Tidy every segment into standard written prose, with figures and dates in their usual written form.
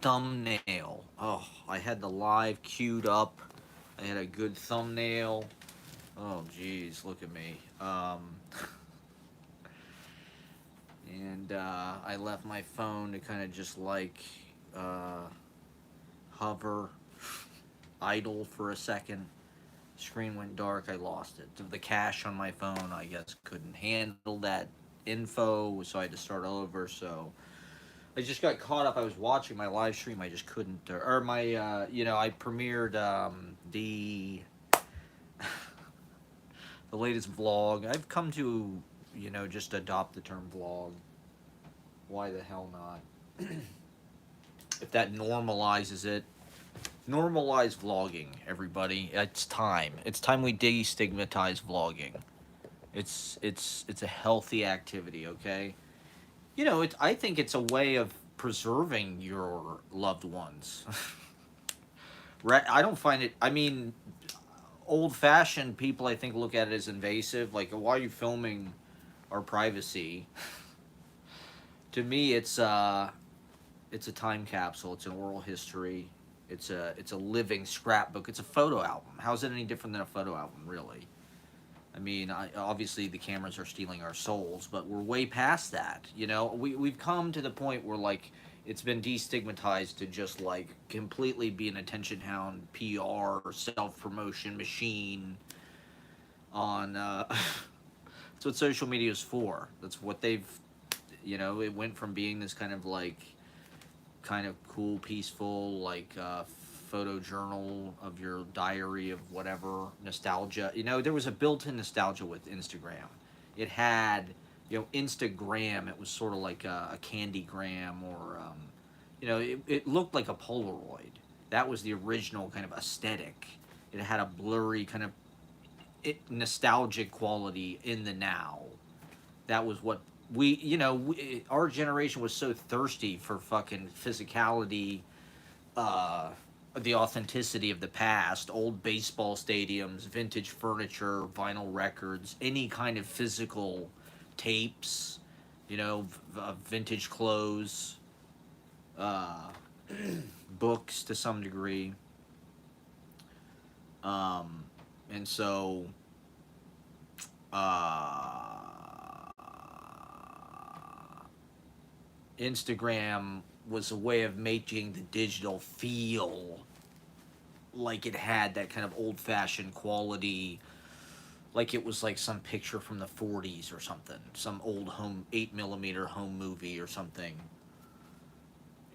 thumbnail. Oh, I had the live queued up. I had a good thumbnail. Oh, geez, look at me. And I left my phone to kind of just like uh, hover, idle for a second. Screen went dark. I lost it. The cache on my phone, I guess, couldn't handle that info, so I had to start over. So I just got caught up. I was watching my live stream. I just couldn't, or my, I premiered the latest vlog. I've come to, just adopt the term vlog. Why the hell not? If that normalizes it, normalize vlogging, everybody. It's time. It's time we destigmatize vlogging. It's a healthy activity, okay? I think it's a way of preserving your loved ones. I don't find it. I mean, old-fashioned people, I think, look at it as invasive. Like, why are you filming our privacy? To me, it's a time capsule. It's an oral history. It's a living scrapbook. It's a photo album. How's it any different than a photo album, really? I mean, obviously the cameras are stealing our souls, but we're way past that. We've come to the point where like it's been destigmatized to just like completely be an attention hound, PR, self promotion machine. On That's what social media is for. That's what they've. It went from being this kind of cool, peaceful, photo journal of your diary of whatever nostalgia. There was a built-in nostalgia with Instagram. It had, Instagram. It was sort of like a Candygram, or, it looked like a Polaroid. That was the original kind of aesthetic. It had a blurry kind of nostalgic quality in the now. That was what our generation was so thirsty for fucking physicality, uh, the authenticity of the past, old baseball stadiums, vintage furniture, vinyl records, any kind of physical tapes, vintage clothes, uh, books to some degree. And so, Instagram was a way of making the digital feel like it had that kind of old fashioned quality, like it was like some picture from the 40s or something, some old home 8 millimeter home movie or something.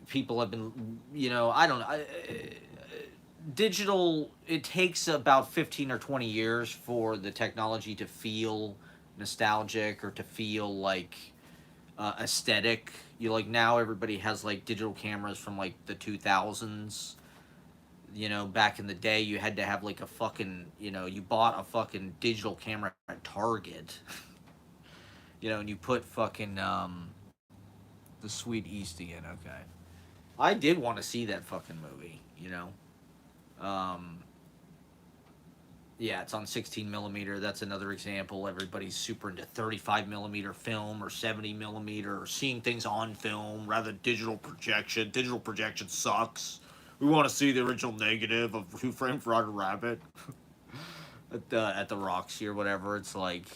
People have been, I don't know. Digital, it takes about 15 or 20 years for the technology to feel nostalgic or to feel like aesthetic. Now everybody has like digital cameras from like the 2000s. Back in the day you had to have like a fucking, you bought a fucking digital camera at Target. And you put fucking the Sweet Eastie in. Okay, I did want to see that fucking movie. Um, yeah, it's on 16 millimeter. That's another example. Everybody's super into 35 millimeter film or 70 millimeter, or seeing things on film rather than digital projection. Digital projection sucks. We want to see the original negative of Who Framed Roger Rabbit at the Roxy or whatever. It's like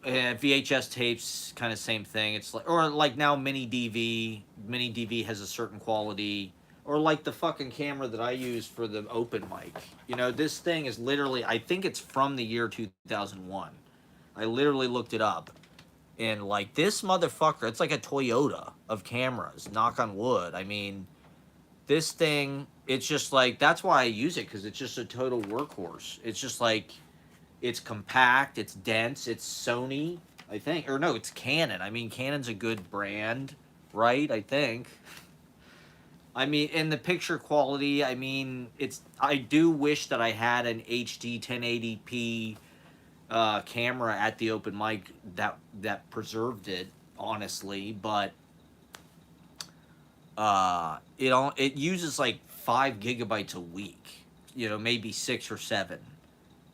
VHS tapes, kind of same thing. It's like, or like now mini DV. Mini DV has a certain quality, or like the fucking camera that I use for the open mic. This thing is literally, I think it's from the year 2001. I literally looked it up. And like this motherfucker, it's like a Toyota of cameras, knock on wood. I mean, this thing, it's just like, that's why I use it, because it's just a total workhorse. It's just like, it's compact, it's dense, it's Sony, I think. Or no, it's Canon. I mean, Canon's a good brand, right? I think. I mean, in the picture quality, I mean, I do wish that I had an HD 1080p camera at the open mic that preserved it, honestly. But it uses like 5 gigabytes a week, maybe 6 or 7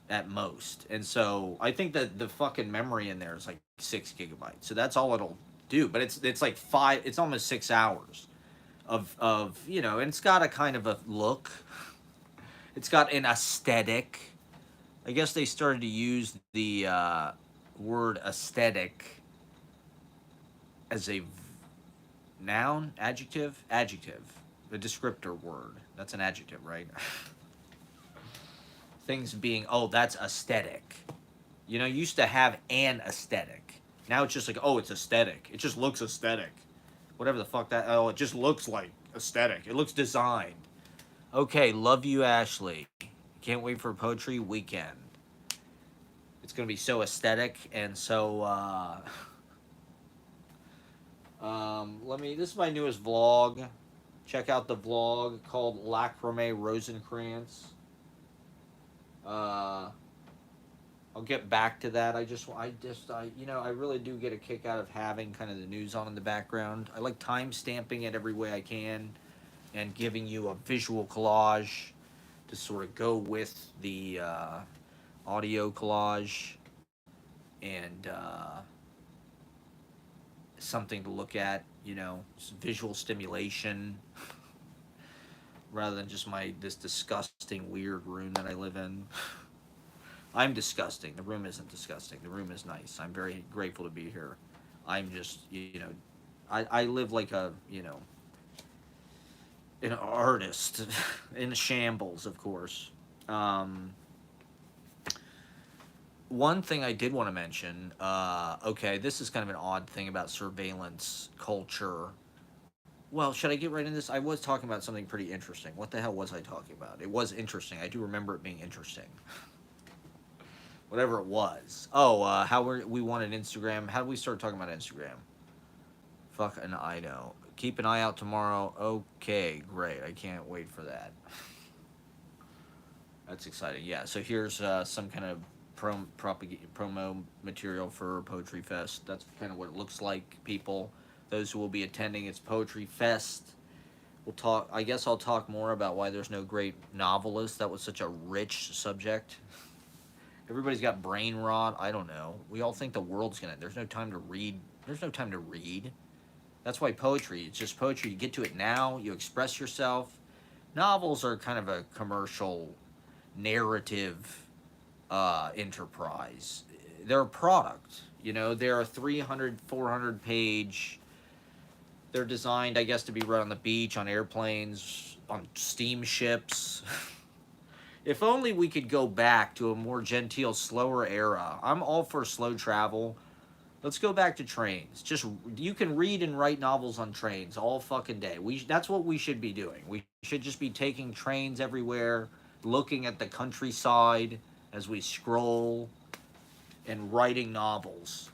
at most. And so I think that the fucking memory in there is like 6 gigabytes. So that's all it'll do, but it's like it's almost 6 hours of and it's got a kind of a look. It's got an aesthetic. I guess they started to use the word aesthetic as a noun, adjective, a descriptor word. That's an adjective, right? Things being, oh, that's aesthetic. You used to have an aesthetic. Now it's just like, oh, it's aesthetic. It just looks aesthetic. Whatever the fuck that, oh, it just looks like aesthetic. It looks designed. Okay, love you, Ashley. Can't wait for Poetry Weekend. It's going to be so aesthetic and so, this is my newest vlog. Check out the vlog called Lacrame Rosencrantz. I'll get back to that. I really do get a kick out of having kind of the news on in the background. I like time stamping it every way I can and giving you a visual collage to sort of go with the audio collage and something to look at, visual stimulation rather than just this disgusting, weird room that I live in. I'm disgusting. The room isn't disgusting. The room is nice. I'm very grateful to be here. I'm just, I live like an artist in shambles, of course. One thing I did want to mention, okay, this is kind of an odd thing about surveillance culture. Well, should I get right into this? I was talking about something pretty interesting. What the hell was I talking about? It was interesting. I do remember it being interesting. Whatever it was. Oh, how we wanted Instagram. How did we start talking about Instagram? Fuck an I know. Keep an eye out tomorrow. Okay, great. I can't wait for that. That's exciting. Yeah, so here's some kind of promo material for Poetry Fest. That's kind of what it looks like, people. Those who will be attending, it's Poetry Fest. I guess I'll talk more about why there's no great novelist. That was such a rich subject. Everybody's got brain rot. I don't know. We all think the world's gonna. There's no time to read. There's no time to read. That's why poetry. It's just poetry. You get to it now. You express yourself. Novels are kind of a commercial narrative enterprise. They're a product. They're a 300, 400 page. They're designed, I guess, to be read on the beach, on airplanes, on steamships. If only we could go back to a more genteel, slower era. I'm all for slow travel. Let's go back to trains. You can read and write novels on trains all fucking day. That's what we should be doing. We should just be taking trains everywhere, looking at the countryside as we scroll, and writing novels,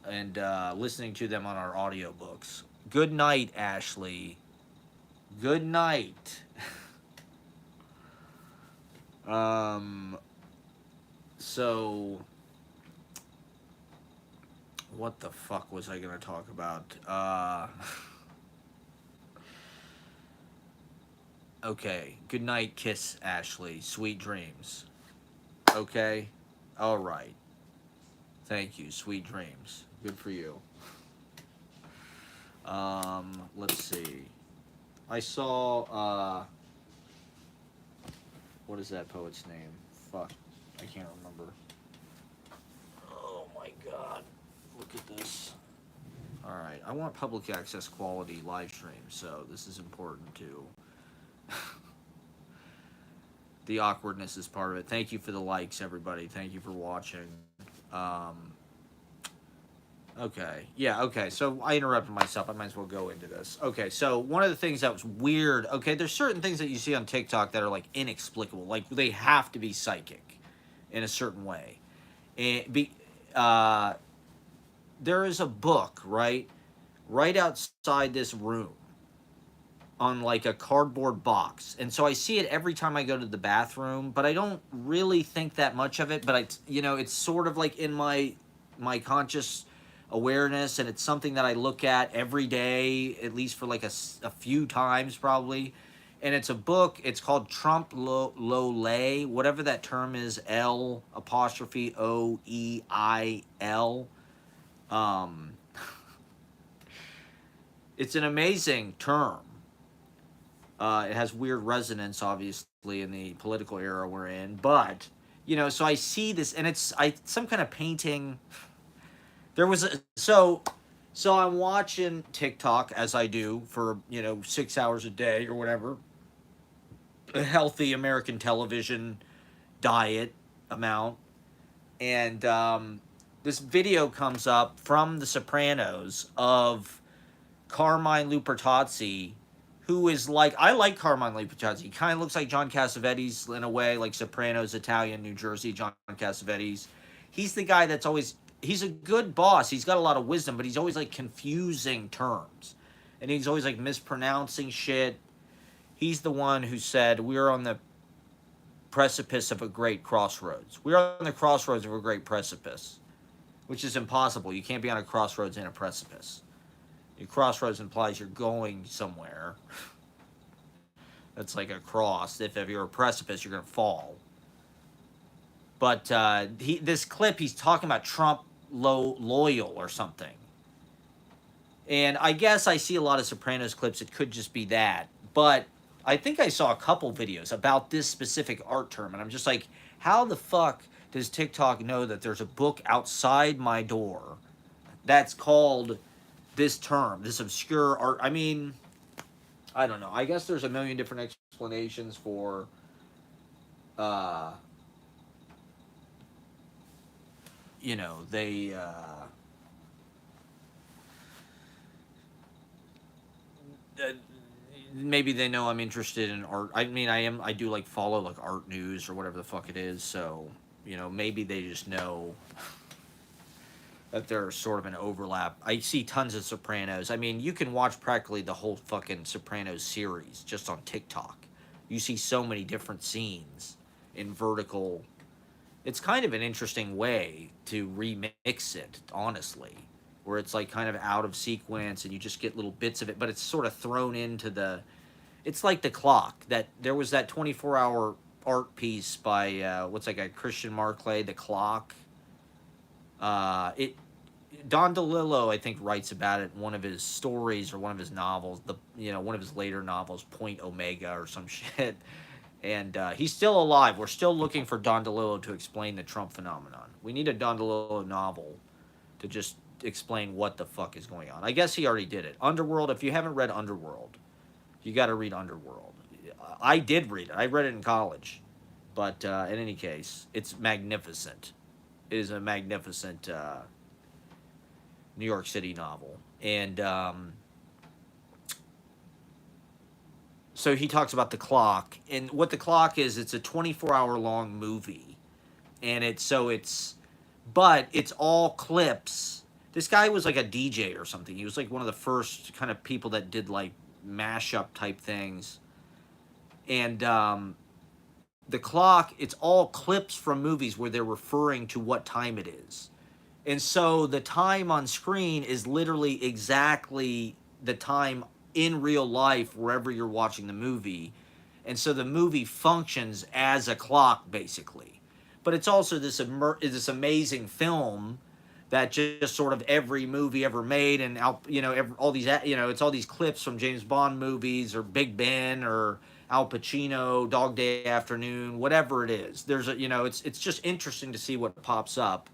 and listening to them on our audiobooks. Good night, Ashley. Good night. So, what the fuck was I gonna talk about? Okay, good night, kiss, Ashley. Sweet dreams. Okay? Alright. Thank you, sweet dreams. Good for you. Let's see. I saw, what is that poet's name? Fuck. I can't remember. Oh my god. Look at this. Alright, I want public access quality live stream, so this is important too. The awkwardness is part of it. Thank you for the likes, everybody. Thank you for watching. Okay. Yeah, okay. So I interrupted myself. I might as well go into this. Okay, so one of the things that was weird, okay, there's certain things that you see on TikTok that are, like, inexplicable. Like, they have to be psychic in a certain way. There is a book, right outside this room on, like, a cardboard box. And so I see it every time I go to the bathroom, but I don't really think that much of it. But, it's sort of, like, in my conscious awareness, and it's something that I look at every day, at least for like a few times probably. And it's a book. It's called Trump Lolay, whatever that term is, L''OEIL. it's an amazing term. It has weird resonance, obviously, in the political era we're in. But so I see this, and it's some kind of painting. There was so I'm watching TikTok as I do for 6 hours a day or whatever, a healthy American television diet amount, and this video comes up from The Sopranos of Carmine Lupertazzi, who is like, I like Carmine Lupertazzi. He kind of looks like John Cassavetes in a way, like Sopranos, Italian, New Jersey, John Cassavetes. He's the guy that's always, he's a good boss. He's got a lot of wisdom, but he's always like confusing terms. And he's always like mispronouncing shit. He's the one who said, we're on the precipice of a great crossroads. We're on the crossroads of a great precipice, which is impossible. You can't be on a crossroads and a precipice. A crossroads implies you're going somewhere. That's like a cross. If you're a precipice, you're going to fall. But this clip, he's talking about Trump loyal or something. And I guess I see a lot of Sopranos clips. It could just be that. But I think I saw a couple videos about this specific art term. And I'm just like, how the fuck does TikTok know that there's a book outside my door that's called this term, this obscure art? I mean, I don't know. I guess there's a million different explanations for they maybe they know I'm interested in art. I mean, I do like follow like art news or whatever the fuck it is, so maybe they just know that there's sort of an overlap. I see tons of Sopranos. I mean, you can watch practically the whole fucking Sopranos series just on TikTok. You see so many different scenes in vertical. It's kind of an interesting way to remix it, honestly, where it's like kind of out of sequence and you just get little bits of it, but it's sort of thrown into the. It's like The Clock. That there was that 24-hour art piece by what's that guy, Christian Marclay, The Clock. Don DeLillo, I think, writes about it in one of his stories or one of his novels. One of his later novels, Point Omega or some shit. And he's still alive. We're still looking for Don DeLillo to explain the Trump phenomenon. We need a Don DeLillo novel to just explain what the fuck is going on. I guess he already did it. Underworld. If you haven't read Underworld, you got to read Underworld. I did read it. I read it in college. But in any case, it's magnificent. It is a magnificent New York City novel. And so he talks about The Clock. And what The Clock is, it's a 24-hour long movie. And but it's all clips. This guy was like a DJ or something. He was like one of the first kind of people that did like mashup type things. And The Clock, it's all clips from movies where they're referring to what time it is. And so the time on screen is literally exactly the time in real life wherever you're watching the movie. And so the movie functions as a clock, basically. But it's also this amazing film that just sort of every movie ever made, and all these it's all these clips from James Bond movies or Big Ben or Al Pacino, Dog Day Afternoon, whatever it is. There's it's just interesting to see what pops up.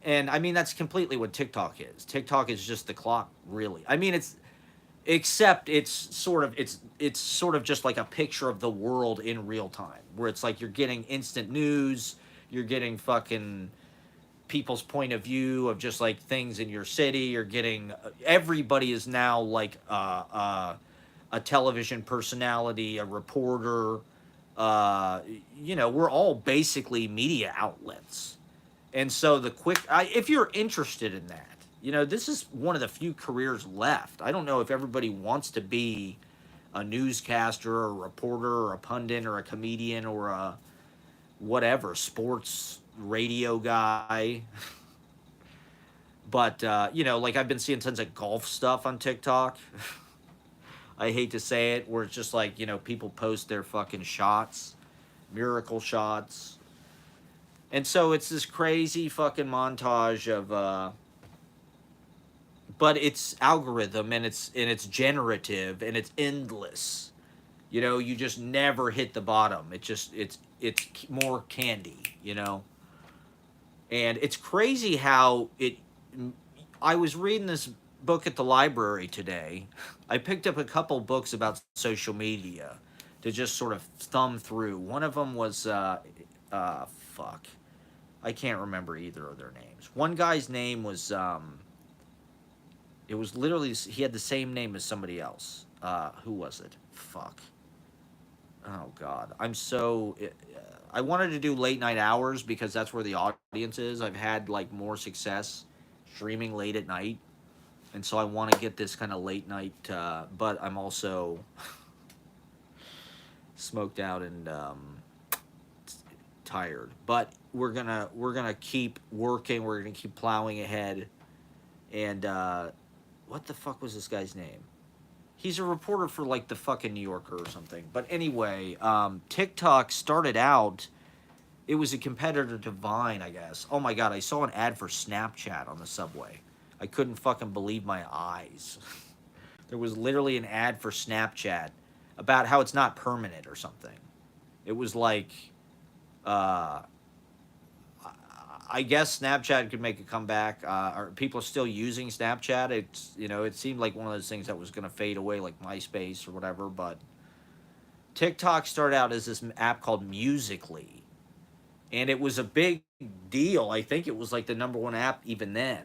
And I mean, that's completely what TikTok is. TikTok is just The Clock, really. I mean, except it's sort of just like a picture of the world in real time, where it's like you're getting instant news, you're getting fucking people's point of view of just like things in your city. You're getting, everybody is now like a television personality, a reporter. We're all basically media outlets. And so if you're interested in that, this is one of the few careers left. I don't know if everybody wants to be a newscaster or a reporter or a pundit or a comedian or a whatever, sports radio guy. But, like I've been seeing tons of golf stuff on TikTok. I hate to say it, where it's just like, people post their fucking shots, miracle shots. And so it's this crazy fucking montage of but it's algorithm and it's generative and it's endless. You know, you just never hit the bottom. It's more candy, you know. And it's crazy how it I was reading this book at the library today. I picked up a couple books about social media to just sort of thumb through. One of them was fuck. I can't remember either of their names. One guy's name was it was literally he had the same name as somebody else. Who was it? Fuck. Oh God, I'm so. I wanted to do late night hours because that's where the audience is. I've had like more success streaming late at night, and so I want to get this kind of late night. But I'm also smoked out and tired. But we're gonna keep working. We're gonna keep plowing ahead. And what the fuck was this guy's name? He's a reporter for like the fucking New Yorker or something. But anyway, TikTok started out. It was a competitor to Vine, I guess. Oh my God, I saw an ad for Snapchat on the subway. I couldn't fucking believe my eyes. There was literally an ad for Snapchat about how it's not permanent or something. It was like, uh, I guess Snapchat could make a comeback. Are people still using Snapchat? It's it seemed like one of those things that was going to fade away, like MySpace or whatever. But TikTok started out as this app called Musically, and it was a big deal. I think it was like the number one app even then.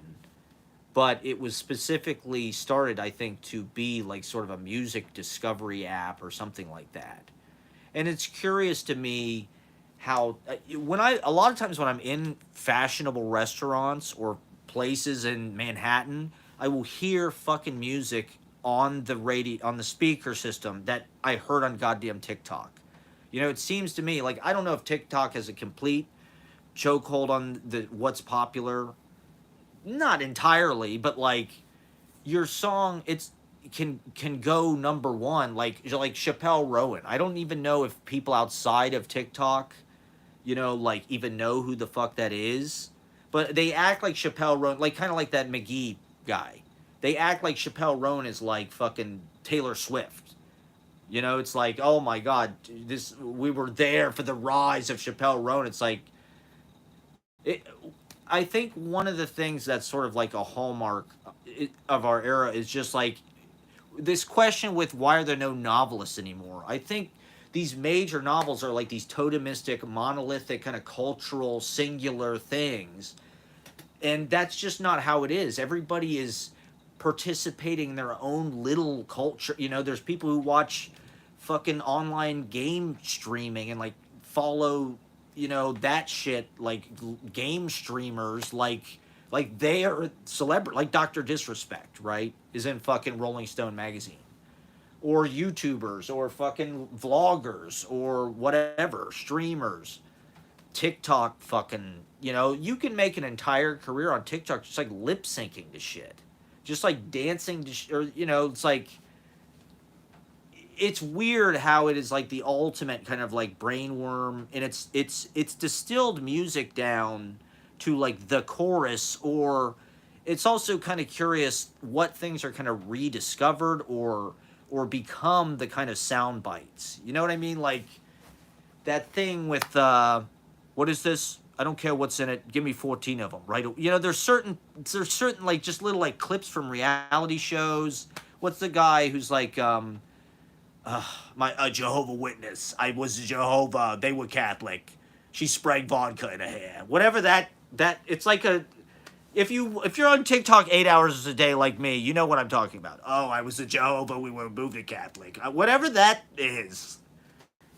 But it was specifically started, I think, to be like sort of a music discovery app or something like that. And it's curious to me how when I a lot of times when I'm in fashionable restaurants or places in Manhattan, I will hear fucking music on the radio on the speaker system that I heard on goddamn TikTok. It seems to me like I don't know if TikTok has a complete chokehold on the what's popular. Not entirely, but like your song can go number one like Chappelle Rowan. I don't even know if people outside of TikTok like even know who the fuck that is. But they act like Chappelle Rowan, like kind of like that McGee guy. They act like Chappelle Rowan is like fucking Taylor Swift. It's like, oh my God, we were there for the rise of Chappelle Rowan. It's like, it. I think one of the things that's sort of like a hallmark of our era is just like this question with why are there no novelists anymore? I think these major novels are like these totemistic, monolithic, kind of cultural, singular things. And that's just not how it is. Everybody is participating in their own little culture. There's people who watch fucking online game streaming and like follow, that shit, like game streamers, like they are celebrity, like Dr. Disrespect, right? Is in fucking Rolling Stone magazine. Or YouTubers, or fucking vloggers, or whatever, streamers. TikTok fucking, you can make an entire career on TikTok just like lip syncing to shit. Just like dancing to or, it's like, it's weird how it is like the ultimate kind of like brainworm, and it's distilled music down to like the chorus, or it's also kind of curious what things are kind of rediscovered or become the kind of sound bites. You know what I mean? Like that thing with what is this? I don't care what's in it. Give me 14 of them, right? There's certain like just little like clips from reality shows. What's the guy who's like my a Jehovah Witness? I was Jehovah. They were Catholic. She sprayed vodka in her hair. Whatever that it's like a if you're on TikTok 8 hours a day like me, you know what I'm talking about. Oh, I was a Jehovah. We were moved to Catholic. Whatever that is.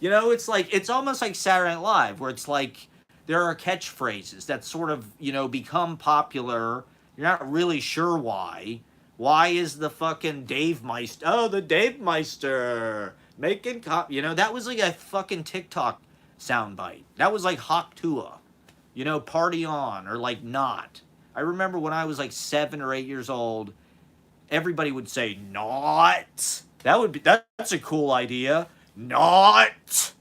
It's like it's almost like Saturday Night Live, where it's like there are catchphrases that sort of become popular. You're not really sure why. Why is the fucking Dave Meister? Oh, the Dave Meister making that was like a fucking TikTok soundbite. That was like Hawk Tuah, Party On or like Not. I remember when I was like 7 or 8 years old, everybody would say Not. That's a cool idea. Not.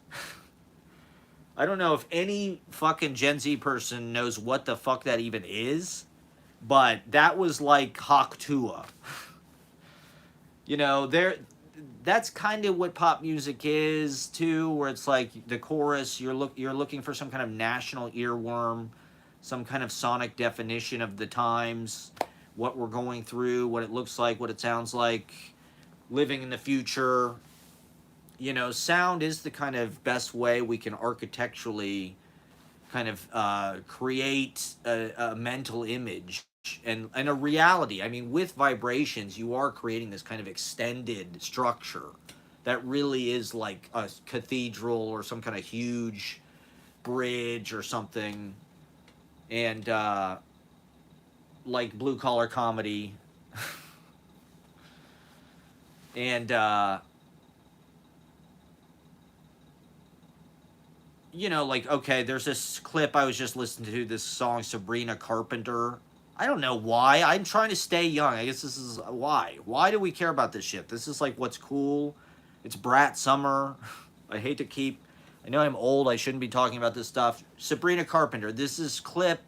I don't know if any fucking Gen Z person knows what the fuck that even is. But that was like Haktua. You know, that's kind of what pop music is too, where it's like the chorus, you're looking for some kind of national earworm, some kind of sonic definition of the times, what we're going through, what it looks like, what it sounds like, living in the future. You know, sound is the kind of best way we can architecturally kind of create a mental image and a reality. I mean, with vibrations, you are creating this kind of extended structure that really is like a cathedral or some kind of huge bridge or something. And like blue collar comedy. And you know, like, okay, there's this clip I was just listening to, this song Sabrina Carpenter. I don't know why. I'm trying to stay young. I guess this is why. Why do we care about this shit? This is like what's cool. It's Brat Summer. I hate to keep. I know I'm old. I shouldn't be talking about this stuff. Sabrina Carpenter. This is clip.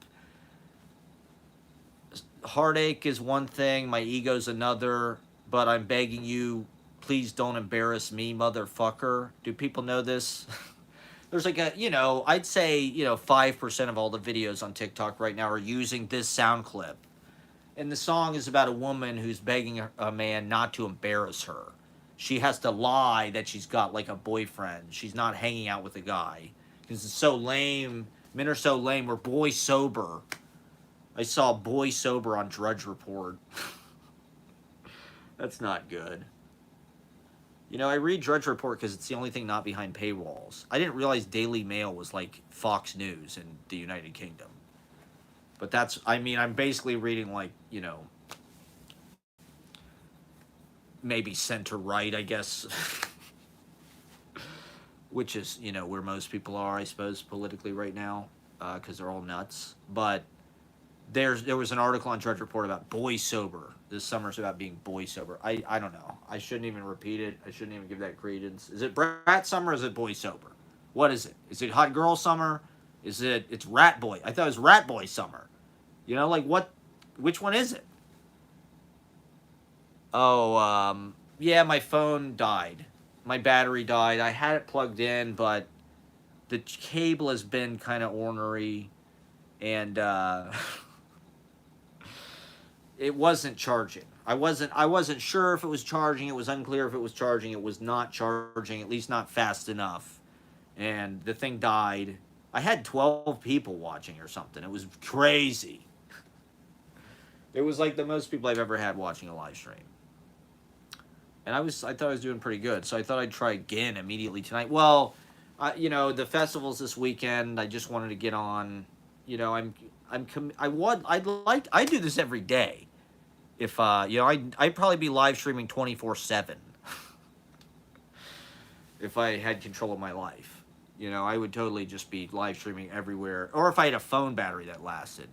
Heartache is one thing. My ego's another. But I'm begging you, please don't embarrass me, motherfucker. Do people know this? There's like a, you know, I'd say, you know, 5% of all the videos on TikTok right now are using this sound clip. And the song is about a woman who's begging a man not to embarrass her. She has to lie that she's got like a boyfriend. She's not hanging out with a guy. Because it's so lame. Men are so lame. We're boy sober. I saw boy sober on Drudge Report. That's not good. You know, I read Drudge Report because it's the only thing not behind paywalls. I didn't realize Daily Mail was like Fox News in the United Kingdom. But that's, I mean, I'm basically reading like, you know, maybe center-right, I guess. Which is, you know, where most people are, I suppose, politically right now. Because they're all nuts. But there was an article on Drudge Report about boy sober. This summer's about being boy sober. I don't know. I shouldn't even repeat it. I shouldn't even give that credence. Is it Brat Summer or is it boy sober? What is it? Is it Hot Girl Summer? It's Rat Boy. I thought it was Rat Boy Summer. You know, like what, which one is it? Oh, yeah, my phone died. My battery died. I had it plugged in, but the cable has been kind of ornery. And, it wasn't charging. I wasn't sure if it was charging. It was unclear if it was charging. It was not charging, at least not fast enough. And the thing died. I had 12 people watching or something. It was crazy. It was like the most people I've ever had watching a live stream. And I thought I was doing pretty good. So I thought I'd try again immediately tonight. Well, you know, the festival's this weekend. I just wanted to get on. You know, I'd do this every day. If you know, I'd probably be live streaming 24/7 if I had control of my life. You know, I would totally just be live streaming everywhere, or if I had a phone battery that lasted.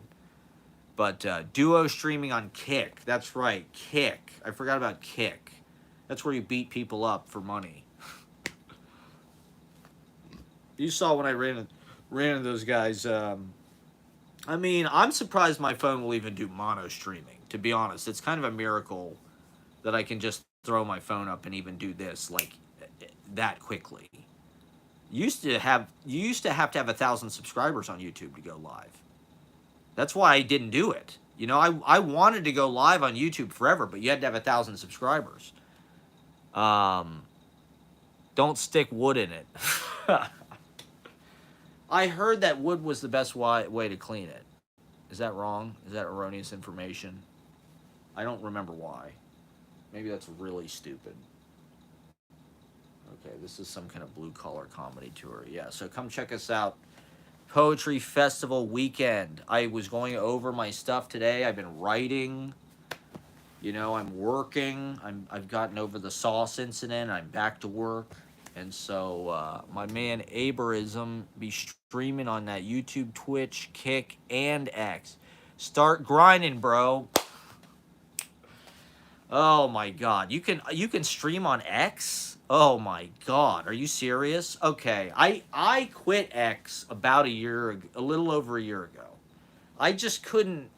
But duo streaming on Kick. That's right, Kick. I forgot about Kick. That's where you beat people up for money. You saw when I ran into those guys. I mean, I'm surprised my phone will even do mono streaming, to be honest. It's kind of a miracle that I can just throw my phone up and even do this, like, that quickly. You used to have to have 1,000 subscribers on YouTube to go live. That's why I didn't do it. You know, I wanted to go live on YouTube forever, but you had to have 1,000 subscribers. Don't stick wood in it. I heard that wood was the best way to clean it. Is that wrong? Is that erroneous information? I don't remember why. Maybe that's really stupid. Okay, this is some kind of blue-collar comedy tour. Yeah, so come check us out. Poetry Festival weekend. I was going over my stuff today. I've been writing. You know, I'm working. I've gotten over the sauce incident. I'm back to work. And so my man Aberism be streaming on that YouTube, Twitch, Kick, and X. Start grinding, bro. Oh my God, you can stream on X? Oh my God, are you serious? Okay, I quit X about a little over a year ago. I just couldn't.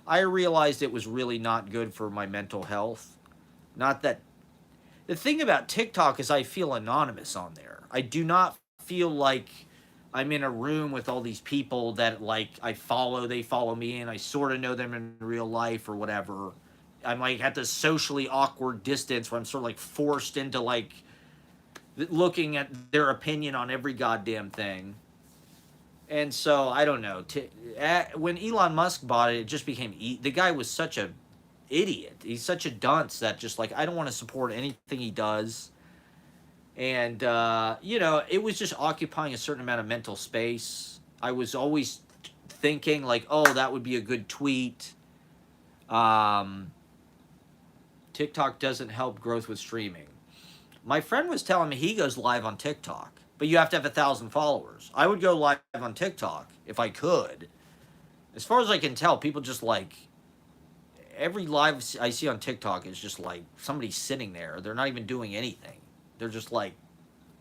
I realized it was really not good for my mental health. Not that the thing about TikTok is I feel anonymous on there. I do not feel like I'm in a room with all these people that like I follow, they follow me, and I sort of know them in real life or whatever. I'm like at this socially awkward distance where I'm sort of like forced into like looking at their opinion on every goddamn thing. And so I don't know. When Elon Musk bought it, it just became the guy was such a idiot. He's such a dunce that just like I don't want to support anything he does. And you know, it was just occupying a certain amount of mental space. I was always thinking like, oh, that would be a good tweet. Um, TikTok doesn't help growth with streaming. My friend was telling me he goes live on TikTok, but you have to have 1,000 followers. I would go live on TikTok if I could. As far as I can tell, people just like every live I see on TikTok is just like somebody sitting there. They're not even doing anything. They're just like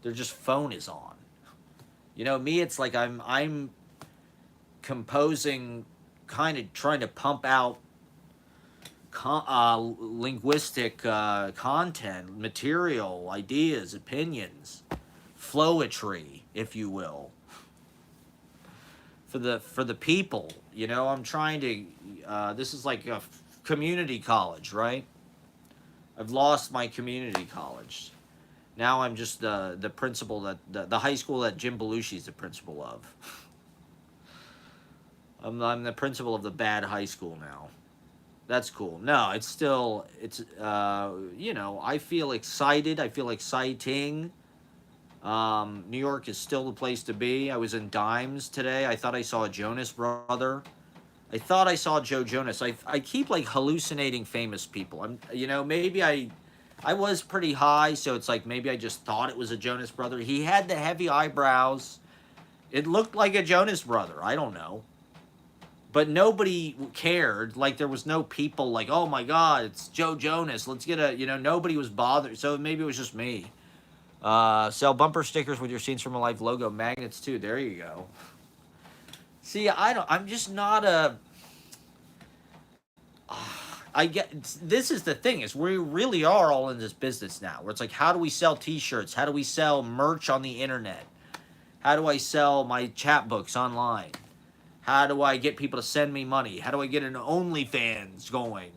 their just phone is on. You know, me, it's like I'm composing, kind of trying to pump out linguistic content, material, ideas, opinions, flowetry, if you will, for the people. You know, I'm trying to. This is like a community college, right? I've lost my community college. Now I'm just the principal that the high school that Jim Belushi's the principal of. I'm the principal of the bad high school now. That's cool. No, it's still it's you know, I feel excited. I feel exciting. New York is still the place to be. I was in Dimes today. I thought I saw a Jonas brother. I thought I saw Joe Jonas. I keep like hallucinating famous people. I'm you know, maybe I was pretty high, so it's like maybe I just thought it was a Jonas brother. He had the heavy eyebrows. It looked like a Jonas brother. I don't know. But nobody cared. Like there was no people like, oh my God, it's Joe Jonas. Let's get a, you know, nobody was bothered. So maybe it was just me. Sell bumper stickers with your Scenes from a Life logo, magnets too. There you go. See, I'm just not a. I get this is the thing is we really are all in this business now where it's like how do we sell T-shirts? How do we sell merch on the internet? How do I sell my chat books online? How do I get people to send me money? How do I get an OnlyFans going?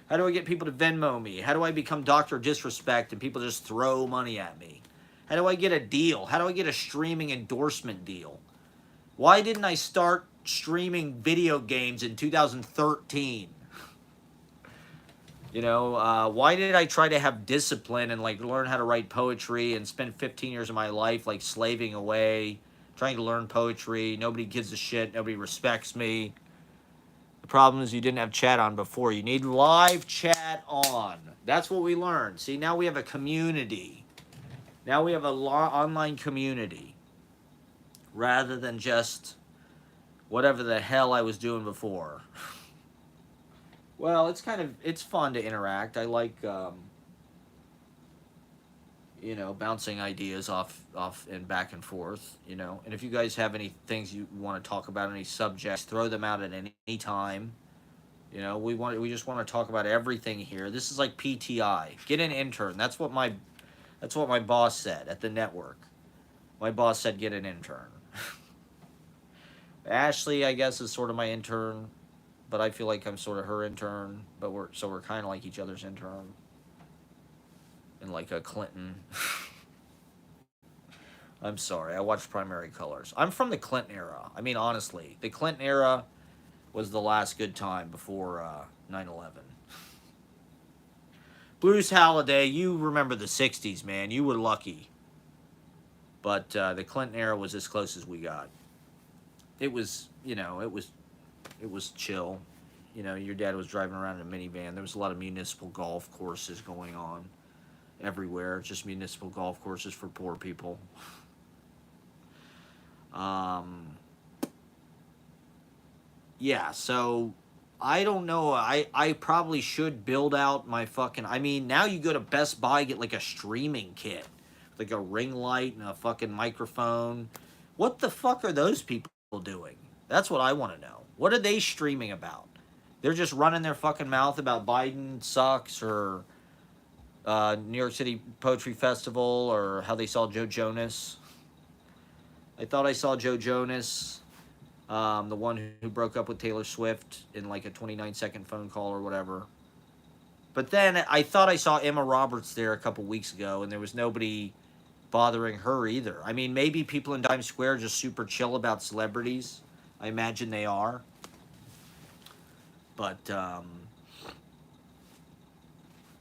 How do I get people to Venmo me? How do I become Dr. Disrespect and people just throw money at me? How do I get a deal? How do I get a streaming endorsement deal? Why didn't I start streaming video games in 2013? You know, why did I try to have discipline and like learn how to write poetry and spend 15 years of my life like slaving away, trying to learn poetry? Nobody gives a shit. Nobody respects me. The problem is you didn't have chat on before. You need live chat on. That's what we learned. See, now we have a community. Now we have a online community rather than just whatever the hell I was doing before. Well, it's fun to interact. I like, you know, bouncing ideas off and back and forth, you know. And if you guys have any things you want to talk about, any subjects, throw them out at any time. You know, we just want to talk about everything here. This is like PTI. Get an intern. That's what my boss said at the network. My boss said get an intern. Ashley, I guess, is sort of my intern, but I feel like I'm sort of her intern. But we're kind of like each other's intern. And like a Clinton. I'm sorry, I watched Primary Colors. I'm from the Clinton era. I mean, honestly, the Clinton era was the last good time before 9/11. Bruce Halladay, you remember the 60s, man. You were lucky. But the Clinton era was as close as we got. It was, you know, it was chill. You know, your dad was driving around in a minivan. There was a lot of municipal golf courses going on everywhere. Just municipal golf courses for poor people. Yeah, so I don't know. I probably should build out my fucking. I mean, now you go to Best Buy, get like a streaming kit, like a ring light and a fucking microphone. What the fuck are those people doing? That's what I want to know. What are they streaming about? They're just running their fucking mouth about Biden sucks or New York City Poetry Festival or how they saw Joe Jonas. I thought I saw Joe Jonas, the one who broke up with Taylor Swift in like a 29-second phone call or whatever. But then I thought I saw Emma Roberts there a couple weeks ago, and there was nobody bothering her either. I mean, maybe people in Times Square are just super chill about celebrities. I imagine they are. But,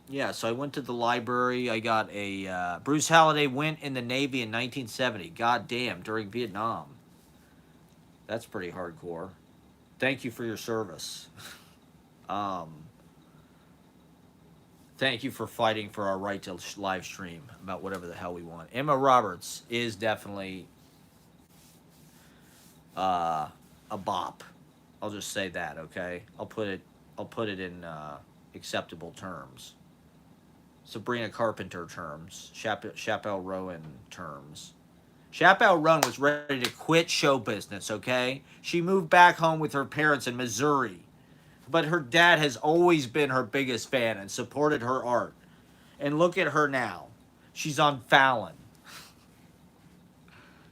yeah, so I went to the library. I got a... Bruce Halladay went in the Navy in 1970. God damn, during Vietnam. That's pretty hardcore. Thank you for your service. Thank you for fighting for our right to live stream about whatever the hell we want. Emma Roberts is definitely a bop. I'll just say that, okay? I'll put it in acceptable terms. Sabrina Carpenter terms. Chappelle Rowan terms. Chappelle Rowan was ready to quit show business, okay? She moved back home with her parents in Missouri. But her dad has always been her biggest fan and supported her art. And look at her now. She's on Fallon.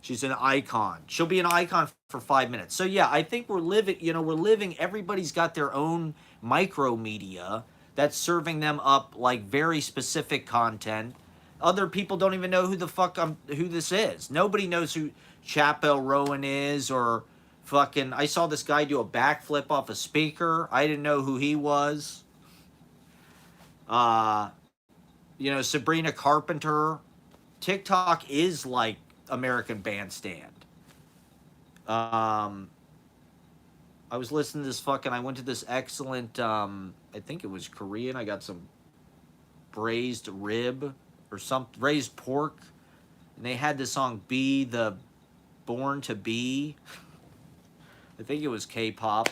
She's an icon. She'll be an icon for 5 minutes. So yeah, I think we're living, everybody's got their own micro media that's serving them up like very specific content. Other people don't even know who the fuck who this is. Nobody knows who Chappelle Rowan is or fucking... I saw this guy do a backflip off a speaker. I didn't know who he was. Sabrina Carpenter. TikTok is like American Bandstand. I was listening to this I went to this excellent, I think it was Korean. I got some braised rib or some braised pork. And they had this song, Be the Born to Be. I think it was K-pop.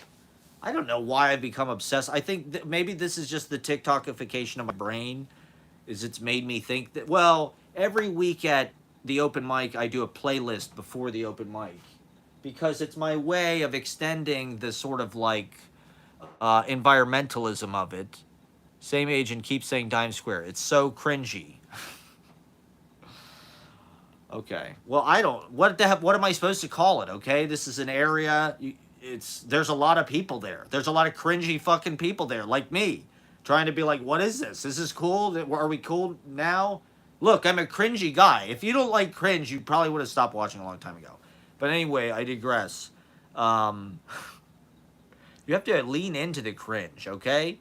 I don't know why I've become obsessed. I think maybe this is just the TikTokification of my brain. It's made me think that, well, every week at the open mic, I do a playlist before the open mic. Because it's my way of extending the sort of like environmentalism of it. Same age and keep saying Times Square. It's so cringy. Okay. Well, what am I supposed to call it, okay? This is an area, there's a lot of people there. There's a lot of cringy fucking people there, like me, trying to be like, what is this? Is this cool? Are we cool now? Look, I'm a cringy guy. If you don't like cringe, you probably would have stopped watching a long time ago. But anyway, I digress. You have to lean into the cringe, okay?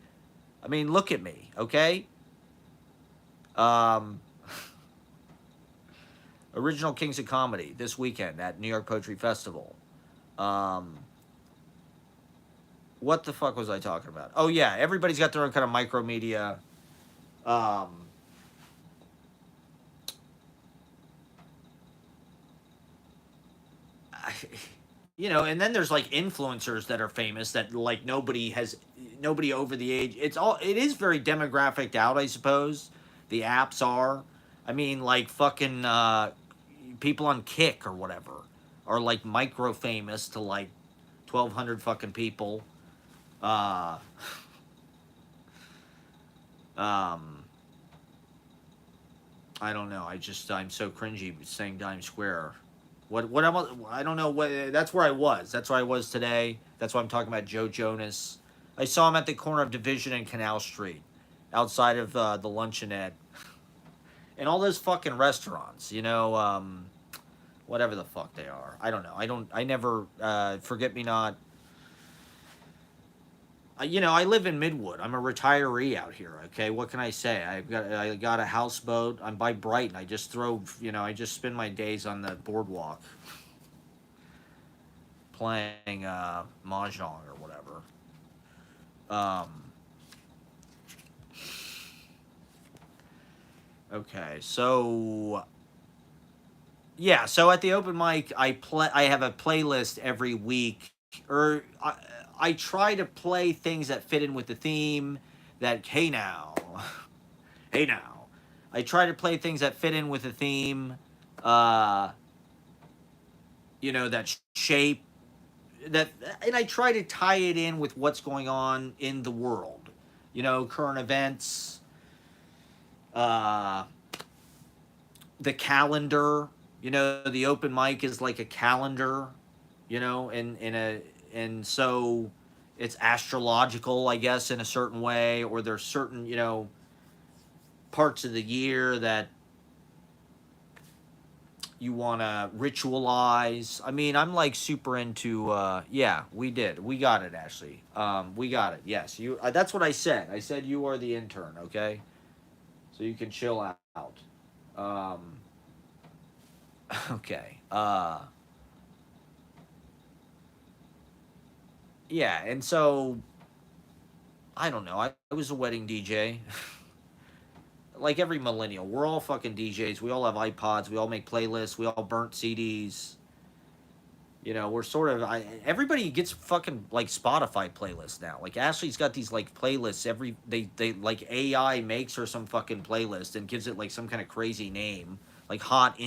I mean, look at me, okay? Original Kings of Comedy this weekend at New York Poetry Festival. What the fuck was I talking about? Oh, yeah, everybody's got their own kind of micro media. And then there's like influencers that are famous that like nobody over the age. It is very demographic out, I suppose. The apps are. I mean, like fucking people on Kick or whatever are like micro famous to like 1,200 fucking people. I don't know. I'm so cringy saying Times Square. I don't know that's where I was. That's where I was today. That's why I'm talking about Joe Jonas. I saw him at the corner of Division and Canal Street, outside of the luncheonette. And all those fucking restaurants, whatever the fuck they are. I don't know. I never, Forget Me Not. I live in Midwood. I'm a retiree out here, okay? What can I say? I got a houseboat. I'm by Brighton. I just spend my days on the boardwalk playing Mahjong or whatever. Okay, so yeah, so at the open mic, I have a playlist every week, or I try to play things that fit in with the theme. Hey now, I try to play things that fit in with the theme. That shape that, and I try to tie it in with what's going on in the world. You know, current events, uh, the calendar. You know, the open mic is like a calendar. You know, and so it's astrological, I guess, in a certain way, or there's certain parts of the year that you want to ritualize. I mean, I'm like super into yeah, we did. We got it, Ashley. We got it. Yes, you that's what I said. I said you are the intern, okay? So you can chill out. Um okay. Yeah, and so I don't know. I was a wedding DJ. Like every millennial, we're all fucking DJs. We all have iPods. We all make playlists. We all burnt CDs. You know, we're sort of everybody gets fucking like Spotify playlists now. Like Ashley's got these like playlists every they like AI makes her some fucking playlist and gives it like some kind of crazy name. Like hot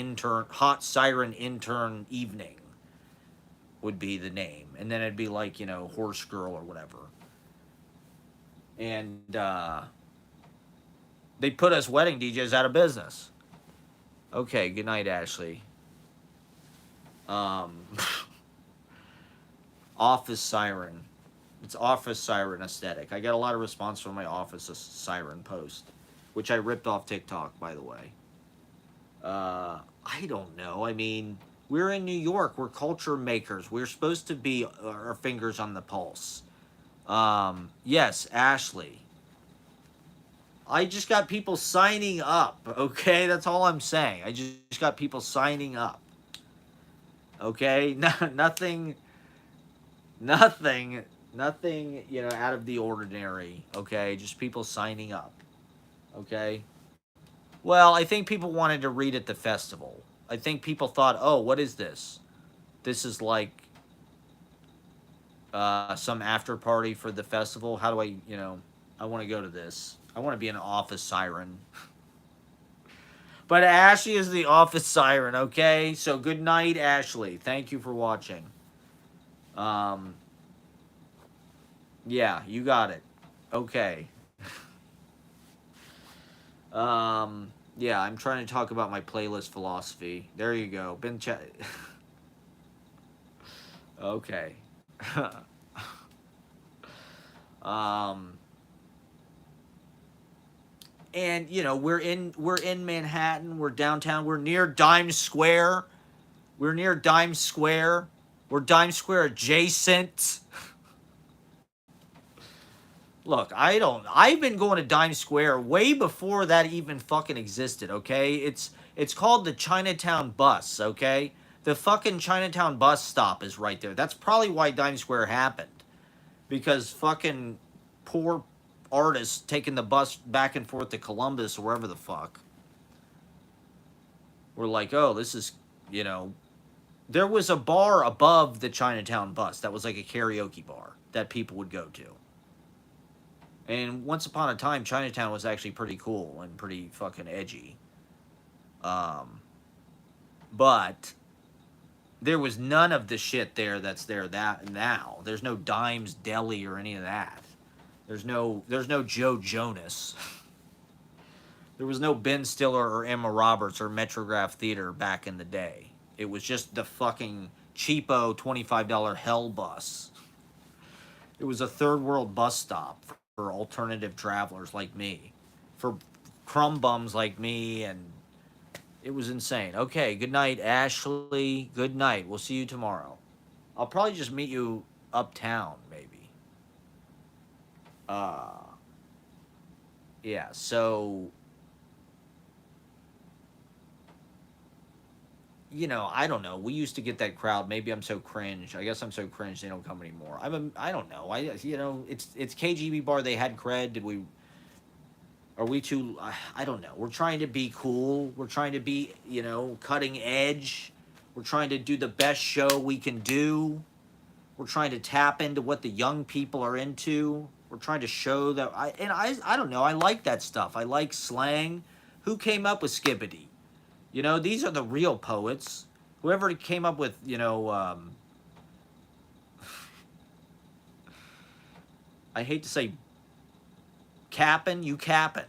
siren intern evening would be the name. And then it'd be like, horse girl or whatever. And they put us wedding DJs out of business. Okay, good night, Ashley. Um Office siren. It's office siren aesthetic. I got a lot of response from my office siren post, which I ripped off TikTok, by the way. I don't know. I mean, we're in New York. We're culture makers. We're supposed to be our fingers on the pulse. Yes, Ashley. I just got people signing up. Okay, that's all I'm saying. I just got people signing up. Okay, nothing nothing nothing out of the ordinary. Okay, just people signing up. Okay, well, I think people wanted to read at the festival. I think people thought, oh, what is this? This is like some after party for the festival. How do I want to go to this. I want to be an office siren. But Ashley is the office siren. Okay, so good night, Ashley. Thank you for watching. um Yeah, you got it. Okay. Yeah, I'm trying to talk about my playlist philosophy. There you go. Been chat. Okay. um and we're in Manhattan, we're downtown, we're near Dimes Square. We're near Dimes Square. We're Dimes Square adjacent. Look, I've been going to Dimes Square way before that even fucking existed, okay? It's called the Chinatown bus, okay? The fucking Chinatown bus stop is right there. That's probably why Dimes Square happened. Because fucking poor artists taking the bus back and forth to Columbus or wherever the fuck were like, oh, this is, there was a bar above the Chinatown bus that was like a karaoke bar that people would go to. And once upon a time, Chinatown was actually pretty cool and pretty fucking edgy. But there was none of the shit there that's there that now. There's no Dimes Deli or any of that. There's no Joe Jonas. There was no Ben Stiller or Emma Roberts or Metrograph Theater back in the day. It was just the fucking cheapo $25 hell bus. It was a third world bus stop for alternative travelers like me, for crumb bums like me, and it was insane. Okay, good night, Ashley. Good night. We'll see you tomorrow. I'll probably just meet you uptown, maybe. Uh, yeah, so, I don't know. We used to get that crowd. Maybe I'm so cringe. I guess I'm so cringe they don't come anymore. I don't know. It's KGB bar. They had cred. Are we too, I don't know. We're trying to be cool. We're trying to be, cutting edge. We're trying to do the best show we can do. We're trying to tap into what the young people are into. We're trying to show that I don't know. I like that stuff. I like slang. Who came up with skibbity? These are the real poets. Whoever came up with, I hate to say capping, you capping.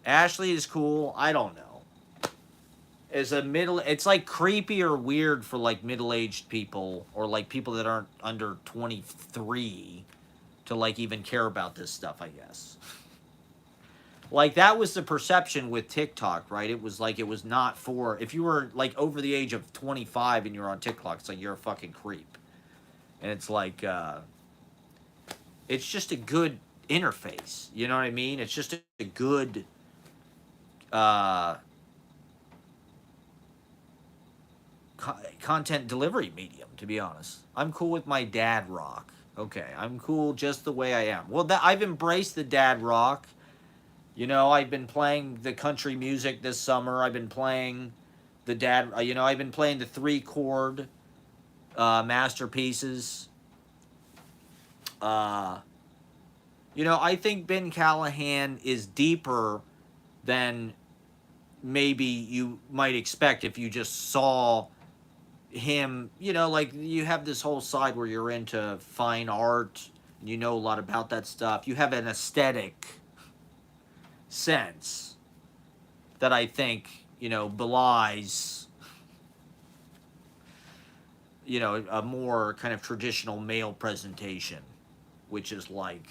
Ashley is cool. I don't know. As a middle, it's like creepy or weird for like middle-aged people or like people that aren't under 23 to like even care about this stuff, I guess. Like that was the perception with TikTok, right? It was like it was not for if you were like over the age of 25 and you're on TikTok, it's like you're a fucking creep. And it's like it's just a good interface. You know what I mean? It's just a good uh content delivery medium, to be honest. I'm cool with my dad rock. Okay, I'm cool just the way I am. Well, I've embraced the dad rock. You know, I've been playing the country music this summer. I've been playing the dad. I've been playing the 3 chord masterpieces. Uh, I think Ben Callahan is deeper than maybe you might expect if you just saw him. Like you have this whole side where you're into fine art and you know a lot about that stuff. You have an aesthetic sense that I think, belies, a more kind of traditional male presentation, which is like,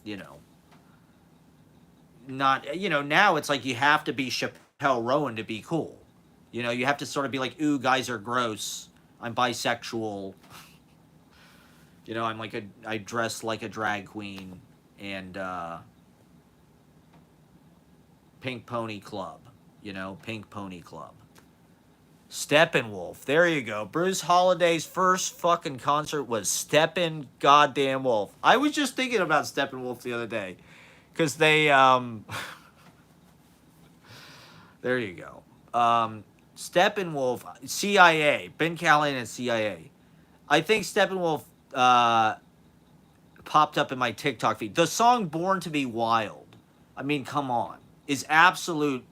you know, not, now it's like you have to be Chappelle Rowan to be cool. You have to sort of be like, ooh, guys are gross. I'm bisexual. I dress like a drag queen and Pink Pony Club. Pink Pony Club. Steppenwolf. There you go. Bruce Holliday's first fucking concert was Steppen Goddamn Wolf. I was just thinking about Steppenwolf the other day. Because they, there you go. Steppenwolf, CIA, Ben Callahan and CIA. I think Steppenwolf popped up in my TikTok feed. The song Born to Be Wild, I mean, come on, is absolute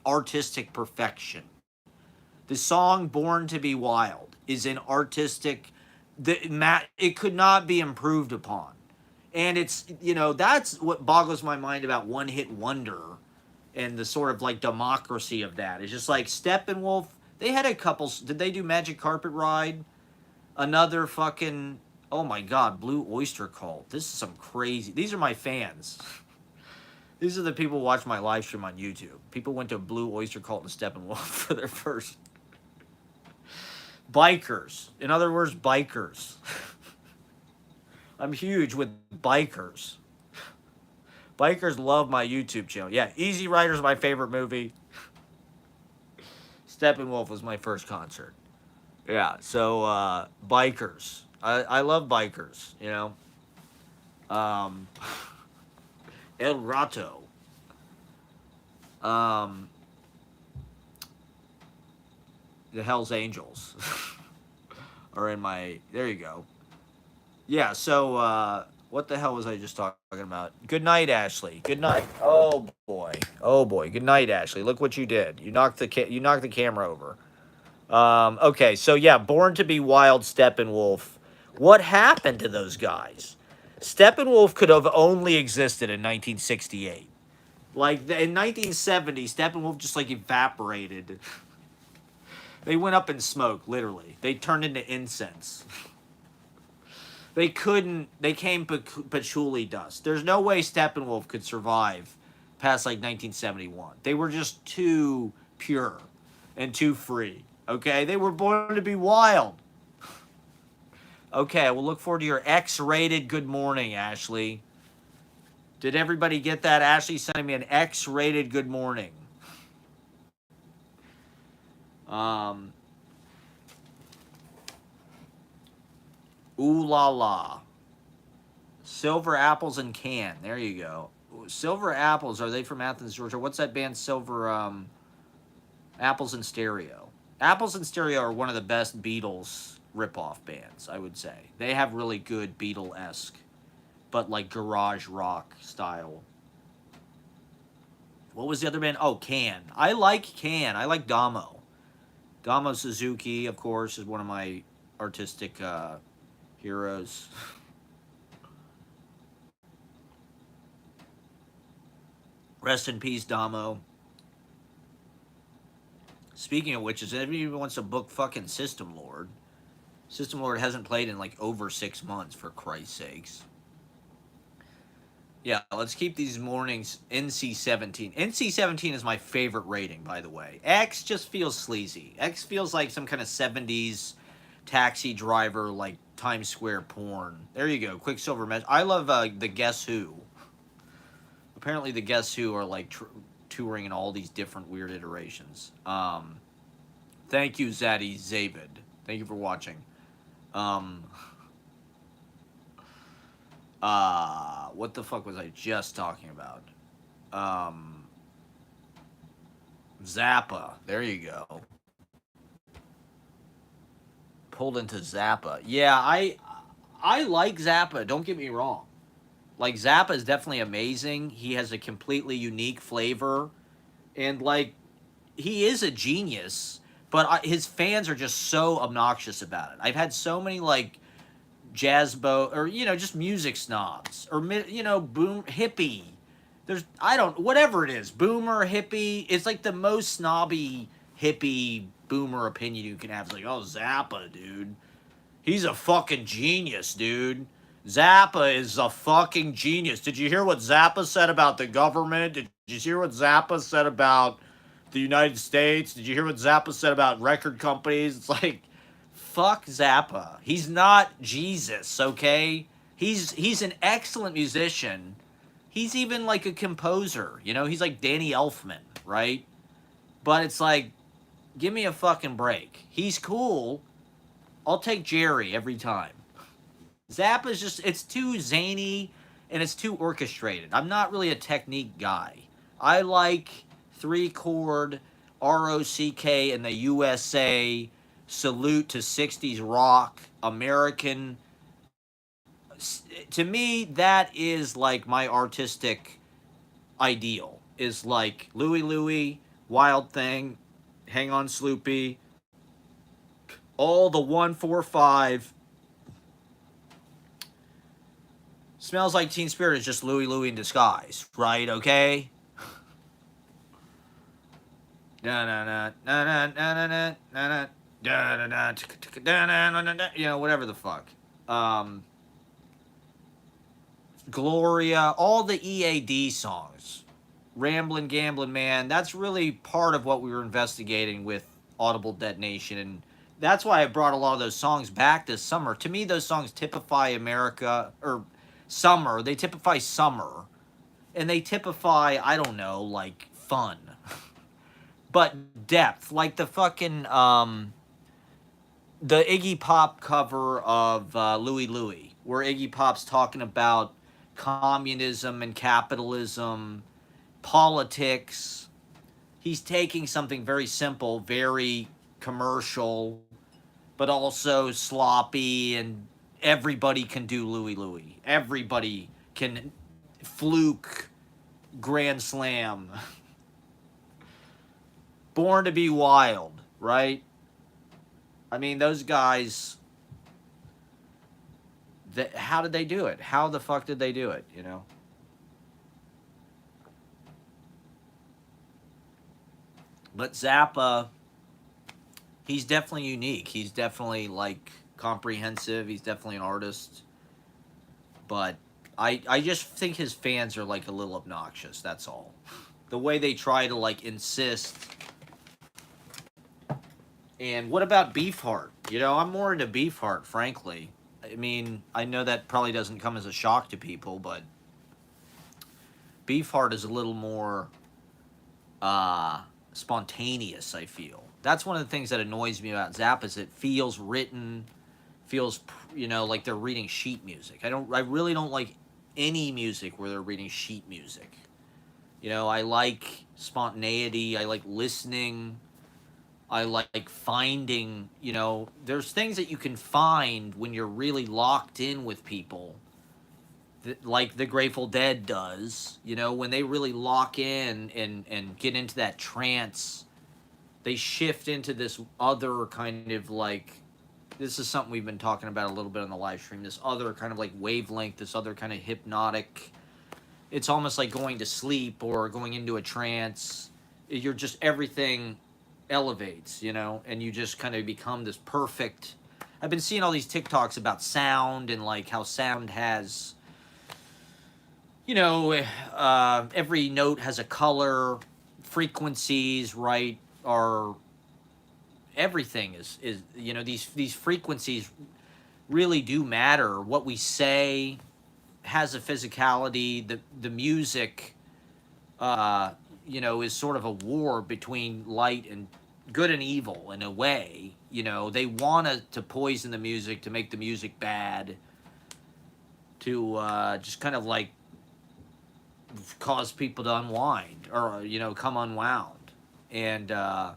artistic perfection. The song Born to Be Wild is an artistic, it could not be improved upon. And it's, that's what boggles my mind about One Hit Wonder and the sort of like democracy of that. It's just like Steppenwolf, they had a couple, did they do Magic Carpet Ride? Another fucking, oh my God, Blue Oyster Cult. This is some crazy, these are my fans. These are the people who watch my live stream on YouTube. People went to Blue Oyster Cult and Steppenwolf for their first. Bikers. In other words, bikers. I'm huge with bikers. Bikers love my YouTube channel. Yeah, Easy Rider's my favorite movie. Steppenwolf was my first concert. Yeah, so bikers. I love bikers, El Rato. The Hells Angels are in my... There you go. Yeah, so what the hell was I just talking about? Good night, Ashley. Good night. Oh boy. Oh boy. Good night, Ashley. Look what you did. You knocked the camera over. Okay, so yeah, Born to Be Wild, Steppenwolf. What happened to those guys? Steppenwolf could have only existed in 1968. Like in 1970, Steppenwolf just like evaporated. They went up in smoke, literally. They turned into incense. They came patchouli dust. There's no way Steppenwolf could survive past like 1971. They were just too pure and too free. Okay? They were born to be wild. Okay, we'll look forward to your X-rated good morning, Ashley. Did everybody get that? Ashley sending me an X-rated good morning. Ooh la la. Silver Apples in Can. There you go. Silver Apples, are they from Athens, Georgia? What's that band, Silver Apples in Stereo? Apples in Stereo are one of the best Beatles ripoff bands, I would say. They have really good Beatle-esque, but like garage rock style. What was the other band? Oh, Can. I like Can. I like Damo. Damo Suzuki, of course, is one of my artistic heroes. Rest in peace, Damo. Speaking of which, is everyone wants to book fucking System Lord. System Lord hasn't played in like over 6 months, for Christ's sakes. Yeah, let's keep these mornings NC-17. NC-17 is my favorite rating, by the way. X just feels sleazy. X feels like some kind of 70s taxi driver, like Times Square porn. There you go, Quicksilver Message. I love the Guess Who. Apparently the Guess Who are like touring in all these different weird iterations. Thank you, Zaddy Zavid. Thank you for watching. What the fuck was I just talking about? Zappa. There you go. Pulled into Zappa. Yeah, I like Zappa. Don't get me wrong. Like, Zappa is definitely amazing. He has a completely unique flavor, and like, he is a genius. But his fans are just so obnoxious about it. I've had so many like jazzbo or just music snobs or boom hippie. There's I don't whatever it is, boomer hippie. It's like the most snobby hippie boomer opinion you can have. It's like, oh, Zappa, dude, he's a fucking genius, dude. Zappa is a fucking genius. Did you hear what Zappa said about the government? Did you hear what Zappa said about the United States? Did you hear what Zappa said about record companies? It's like, fuck Zappa. He's not Jesus, okay? He's an excellent musician. He's even like a composer, He's like Danny Elfman, right? But it's like, give me a fucking break. He's cool. I'll take Jerry every time. Zappa's just, it's too zany and it's too orchestrated. I'm not really a technique guy. I like 3-chord ROCK in the USA, salute to 60s rock, American. To me, that is like my artistic ideal. Is like Louie Louie, Wild Thing, Hang On Sloopy, all the 145. Smells Like Teen Spirit is just Louie Louie in disguise, right? Okay? Whatever the fuck. Gloria, all the EAD songs. Ramblin' Gamblin' Man, that's really part of what we were investigating with Audible Detonation, and that's why I brought a lot of those songs back this summer. To me, those songs typify America, or summer. They typify summer. And they typify, I don't know, like, fun. But depth. Like the fucking, the Iggy Pop cover of Louie Louie, where Iggy Pop's talking about communism and capitalism, politics. He's taking something very simple, very commercial, but also sloppy, and everybody can do Louie Louie. Everybody can fluke, grand slam. Born to be Wild, right? I mean, those guys, how did they do it? How the fuck did they do it, But Zappa, he's definitely unique. He's definitely, like, comprehensive. He's definitely an artist. But I just think his fans are, like, a little obnoxious, that's all. The way they try to, like, insist. And what about Beefheart? I'm more into Beefheart, frankly. I mean, I know that probably doesn't come as a shock to people, but Beefheart is a little more spontaneous, I feel. That's one of the things that annoys me about Zappa, is it feels written, feels, like they're reading sheet music. I really don't like any music where they're reading sheet music. I like spontaneity, I like listening, I like finding, there's things that you can find when you're really locked in with people, like the Grateful Dead does, when they really lock in and get into that trance, they shift into this other kind of like, this is something we've been talking about a little bit on the live stream, this other kind of like wavelength, this other kind of hypnotic it's almost like going to sleep or going into a trance. You're just, everything elevates, you know, and you just kind of become this perfect. I've been seeing all these TikToks about sound and like how sound has, you know, every note has a color, frequencies, right? Are everything is you know, these frequencies really do matter. What we say has a physicality. The music, you know, is sort of a war between light and good and evil in a way. You know, they want to poison the music, to make the music bad, to just kind of like cause people to unwind, or you know, come unwound. And I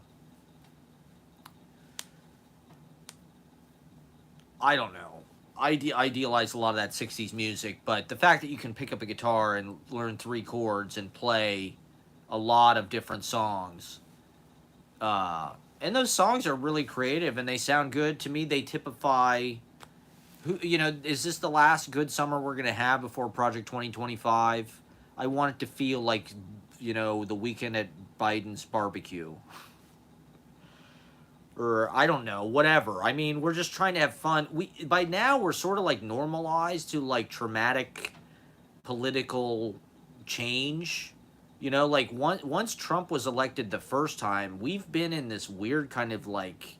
don't know. Idealize a lot of that 60s music, but the fact that you can pick up a guitar and learn three chords and play a lot of different songs, and those songs are really creative and they sound good to me. They typify who, you know, is this the last good summer we're going to have before Project 2025? I want it to feel like, you know, the weekend at Biden's barbecue. Or I don't know, whatever. I mean, we're just trying to have fun. We by now we're sort of like normalized to like traumatic political change. You know, like once Trump was elected the first time, we've been in this weird kind of like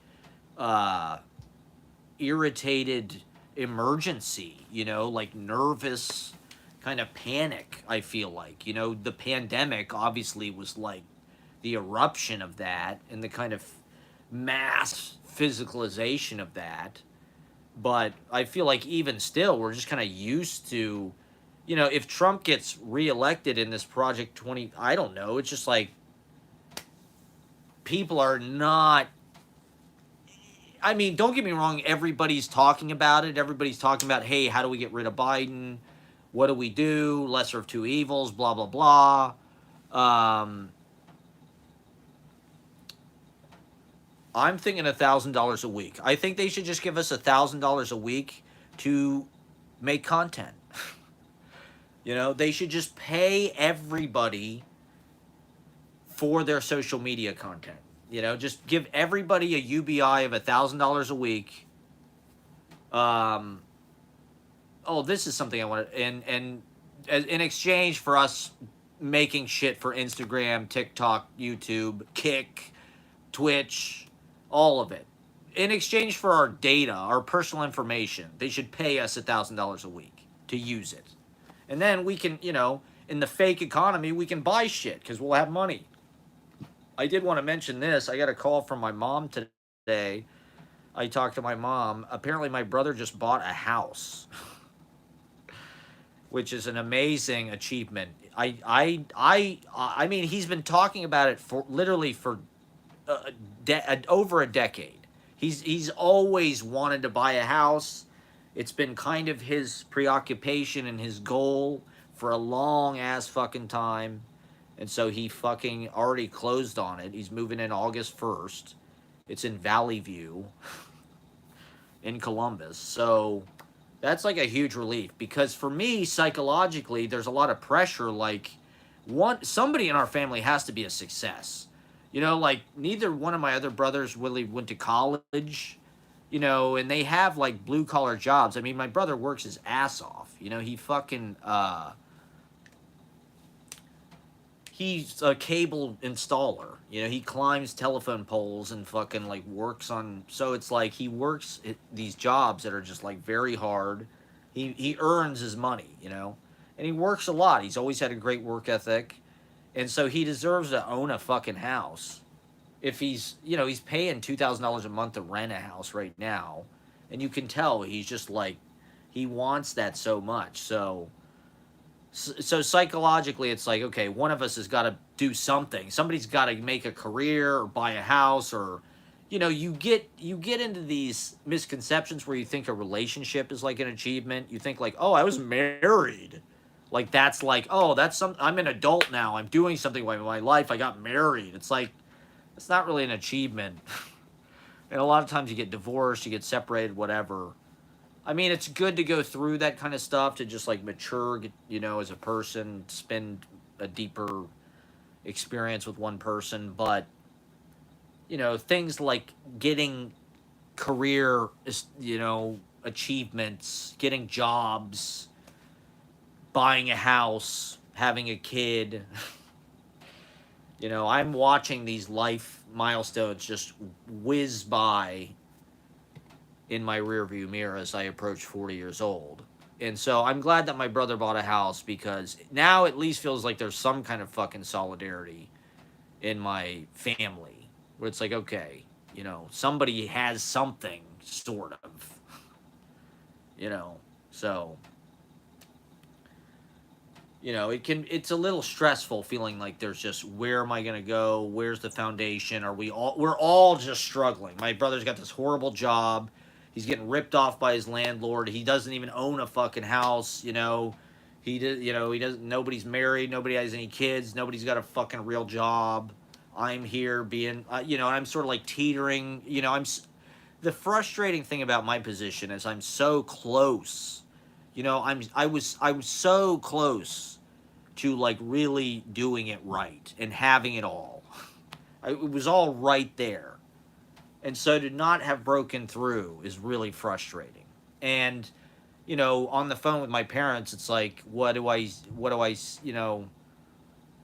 uh irritated emergency, you know, like nervous kind of panic, I feel like. You know, the pandemic obviously was like the eruption of that and the kind of mass physicalization of that. But I feel like even still, we're just kind of used to, you know, if Trump gets reelected in this Project 20, I don't know, it's just like people are not. I mean, don't get me wrong, everybody's talking about it. Everybody's talking about, hey, how do we get rid of Biden? What do we do? Lesser of two evils, blah, blah, blah. Um, I'm thinking $1,000 a week. I think they should just give us $1,000 a week to make content. You know, they should just pay everybody for their social media content. You know, just give everybody a UBI of $1,000 a week. Um, oh, this is something I wanted, and in exchange for us making shit for Instagram, TikTok, YouTube, Kick, Twitch, all of it. In exchange for our data, our personal information, they should pay us $1,000 a week to use it. And then we can, you know, in the fake economy, we can buy shit because we'll have money. I did want to mention this. I got a call from my mom today. I talked to my mom. Apparently, my brother just bought a house, which is an amazing achievement. I mean, he's been talking about it for literally for over a decade. He's always wanted to buy a house. It's been kind of his preoccupation and his goal for a long ass fucking time. And so he fucking already closed on it. He's moving in August 1st. It's in Valley View in Columbus. So that's like a huge relief because for me psychologically there's a lot of pressure like somebody in our family has to be a success. You know, like neither one of my other brothers really went to college, you know, and they have like blue collar jobs. I mean, my brother works his ass off. You know, he fucking he's a cable installer. You know, he climbs telephone poles and fucking like works on. So it's like he works these jobs that are just like very hard. He earns his money, you know, and he works a lot. He's always had a great work ethic, and so he deserves to own a fucking house. If he's, you know, he's paying $2,000 a month to rent a house right now, and you can tell he's just like he wants that so much. So psychologically it's like, okay, one of us has got to do something. Somebody's got to make a career or buy a house, or you know, you get into these misconceptions where you think a relationship is like an achievement. You think like, oh, I was married, like that's like, oh, that's some, I'm an adult now, I'm doing something with my life, I got married. It's like, it's not really an achievement. And a lot of times you get divorced, you get separated, whatever. I mean, it's good to go through that kind of stuff to just like mature, you know, as a person, spend a deeper experience with one person. But, you know, things like getting career, you know, achievements, getting jobs, buying a house, having a kid. You know, I'm watching these life milestones just whiz by in my rearview mirror as I approach 40 years old. And so I'm glad that my brother bought a house because now at least feels like there's some kind of fucking solidarity in my family where it's like, okay, you know, somebody has something, sort of, you know. So, you know, it's a little stressful feeling like there's just, where am I going to go? Where's the foundation? We're all just struggling. My brother's got this horrible job. He's getting ripped off by his landlord. He doesn't even own a fucking house, you know. He doesn't, nobody's married, nobody has any kids, nobody's got a fucking real job. I'm here being, you know, I'm sort of like teetering, you know, the frustrating thing about my position is I'm so close. You know, I was so close to like really doing it right and having it all. It was all right there. And so to not have broken through is really frustrating. And you know, on the phone with my parents, it's like, you know,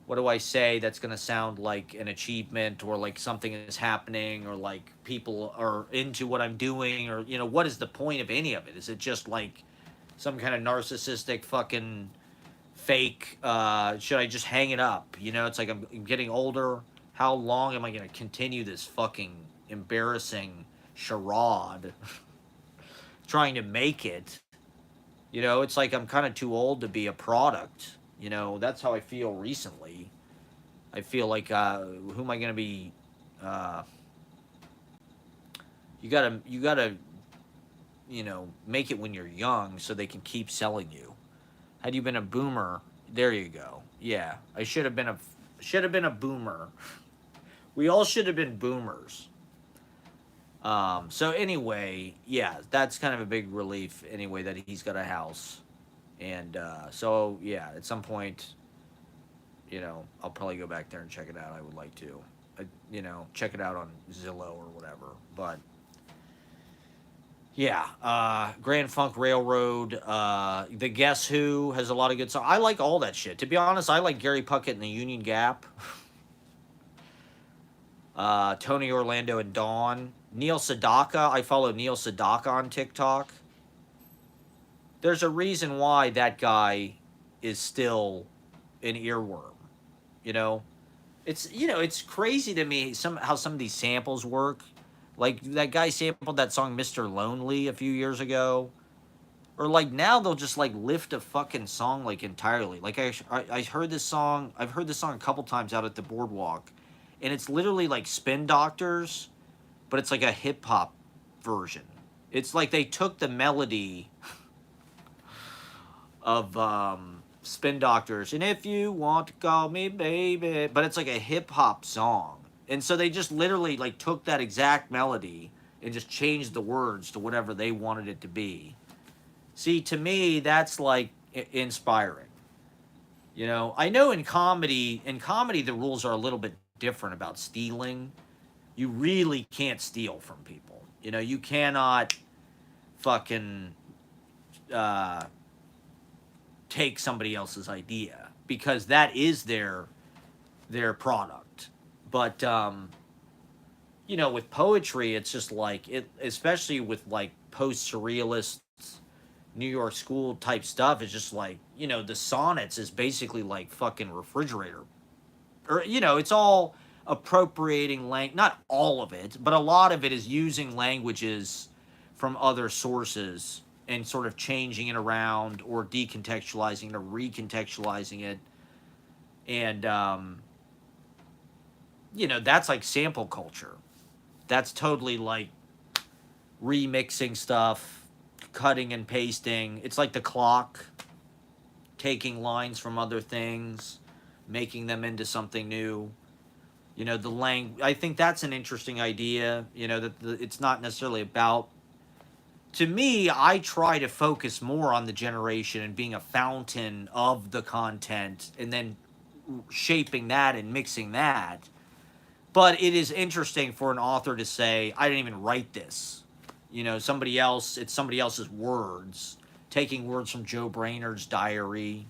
what do I say that's going to sound like an achievement, or like something is happening, or like people are into what I'm doing, or, you know, what is the point of any of it? Is it just like some kind of narcissistic fucking fake, should I just hang it up? You know, it's like I'm getting older. How long am I going to continue this fucking embarrassing charade trying to make it? You know, it's like I'm kind of too old to be a product. You know, that's how I feel recently. I feel like, who am I going to be? Uh, you gotta, you know, make it when you're young so they can keep selling you. Had you been a boomer, there you go. Yeah, I should have been a boomer. We all should have been boomers. So anyway, yeah, that's kind of a big relief anyway that he's got a house. And so yeah, at some point, you know, I'll probably go back there and check it out. I would like to, you know, check it out on Zillow or whatever. But yeah, Grand Funk Railroad, the Guess Who has a lot of good songs. I like all that shit. To be honest, I like Gary Puckett and the Union Gap, Tony Orlando and Dawn, Neil Sedaka. I follow Neil Sedaka on TikTok. There's a reason why that guy is still an earworm. You know, it's crazy to me how some of these samples work. Like that guy sampled that song "Mr. Lonely" a few years ago, or like now they'll just like lift a fucking song like entirely. Like I heard this song. I've heard this song a couple times out at the boardwalk, and it's literally like Spin Doctors, but it's like a hip hop version. It's like they took the melody of Spin Doctors, and if you want to call me baby, but it's like a hip hop song. And so they just literally like took that exact melody and just changed the words to whatever they wanted it to be. See, to me, that's like inspiring. You know, I know in comedy the rules are a little bit different about stealing. You really can't steal from people. You know, you cannot fucking uh, take somebody else's idea because that is their product. But you know, with poetry, it's just like it, especially with like post surrealist New York school type stuff. It's just like, you know, the sonnets is basically like fucking refrigerator, or you know, it's all appropriating not all of it, but a lot of it is using languages from other sources and sort of changing it around or decontextualizing it or recontextualizing it. And you know, that's like sample culture. That's totally like remixing stuff, cutting and pasting. It's like the clock, taking lines from other things, making them into something new. You know, I think that's an interesting idea. You know, that it's not necessarily about to me, I try to focus more on the generation and being a fountain of the content and then shaping that and mixing that. But it is interesting for an author to say, I didn't even write this. Somebody else, it's somebody else's words, taking words from Joe Brainerd's diary,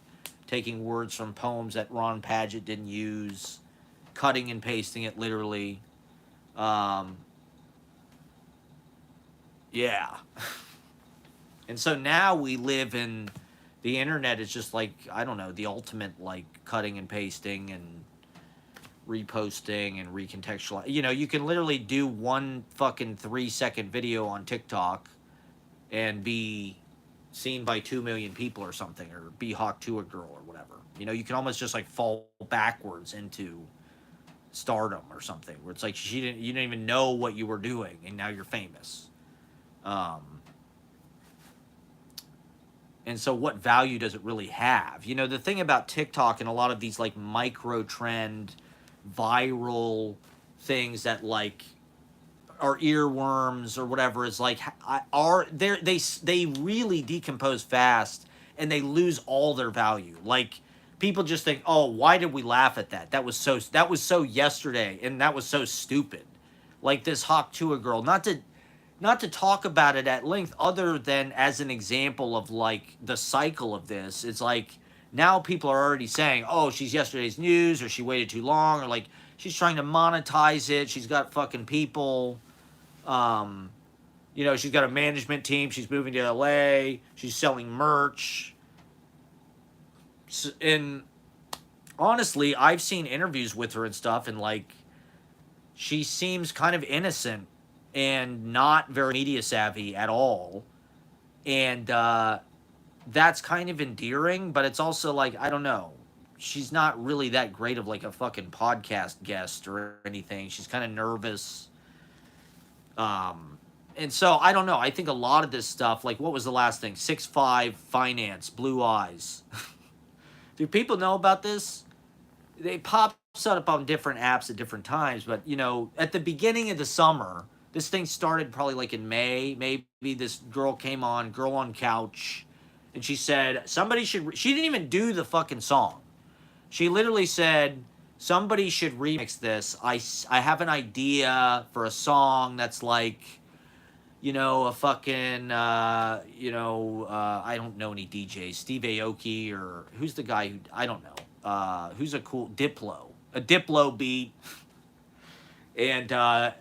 taking words from poems that Ron Padgett didn't use, cutting and pasting it literally. Um, yeah. And so now we live in the internet is just like, I don't know, the ultimate like cutting and pasting and reposting and recontextualize. You can literally do one fucking 3-second video on TikTok and be seen by 2 million people or something, or be hawked to a girl or whatever. You can almost just like fall backwards into stardom or something where it's like you didn't even know what you were doing and now you're famous. And so what value does it really have? The thing about TikTok and a lot of these like micro trend viral things that like are earworms or whatever is like they really decompose fast and they lose all their value. Like people just think, "Oh, why did we laugh at that? That was so yesterday and that was so stupid." Like this Hawk Tuah girl, not to talk about it at length other than as an example of like the cycle of this. It's like now people are already saying, oh, she's yesterday's news, or she waited too long, or like she's trying to monetize it. She's got fucking people. She's got a management team. She's moving to LA. She's selling merch. And honestly, I've seen interviews with her and stuff, and like she seems kind of innocent and not very media savvy at all. And that's kind of endearing, but it's also like, I don't know. She's not really that great of like a fucking podcast guest or anything. She's kind of nervous. And so I don't know. I think a lot of this stuff, like what was the last thing? 6'5", finance, blue eyes. Do people know about this? They pop up on different apps at different times, but at the beginning of the summer, this thing started probably like in May. Maybe this girl came on, Girl on Couch, and she said, she didn't even do the fucking song. She literally said, somebody should remix this. I have an idea for a song that's like, a fucking, I don't know any DJs, Steve Aoki, or who's the guy who, I don't know, who's a cool, a Diplo beat. And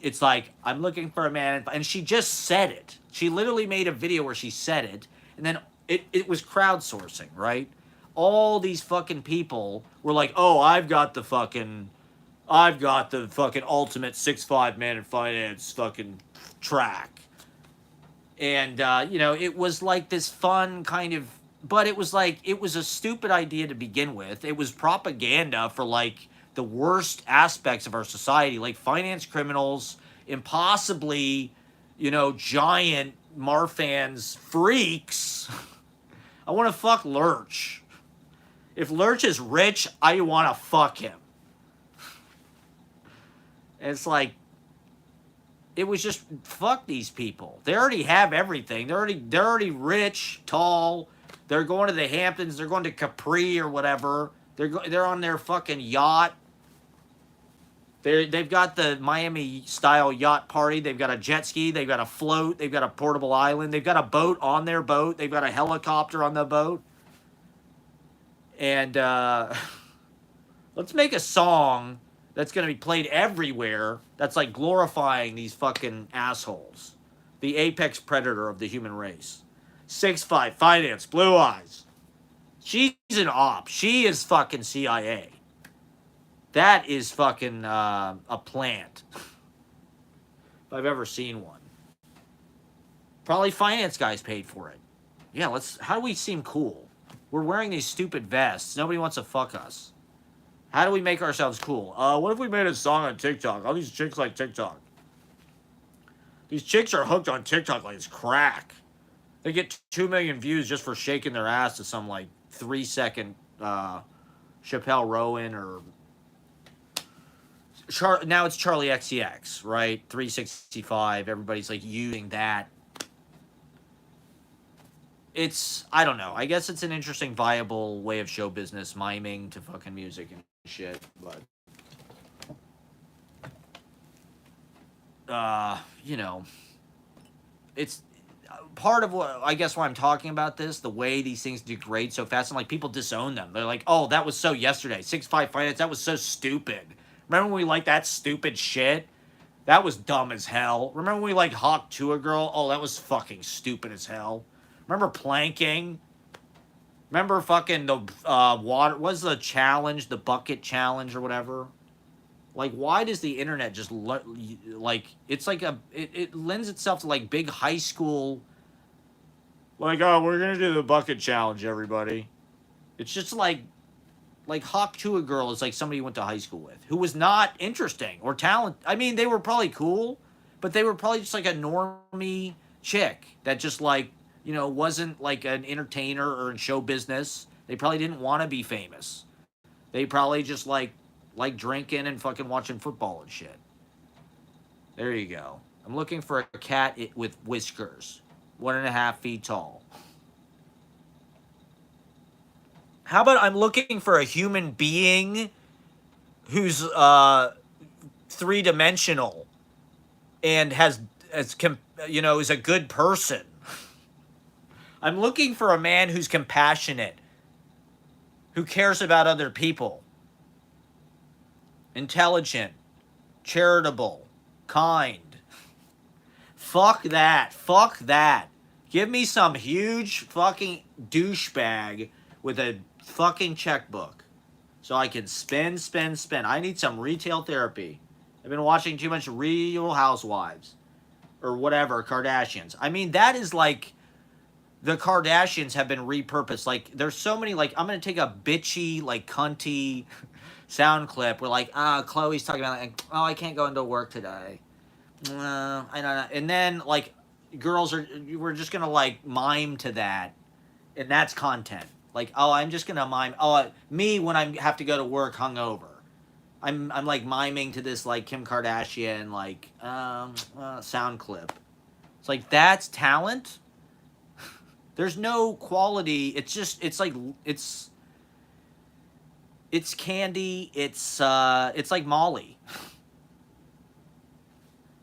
it's like, I'm looking for a man, and she just said it. She literally made a video where she said it, and then it was crowdsourcing, right? All these fucking people were like, oh, I've got the fucking ultimate 6'5" man in finance fucking track. And, it was like this fun kind of, but it was like, it was a stupid idea to begin with. It was propaganda for like the worst aspects of our society, like finance criminals, impossibly, giant Marfans freaks. I want to fuck Lurch. If Lurch is rich, I want to fuck him. And it's like, it was just, fuck these people. They already have everything. They're already rich, tall. They're going to the Hamptons. They're going to Capri or whatever. They're on their fucking yacht. They've got the Miami-style yacht party. They've got a jet ski. They've got a float. They've got a portable island. They've got a boat on their boat. They've got a helicopter on the boat. And let's make a song that's going to be played everywhere that's like glorifying these fucking assholes. The apex predator of the human race. 6'5", finance, blue eyes. She's an op. She is fucking CIA. That is fucking a plant. If I've ever seen one. Probably finance guys paid for it. Yeah, how do we seem cool? We're wearing these stupid vests. Nobody wants to fuck us. How do we make ourselves cool? What if we made a song on TikTok? All these chicks like TikTok. These chicks are hooked on TikTok like it's crack. They get 2 million views just for shaking their ass to some like 3-second Chappelle Rowan or now it's Charlie XCX, right? 365. Everybody's like using that. it's, I don't know. I guess it's an interesting, viable way of show business, miming to fucking music and shit. But you know, it's part of what I guess why I'm talking about this. The way these things degrade so fast, and like people disown them. They're like, "Oh, that was so yesterday. 6'5" fights. That was so stupid. Remember when we liked that stupid shit? That was dumb as hell. Remember when we like Hawk to a girl? Oh, that was fucking stupid as hell. Remember planking? Remember fucking the water? What's the challenge? The bucket challenge or whatever? Like, why does the internet just like it's like it lends itself to like big high school, like, oh, we're gonna do the bucket challenge, everybody. It's just like Hawk to a girl is like somebody you went to high school with who was not interesting or talent. I mean, they were probably cool, but they were probably just like a normie chick that just like, you know, wasn't like an entertainer or in show business. They probably didn't want to be famous. They probably just like drinking and fucking watching football and shit. There you go. I'm looking for a cat with whiskers, 1.5 feet tall. How about I'm looking for a human being who's 3 dimensional and you know, is a good person. I'm looking for a man who's compassionate, who cares about other people, intelligent, charitable, kind. Fuck that. Fuck that. Give me some huge fucking douchebag with a fucking checkbook so I can spend, spend, spend. I need some retail therapy. I've been watching too much Real Housewives or whatever, Kardashians. I mean, that is like the Kardashians have been repurposed. Like, there's so many, like, I'm going to take a bitchy, like, cunty sound clip where, like, Chloe's talking about, like, oh, I can't go into work today. I don't know. And then, like, we're just going to, like, mime to that. And that's content. Like, oh, I'm just going to mime. Oh, me when I have to go to work hungover. I'm like, miming to this, like, Kim Kardashian, like, sound clip. It's like, that's talent? There's no quality. It's just, it's like, it's candy. It's like Molly.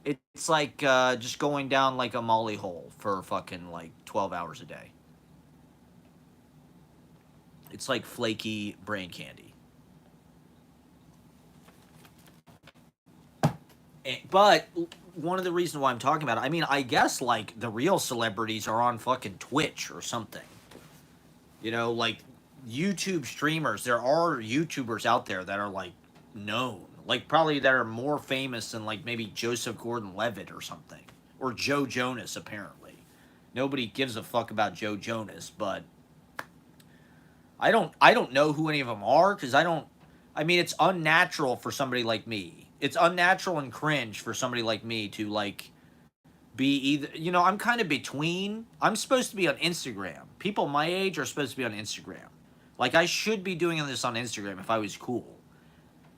It's like just going down like a Molly hole for fucking like 12 hours a day. It's like flaky brain candy. But one of the reasons why I'm talking about it, I mean, I guess like the real celebrities are on fucking Twitch or something. You know, like YouTube streamers. There are YouTubers out there that are like known, like probably that are more famous than like maybe Joseph Gordon-Levitt or something, or Joe Jonas. Apparently, nobody gives a fuck about Joe Jonas, but I don't know who any of them are because I don't. I mean, it's unnatural for somebody like me. It's unnatural and cringe for somebody like me to like be either, you know, I'm kind of between. I'm supposed to be on Instagram. People my age are supposed to be on Instagram. Like, I should be doing this on Instagram if I was cool.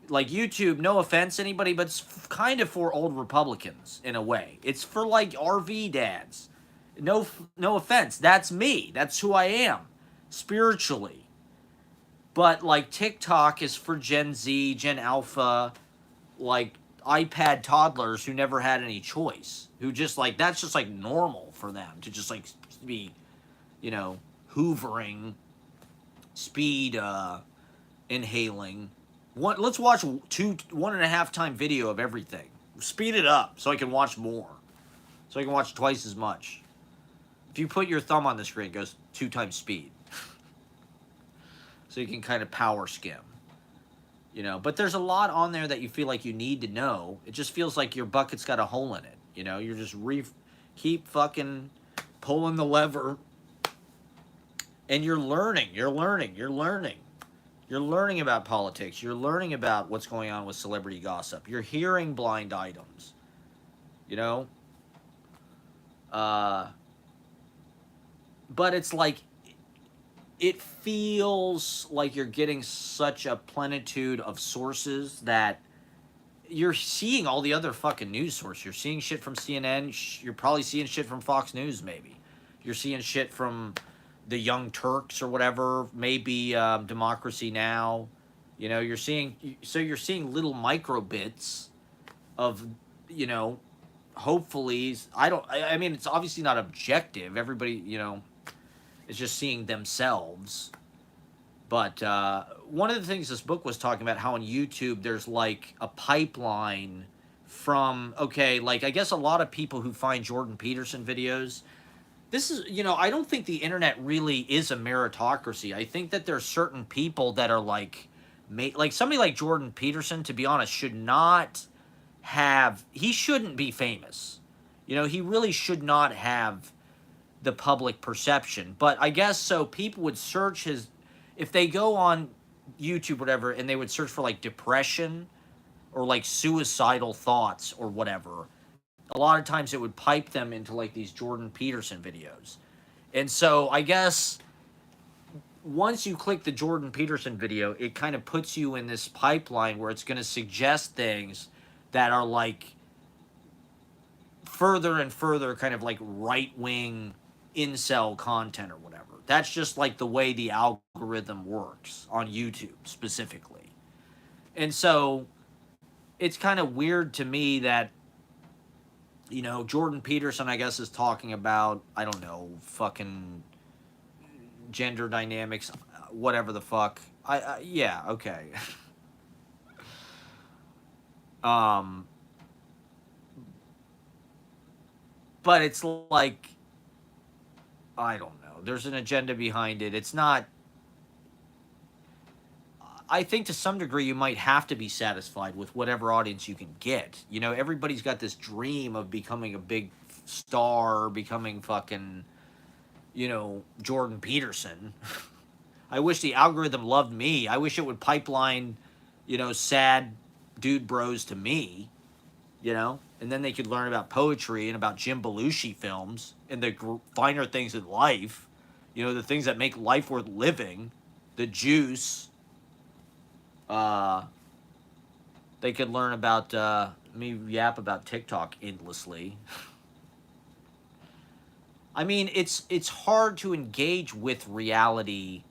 Like, YouTube, no offense anybody, but it's kind of for old Republicans in a way. It's for like RV dads. No offense. That's me. That's who I am spiritually. But like TikTok is for Gen Z, Gen Alpha, like iPad toddlers who never had any choice, who just like, that's just like normal for them to just like be, you know, hoovering, speed inhaling. Let's watch 1.5 time video of everything. Speed it up so I can watch more, so I can watch twice as much. If you put your thumb on the screen, it goes 2 times speed, so you can kind of power skim. You know, but there's a lot on there that you feel like you need to know. It just feels like your bucket's got a hole in it. You know, you're just keep fucking pulling the lever, and you're learning. You're learning about politics. You're learning about what's going on with celebrity gossip. You're hearing blind items. You know, but it's like, it feels like you're getting such a plenitude of sources that you're seeing all the other fucking news sources. You're seeing shit from CNN. You're probably seeing shit from Fox News, maybe. You're seeing shit from the Young Turks or whatever, maybe Democracy Now. You know, you're seeing little micro bits of, you know, hopefully, I mean, it's obviously not objective. Everybody, you know, is just seeing themselves. But one of the things this book was talking about, how on YouTube there's like a pipeline from, okay, like I guess a lot of people who find Jordan Peterson videos, this is, you know, I don't think the internet really is a meritocracy. I think that there's certain people that are like somebody like Jordan Peterson, to be honest, he shouldn't be famous. You know, he really should not have the public perception. But I guess so people would search if they go on YouTube, whatever, and they would search for like depression or like suicidal thoughts or whatever, a lot of times it would pipe them into like these Jordan Peterson videos. And so I guess once you click the Jordan Peterson video, it kind of puts you in this pipeline where it's going to suggest things that are like further and further kind of like right-wing incel content or whatever. That's just like the way the algorithm works on YouTube specifically. And so it's kind of weird to me that, you know, Jordan Peterson, I guess, is talking about, I don't know, fucking gender dynamics, whatever the fuck. Yeah, okay. But it's like, I don't know. There's an agenda behind it. It's not. I think to some degree you might have to be satisfied with whatever audience you can get. You know, everybody's got this dream of becoming a big star, becoming fucking, you know, Jordan Peterson. I wish the algorithm loved me. I wish it would pipeline, you know, sad dude bros to me, you know, and then they could learn about poetry and about Jim Belushi films and the finer things in life, you know, the things that make life worth living, the juice. They could learn about me yap about TikTok endlessly. I mean, it's hard to engage with reality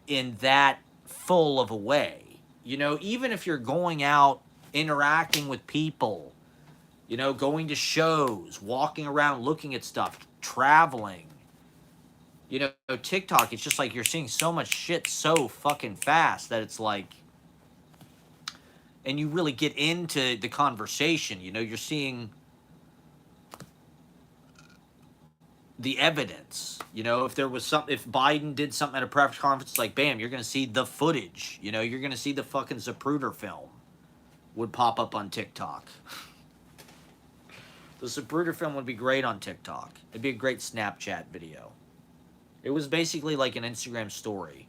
in that full of a way. You know, even if you're going out, interacting with people, you know, going to shows, walking around, looking at stuff, traveling. You know, TikTok, it's just like you're seeing so much shit so fucking fast that it's like, and you really get into the conversation, you know, you're seeing the evidence. You know, if Biden did something at a press conference, like, bam, you're going to see the footage. You know, you're going to see the fucking Zapruder film would pop up on TikTok. The Zapruder film would be great on TikTok. It'd be a great Snapchat video. It was basically like an Instagram story.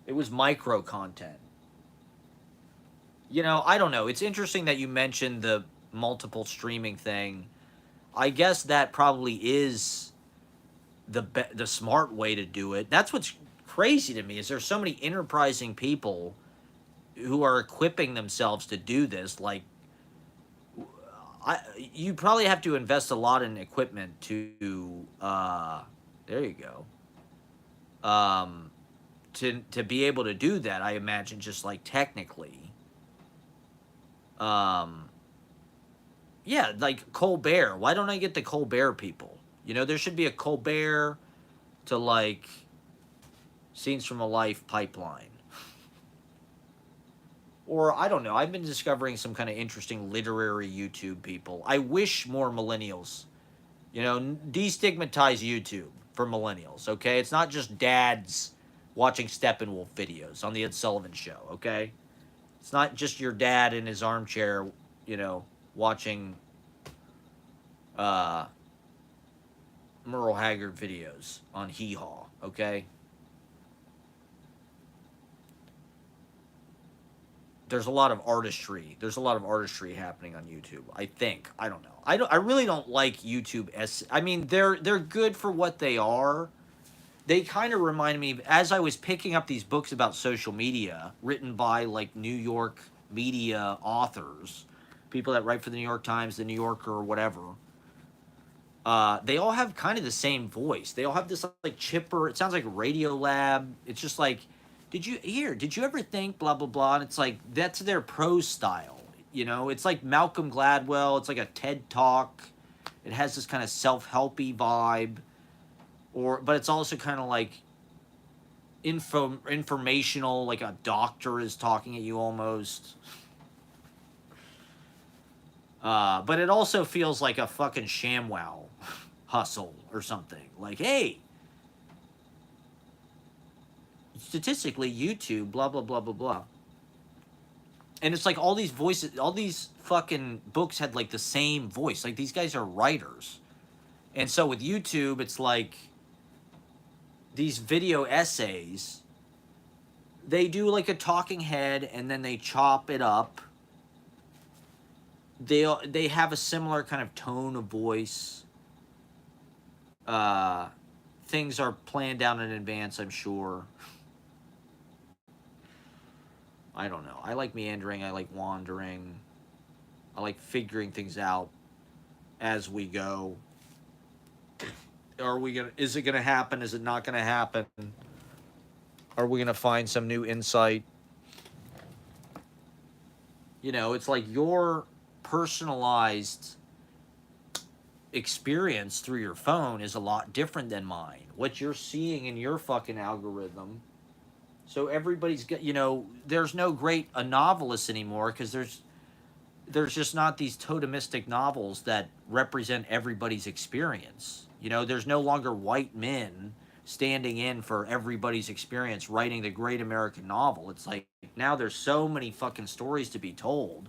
It was micro content. You know, I don't know. It's interesting that you mentioned the multiple streaming thing. I guess that probably is the smart way to do it. That's what's crazy to me, is there's so many enterprising people who are equipping themselves to do this. Like, you probably have to invest a lot in equipment to there you go. To be able to do that, I imagine, just like technically. Yeah, like Colbert. Why don't I get the Colbert people? You know, there should be a Colbert to like Scenes from a Life pipeline. Or, I don't know, I've been discovering some kind of interesting literary YouTube people. I wish more millennials, you know, destigmatize YouTube for millennials, okay? It's not just dads watching Steppenwolf videos on the Ed Sullivan Show, okay? It's not just your dad in his armchair, you know, watching Merle Haggard videos on Hee Haw, okay? There's a lot of artistry. There's a lot of artistry happening on YouTube, I think. I don't know. I really don't like YouTube. I mean, they're good for what they are. They kind of remind me, as I was picking up these books about social media written by like New York media authors, people that write for the New York Times, the New Yorker, or whatever. they all have kind of the same voice. They all have this like chipper. It sounds like Radio Lab. It's just like, did you ever think blah blah blah? And it's like that's their prose style. You know, it's like Malcolm Gladwell. It's like a TED talk. It has this kind of self-helpy vibe, but it's also kind of like informational, like a doctor is talking at you almost. But it also feels like a fucking ShamWow hustle or something. Like, hey, statistically, YouTube, blah, blah, blah, blah, blah. And it's like all these voices, all these fucking books had like the same voice. Like these guys are writers. And so with YouTube, it's like these video essays, they do like a talking head and then they chop it up. They have a similar kind of tone of voice. Things are planned down in advance, I'm sure. I don't know. I like meandering. I like wandering. I like figuring things out as we go. Is it gonna happen? Is it not gonna happen? Are we gonna find some new insight? You know, it's like your personalized experience through your phone is a lot different than mine. What you're seeing in your fucking algorithm. So everybody's got, you know, there's no great novelist anymore because there's just not these totemistic novels that represent everybody's experience. You know, there's no longer white men standing in for everybody's experience writing the great American novel. It's like now there's so many fucking stories to be told.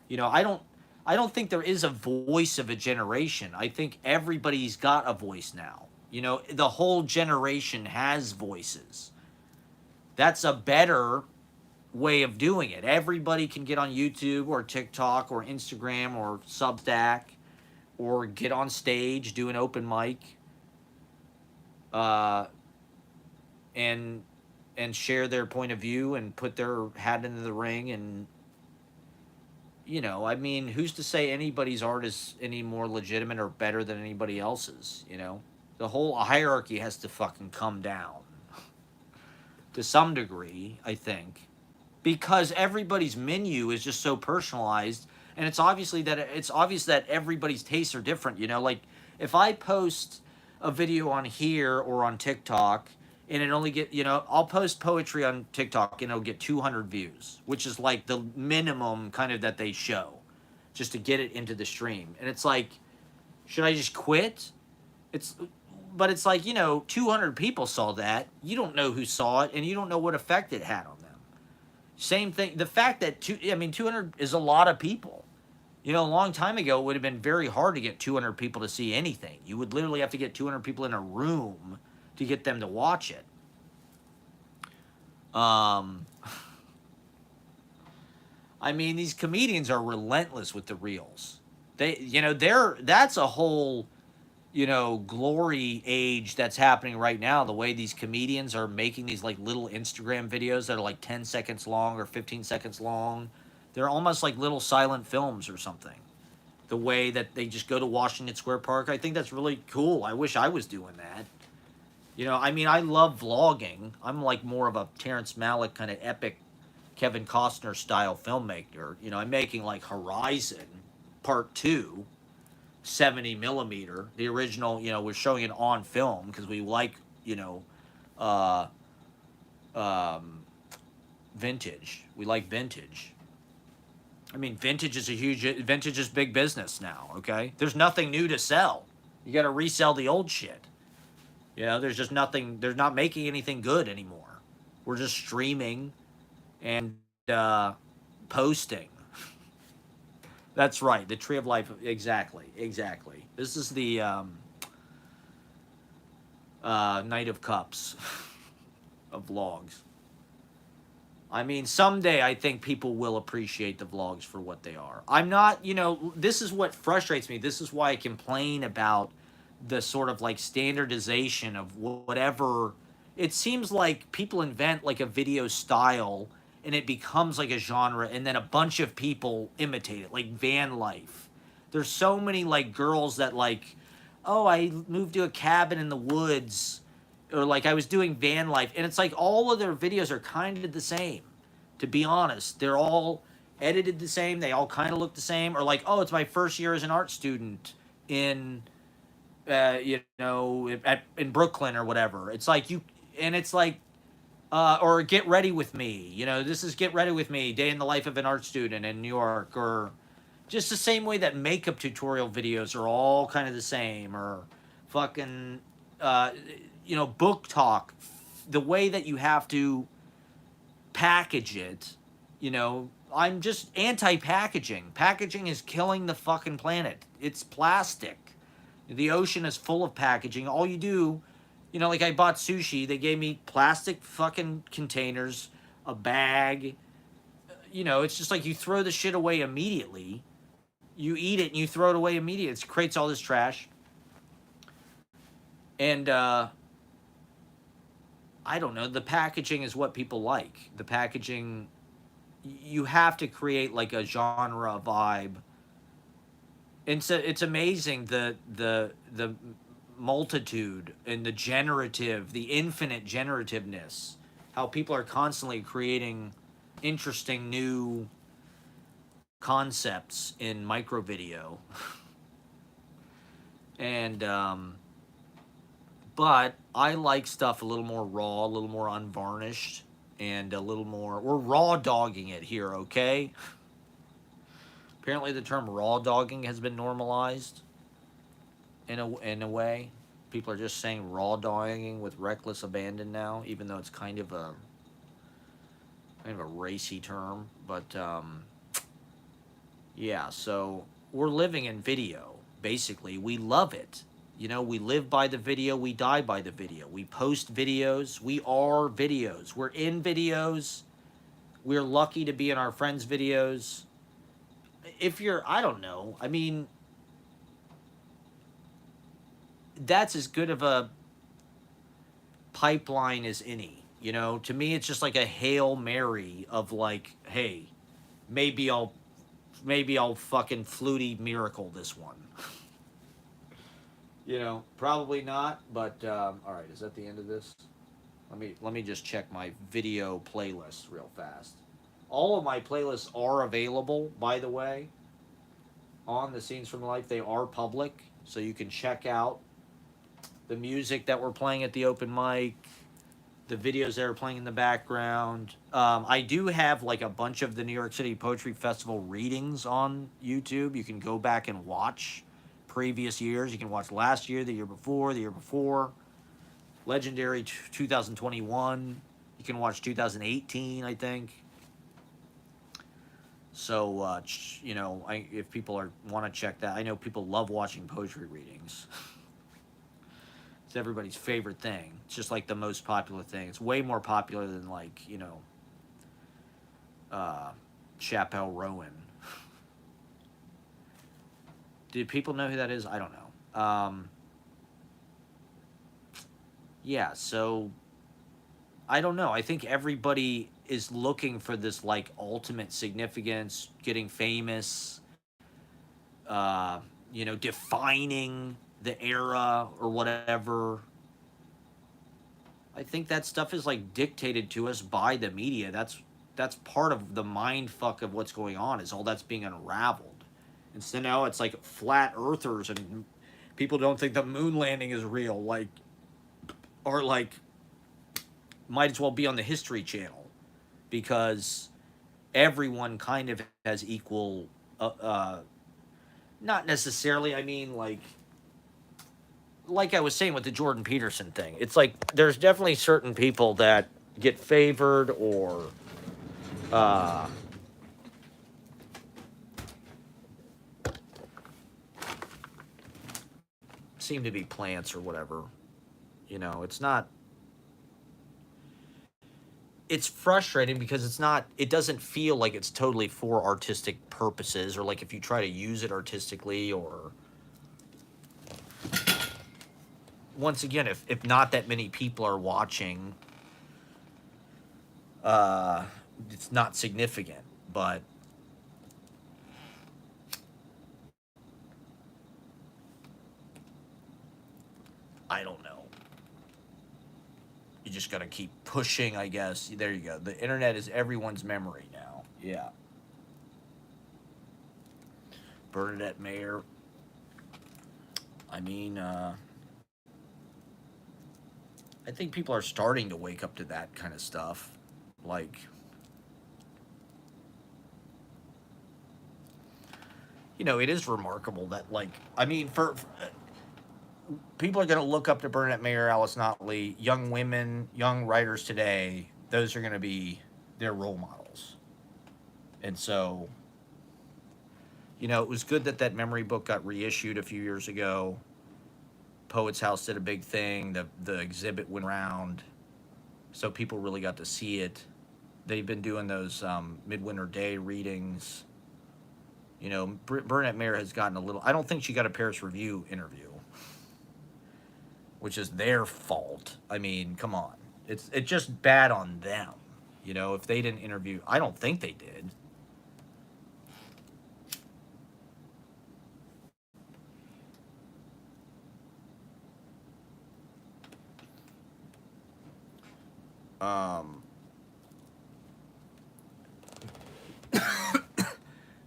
You know, I don't think there is a voice of a generation. I think everybody's got a voice now. You know, the whole generation has voices. That's a better way of doing it. Everybody can get on YouTube or TikTok or Instagram or Substack or get on stage, do an open mic, and share their point of view and put their hat into the ring. And you know, I mean, who's to say anybody's art is any more legitimate or better than anybody else's? You know, the whole hierarchy has to fucking come down to some degree, I think, because everybody's menu is just so personalized, and it's obvious that everybody's tastes are different. You know, like if I post a video on here or on TikTok and it only get, you know, I'll post poetry on TikTok and it'll get 200 views, which is like the minimum kind of that they show just to get it into the stream. And it's like, should I just quit? But it's like, you know, 200 people saw that. You don't know who saw it, and you don't know what effect it had on them. Same thing. The fact that 200 is a lot of people. You know, a long time ago, it would have been very hard to get 200 people to see anything. You would literally have to get 200 people in a room to get them to watch it. I mean, these comedians are relentless with the reels. That's a whole, you know, glory age that's happening right now. The way these comedians are making these like little Instagram videos that are like 10 seconds long or 15 seconds long. They're almost like little silent films or something. The way that they just go to Washington Square Park, I think that's really cool. I wish I was doing that. You know, I mean, I love vlogging. I'm like more of a Terrence Malick kind of epic Kevin Costner style filmmaker. You know, I'm making like Horizon Part 2, 70 millimeter. The original, you know, we're showing it on film because we like, you know, vintage. We like vintage. I mean, vintage is big business now, okay? There's nothing new to sell. You got to resell the old shit. You know, there's just nothing, they're not making anything good anymore. We're just streaming and posting. That's right, the Tree of Life, exactly. This is the Knight of Cups of vlogs. I mean, someday I think people will appreciate the vlogs for what they are. I'm not, you know, this is what frustrates me. This is why I complain about the sort of like standardization of whatever. It seems like people invent like a video style and it becomes like a genre and then a bunch of people imitate it, like van life. There's so many like girls that like oh, I moved to a cabin in the woods, or like I was doing van life, and it's like all of their videos are kind of the same. To be honest, they're all edited the same. They all kind of look the same. Or like, oh, it's my first year as an art student in, in Brooklyn or whatever. It's like you, and it's like, or get ready with me. This is get ready with me. Day in the life of an art student in New York, or just the same way that makeup tutorial videos are all kind of the same, or fucking, uh, book talk. The way that you have to package it, I'm just anti-packaging. Packaging is killing the fucking planet. It's plastic. The ocean is full of packaging. All you do, like I bought sushi, they gave me plastic fucking containers, a bag. It's just like you throw the shit away immediately. You eat it and you throw it away immediately. It creates all this trash. And I don't know, the packaging is what people like. The packaging, you have to create like a genre vibe. And so it's amazing the multitude and the infinite generativeness, how people are constantly creating interesting new concepts in micro video. And but I like stuff a little more raw, a little more unvarnished, and a little more. We're raw dogging it here, okay? Apparently, the term raw dogging has been normalized in a way. People are just saying raw dogging with reckless abandon now, even though it's kind of a racy term. But yeah, so we're living in video. Basically, we love it. We live by the video, we die by the video. We post videos, we are videos. We're in videos. We're lucky to be in our friends' videos. If you're, I don't know, I mean, that's as good of a pipeline as any. To me, it's just like a Hail Mary of like, hey, maybe I'll fucking fluty miracle this one. Probably not, but all right, is that the end of this? Let me just check my video playlist real fast. All of my playlists are available, by the way, on the Scenes from Life. They are public, so you can check out the music that we're playing at the open mic, the videos that are playing in the background. I do have like a bunch of the New York City Poetry Festival readings on YouTube. You can go back and watch previous years. You can watch last year, the year before, Legendary 2021. You can watch 2018, I think. So, if people want to check that, I know people love watching poetry readings. It's everybody's favorite thing. It's just like the most popular thing. It's way more popular than like, Chappelle Rowan. Do people know who that is? I don't know. Yeah, so I don't know. I think everybody is looking for this like ultimate significance, getting famous, defining the era or whatever. I think that stuff is like dictated to us by the media. That's part of the mind fuck of what's going on, is all that's being unraveled. And so now it's like flat earthers and people don't think the moon landing is real, like, or like might as well be on the History Channel, because everyone kind of has equal not necessarily, I mean, like I was saying with the Jordan Peterson thing, it's like there's definitely certain people that get favored or seem to be plants or whatever. It's not. It's frustrating because it doesn't feel like it's totally for artistic purposes, or like if you try to use it artistically, or once again, if not that many people are watching, it's not significant. But I don't know. You just gotta keep pushing, I guess. There you go. The internet is everyone's memory now. Yeah. Bernadette Mayer. I mean, I think people are starting to wake up to that kind of stuff. Like, it is remarkable that, like, I mean, for people are going to look up to Bernadette Mayer, Alice Notley, young women, young writers today. Those are going to be their role models. And so, it was good that that memory book got reissued a few years ago. Poets House did a big thing. The exhibit went around, so people really got to see it. They've been doing those Midwinter Day readings. Burnett Mayer has gotten a little. I don't think she got a Paris Review interview, which is their fault. I mean, come on, it's just bad on them. If they didn't interview, I don't think they did. Um,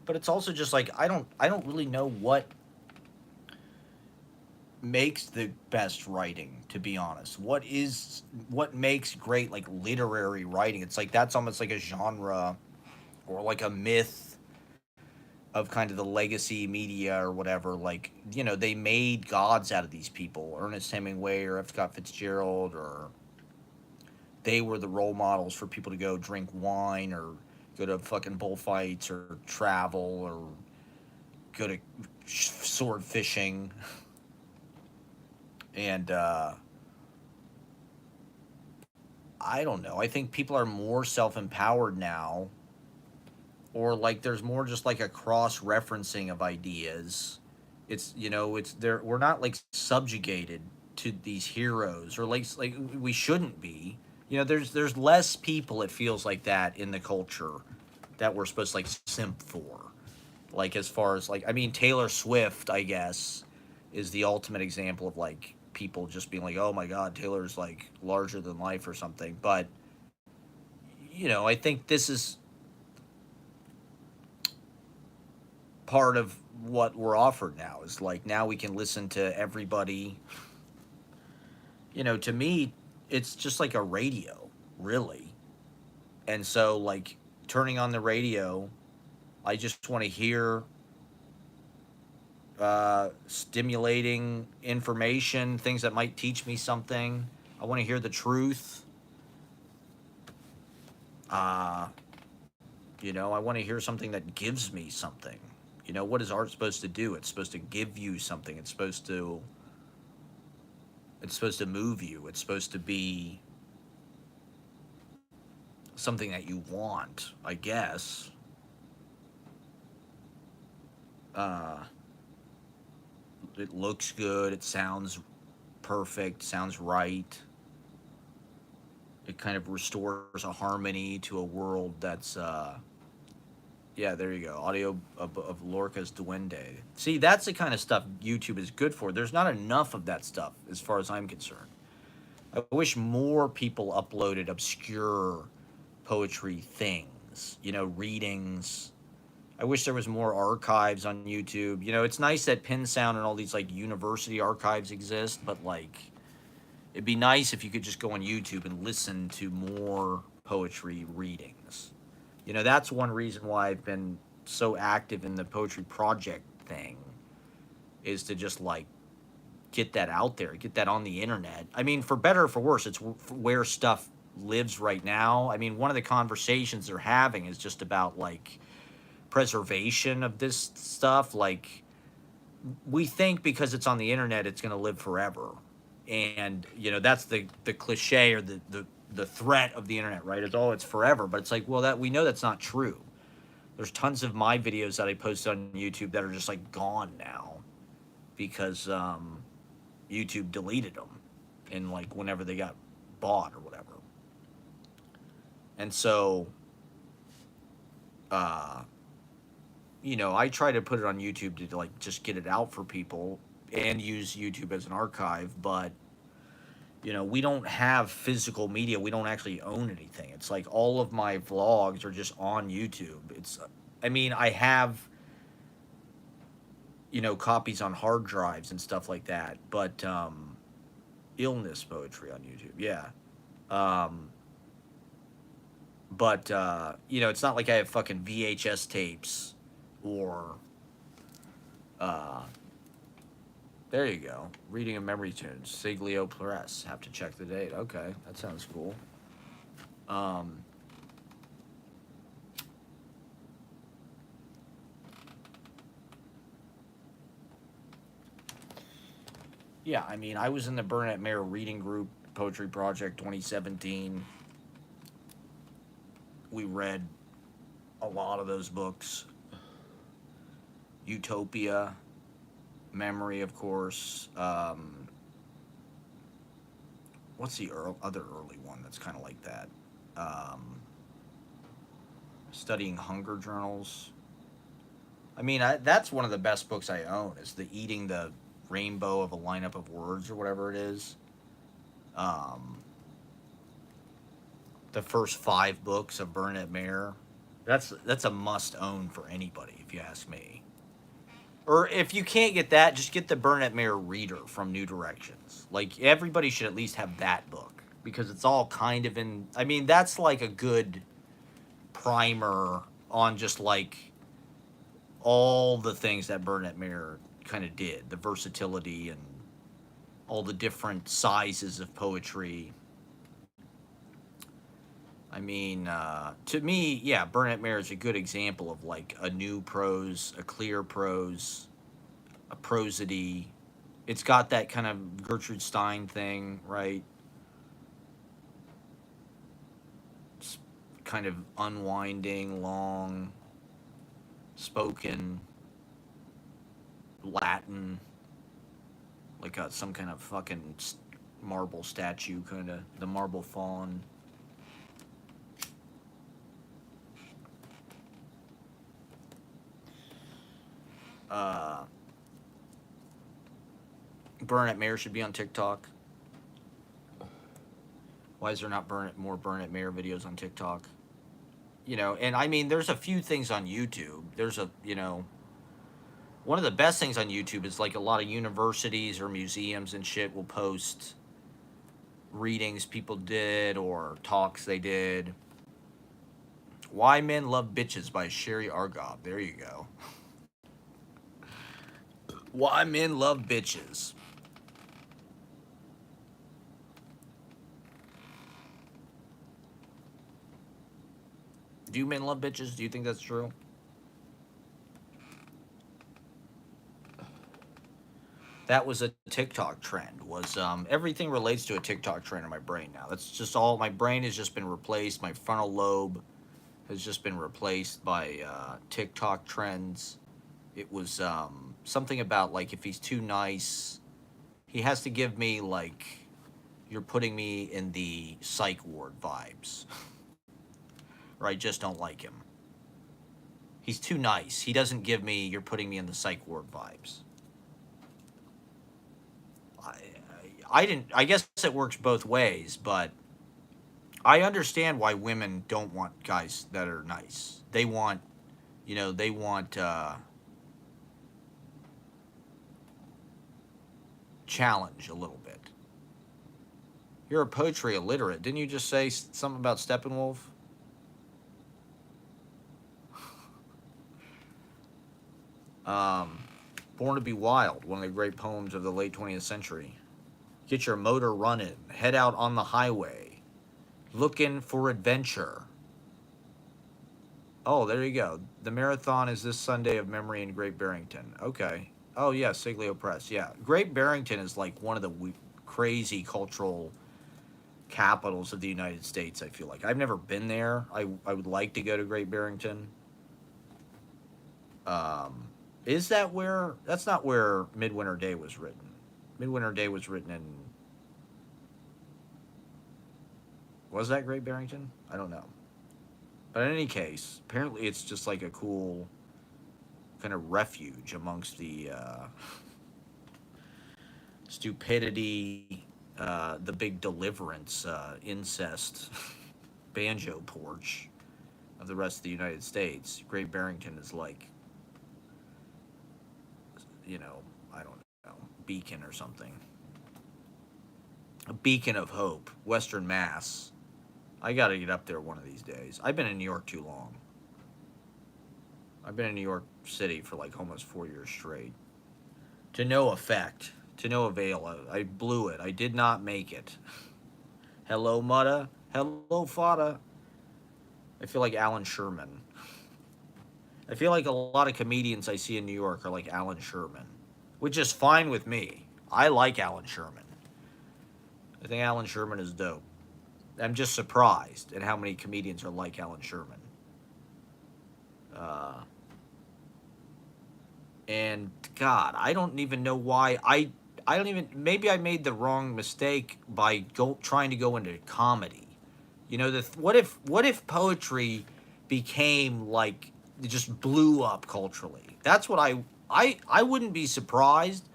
but it's also just like I don't really know what makes the best writing, to be honest. What makes great, like, literary writing? It's like that's almost like a genre or like a myth of kind of the legacy media or whatever. Like, they made gods out of these people, Ernest Hemingway or F. Scott Fitzgerald, or they were the role models for people to go drink wine or go to fucking bullfights or travel or go to sword fishing. And I don't know. I think people are more self-empowered now, or like there's more just like a cross-referencing of ideas. It's there. We're not like subjugated to these heroes, or like we shouldn't be. There's less people. It feels like that in the culture that we're supposed to like simp for. Like, as far as, like, I mean, Taylor Swift, I guess, is the ultimate example of like people just being like, oh my god, Taylor's like larger than life or something. But I think this is part of what we're offered now, is like now we can listen to everybody. To me, it's just like a radio, really. And so, like, turning on the radio, I just want to hear stimulating information, things that might teach me something. I want to hear the truth. Uh, I want to hear something that gives me something. What is art supposed to do? It's supposed to give you something. It's supposed to move you. It's supposed to be something that you want, I guess. Uh, it looks good. It sounds perfect. Sounds right. It kind of restores a harmony to a world that's yeah, there you go. Audio of Lorca's Duende. See, that's the kind of stuff YouTube is good for. There's not enough of that stuff as far as I'm concerned. I wish more people uploaded obscure poetry things, readings. I wish there was more archives on YouTube. It's nice that Pin Sound and all these like university archives exist, but like it'd be nice if you could just go on YouTube and listen to more poetry readings. That's one reason why I've been so active in the poetry project thing, is to just like get that out there, get that on the internet. I mean, for better or for worse, it's where stuff lives right now. I mean, one of the conversations they're having is just about like preservation of this stuff. Like, we think because it's on the internet, it's going to live forever. And, that's the cliche or the threat of the internet, right? It's, oh, it's forever. But it's like, well, that we know that's not true. There's tons of my videos that I post on YouTube that are just like gone now because YouTube deleted them in like whenever they got bought or whatever. And so, I try to put it on YouTube to like just get it out for people and use YouTube as an archive. But We don't have physical media. We don't actually own anything. It's like all of my vlogs are just on YouTube. I mean, I have, copies on hard drives and stuff like that, but illness poetry on YouTube, yeah. Um, but it's not like I have fucking VHS tapes or uh, there you go. Reading a memory tunes, Siglio Press. Have to check the date. Okay, that sounds cool. Um, yeah, I mean, I was in the Burnett Mayer Reading Group Poetry Project 2017. We read a lot of those books. Utopia, Memory, of course. What's the other early one that's kind of like that? Um, Studying Hunger Journals. I mean, that's one of the best books I own. Is the Eating the Rainbow of a Lineup of Words or whatever it is. Um, the first 5 books of Burnett Mayer. That's a must own for anybody, if you ask me. Or if you can't get that, just get the Burnett Mayer Reader from New Directions. Like everybody should at least have that book because it's all kind of in. I mean, that's like a good primer on just like all the things that Burnett Mayer kind of did, the versatility and all the different sizes of poetry. I mean, to me, yeah, Burnett Mayer is a good example of like a new prose, a clear prose, a prosody. It's got that kind of Gertrude Stein thing, right? It's kind of unwinding, long, spoken, Latin, like some kind of fucking marble statue, kind of the marble faun. Uh, Burnett Mayer should be on TikTok. Why is there not more Burnett Mayer videos on TikTok? And I mean, there's a few things on YouTube. One of the best things on YouTube is like a lot of universities or museums and shit will post readings people did or talks they did. Why Men Love Bitches by Sherry Argob. There you go. Why Men Love Bitches. Do men love bitches? Do you think that's true? That was a TikTok trend. Was everything relates to a TikTok trend in my brain now? That's just all. My brain has just been replaced. My frontal lobe has just been replaced by TikTok trends. It was something about like if he's too nice, he has to give me like you're putting me in the psych ward vibes, or I just don't like him. He's too nice. He doesn't give me you're putting me in the psych ward vibes. I, I didn't. I guess it works both ways, but I understand why women don't want guys that are nice. They want, they want challenge a little bit. You're a poetry illiterate. Didn't you just say something about Steppenwolf? Um, Born to be Wild, one of the great poems of the late 20th century. Get your motor running. Head out on the highway. Looking for adventure. Oh, there you go. The marathon is this Sunday of Memory in Great Barrington. Okay. Oh, yeah, Siglio Press. Yeah. Great Barrington is like one of the crazy cultural capitals of the United States, I feel like. I've never been there. I would like to go to Great Barrington. Is that where... That's not where Midwinter Day was written. Midwinter Day was written in... Was that Great Barrington? I don't know. But in any case, apparently it's just like a cool kind of refuge amongst the stupidity the big deliverance, incest, banjo porch of the rest of the United States. Great Barrington is like, you know, I don't know, Beacon or something. A beacon of hope, Western Mass. I got to get up there one of these days. I've been in New York too long. I've been in New York City for like almost 4 years straight. To no effect, to no avail. I blew it. I did not make it. Hello, Mutta. Hello, Fada. I feel like Alan Sherman. I feel like a lot of comedians I see in New York are like Alan Sherman, which is fine with me. I like Alan Sherman. I think Alan Sherman is dope. I'm just surprised at how many comedians are like Alan Sherman. Uh, and God, I don't even know why. I don't even. Maybe I made the wrong mistake by trying to go into comedy. You know, what if poetry became like just blew up culturally? That's what I wouldn't be surprised.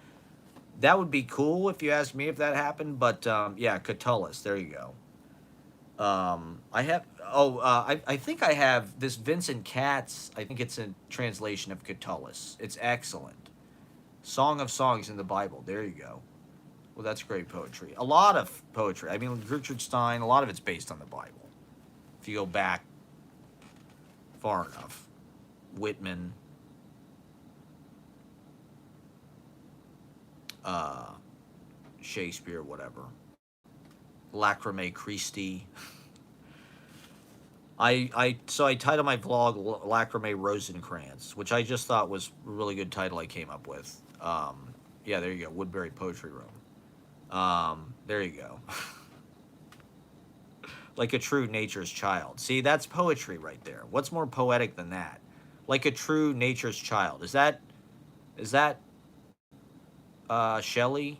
That would be cool if you ask me if that happened. But yeah, Catullus. There you go. I have. I think I have this Vincent Katz. I think it's a translation of Catullus. It's excellent. Song of Songs in the Bible. There you go. Well, that's great poetry. A lot of poetry. I mean, Richard Stein. A lot of it's based on the Bible. If you go back far enough, Whitman. Uh, Shakespeare, whatever. Lacrimae Christi. So I titled my vlog Lacrimae Rosencrantz, which I just thought was a really good title I came up with. Yeah, there you go. Woodbury Poetry Room. There you go. Like a true nature's child. See, that's poetry right there. What's more poetic than that? Like a true nature's child. Is that Shelley?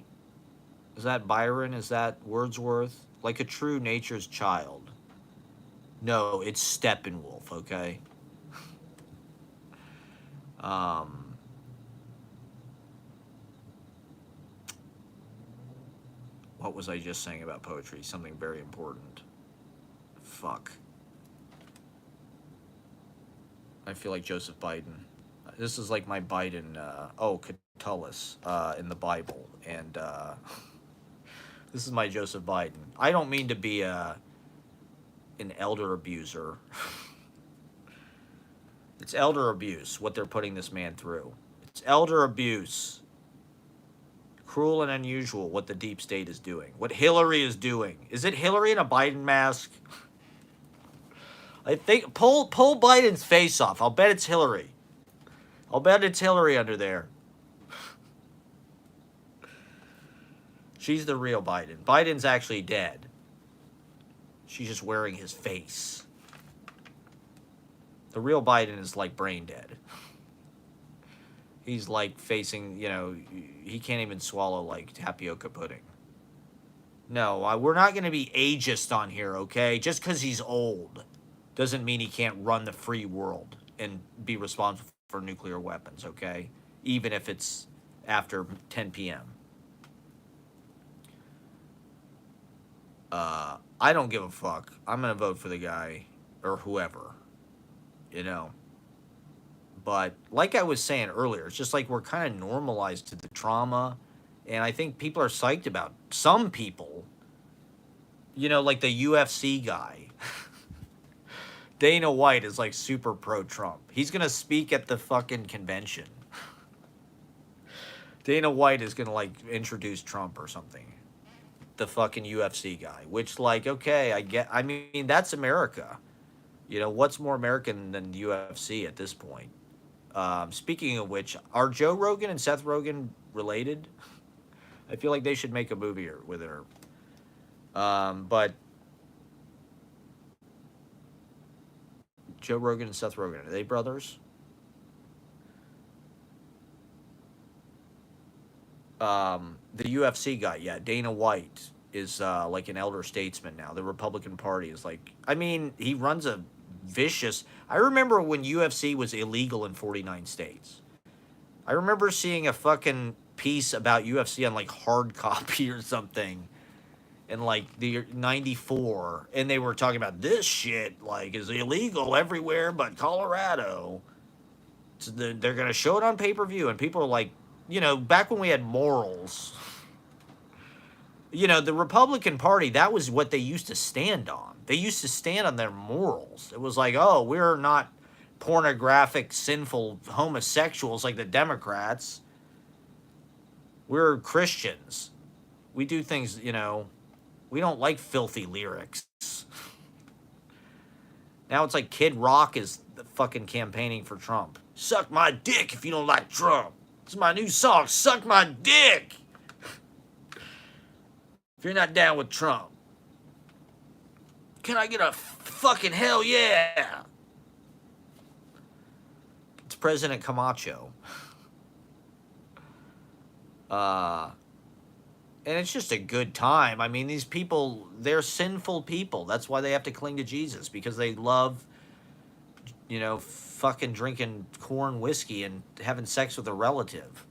Is that Byron? Is that Wordsworth? Like a true nature's child. No, it's Steppenwolf, okay? Um, what was I just saying about poetry? Something very important. Fuck. I feel like Joseph Biden. This is like my Biden, Catullus, in the Bible. And, this is my Joseph Biden. I don't mean to be an elder abuser. It's elder abuse, what they're putting this man through. It's elder abuse. Cruel and unusual what the deep state is doing. What Hillary is doing. Is it Hillary in a Biden mask? I think pull Biden's face off. I'll bet it's Hillary. I'll bet it's Hillary under there. She's the real Biden. Biden's actually dead. She's just wearing his face. The real Biden is like brain dead. He's like facing, he can't even swallow like tapioca pudding. No, we're not going to be ageist on here, okay? Just because he's old doesn't mean he can't run the free world and be responsible for nuclear weapons, okay? Even if it's after 10 p.m. I don't give a fuck. I'm going to vote for the guy or whoever, But like I was saying earlier, it's just like we're kind of normalized to the trauma. And I think people are psyched about some people, like the UFC guy. Dana White is like super pro-Trump. He's going to speak at the fucking convention. Dana White is going to like introduce Trump or something. The fucking UFC guy, which like, okay, I mean, that's America. What's more American than UFC at this point? Speaking of which, are Joe Rogan and Seth Rogen related? I feel like they should make a movie with her. But Joe Rogan and Seth Rogen, are they brothers? The UFC guy, yeah, Dana White is like an elder statesman now. The Republican Party is like, I mean, he runs a vicious. I remember when UFC was illegal in 49 states. I remember seeing a fucking piece about UFC on like hard copy or something. in like the 94, and they were talking about this shit like is illegal everywhere but Colorado. So they're gonna show it on pay-per-view, and people are like, back when we had morals, the Republican Party, that was what they used to stand on. They used to stand on their morals. It was like, oh, we're not pornographic, sinful homosexuals like the Democrats. We're Christians. We do things, we don't like filthy lyrics. Now it's like Kid Rock is fucking campaigning for Trump. Suck my dick if you don't like Trump. It's my new song, Suck My Dick. If you're not down with Trump. Can I get a fucking hell yeah? It's President Camacho. And it's just a good time. I mean, these people, they're sinful people. That's why they have to cling to Jesus, because they love, fucking drinking corn whiskey and having sex with a relative.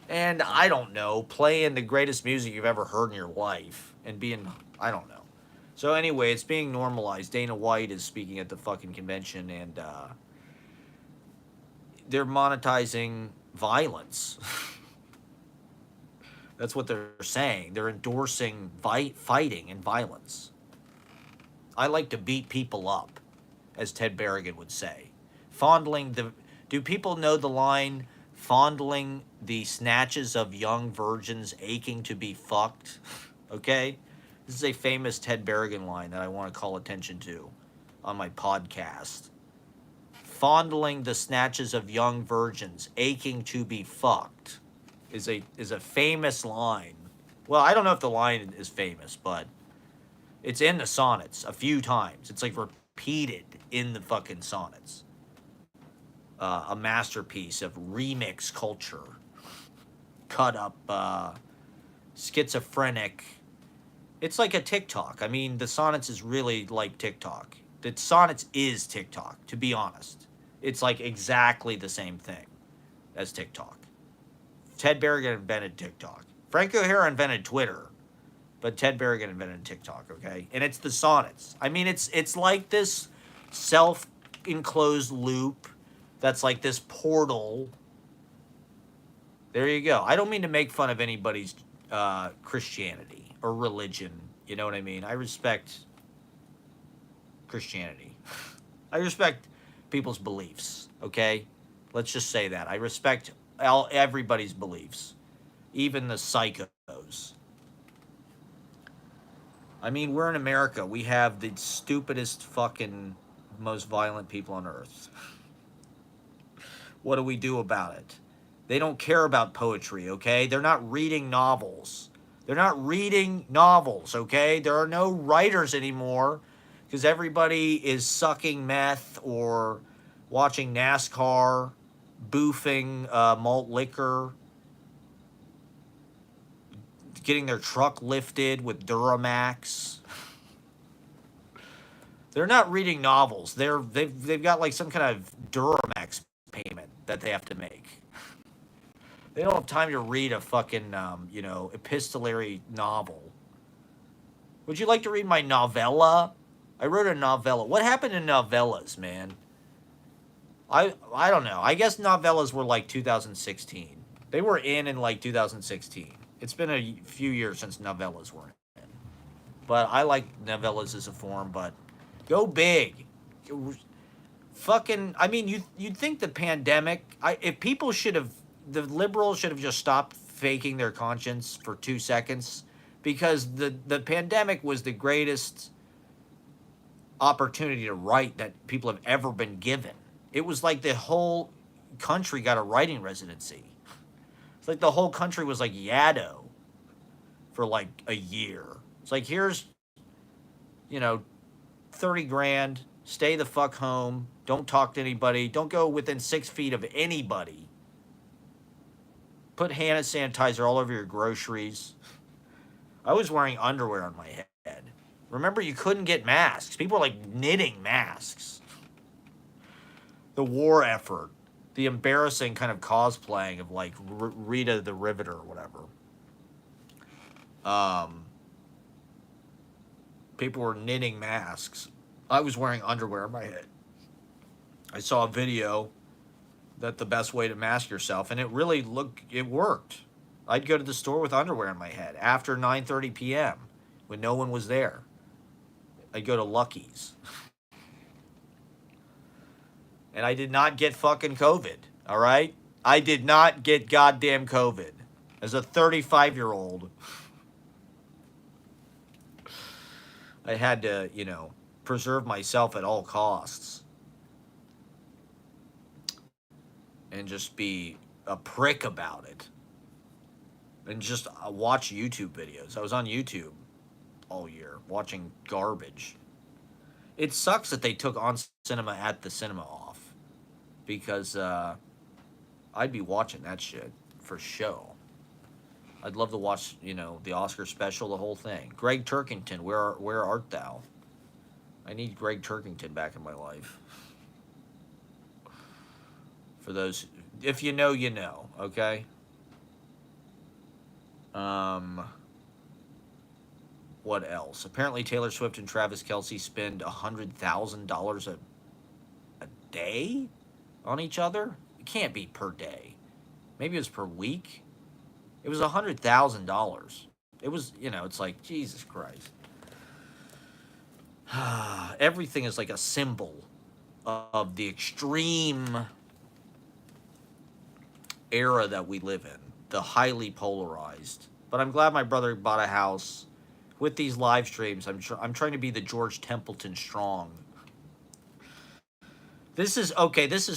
And I don't know, playing the greatest music you've ever heard in your life and being, I don't know. So anyway, it's being normalized. Dana White is speaking at the fucking convention, and they're monetizing violence. That's what they're saying. They're endorsing fighting and violence. I like to beat people up, as Ted Berrigan would say. Do people know the line, fondling the snatches of young virgins aching to be fucked? Okay? This is a famous Ted Berrigan line that I want to call attention to on my podcast. Fondling the snatches of young virgins aching to be fucked is a famous line. Well, I don't know if the line is famous, but it's in the sonnets a few times. It's like repeated in the fucking sonnets. A masterpiece of remix culture. Cut up, schizophrenic. It's like a TikTok. I mean, the sonnets is really like TikTok. The sonnets is TikTok, to be honest. It's like exactly the same thing as TikTok. Ted Berrigan invented TikTok. Frank O'Hara invented Twitter, but Ted Berrigan invented TikTok, okay? And it's the sonnets. I mean, it's like this self-enclosed loop that's like this portal. There you go. I don't mean to make fun of anybody's Christianity or religion. You know what I mean? I respect Christianity. I respect people's beliefs, okay? Let's just say that. I respect everybody's beliefs, even the psychos. I mean, we're in America. We have the stupidest fucking most violent people on earth. What do we do about it? They don't care about poetry, okay? They're not reading novels. They're not reading novels, okay? There are no writers anymore because everybody is sucking meth or watching NASCAR, boofing malt liquor, getting their truck lifted with Duramax. They're not reading novels. They've got like some kind of Duramax payment that they have to make. They don't have time to read a fucking epistolary novel. Would you like to read my novella? I wrote a novella. What happened to novellas, man? I don't know. I guess novellas were like 2016. They were in like 2016. It's been a few years since novellas were in. But I like novellas as a form, but go big. Fucking, I mean, you'd think the pandemic, if people should have, the liberals should have just stopped faking their conscience for 2 seconds, because the pandemic was the greatest opportunity to write that people have ever been given. It was like the whole country got a writing residency. It's like the whole country was like Yaddo for like a year. It's like, here's, 30 grand, stay the fuck home, don't talk to anybody, don't go within 6 feet of anybody. Put hand sanitizer all over your groceries. I was wearing underwear on my head. Remember, you couldn't get masks. People were like knitting masks. The war effort, the embarrassing kind of cosplaying of like Rita the Riveter or whatever. People were knitting masks. I was wearing underwear on my head. I saw a video that the best way to mask yourself, and it worked. I'd go to the store with underwear on my head after 9:30 p.m. when no one was there. I'd go to Lucky's. And I did not get fucking COVID, all right? I did not get goddamn COVID. As a 35-year-old, I had to, preserve myself at all costs. And just be a prick about it. And just watch YouTube videos. I was on YouTube all year watching garbage. It sucks that they took On Cinema at the Cinema off. Because I'd be watching that shit for show. I'd love to watch, the Oscar special, the whole thing. Greg Turkington, where art thou? I need Greg Turkington back in my life. For those, if you know, you know, okay? What else? Apparently Taylor Swift and Travis Kelce spend $100,000 a day on each other? It can't be per day. Maybe it was per week. It was $100,000. It was, it's like, Jesus Christ. Everything is like a symbol of the extreme era that we live in. The highly polarized. But I'm glad my brother bought a house. With these live streams, I'm trying to be the George Templeton Strong. This is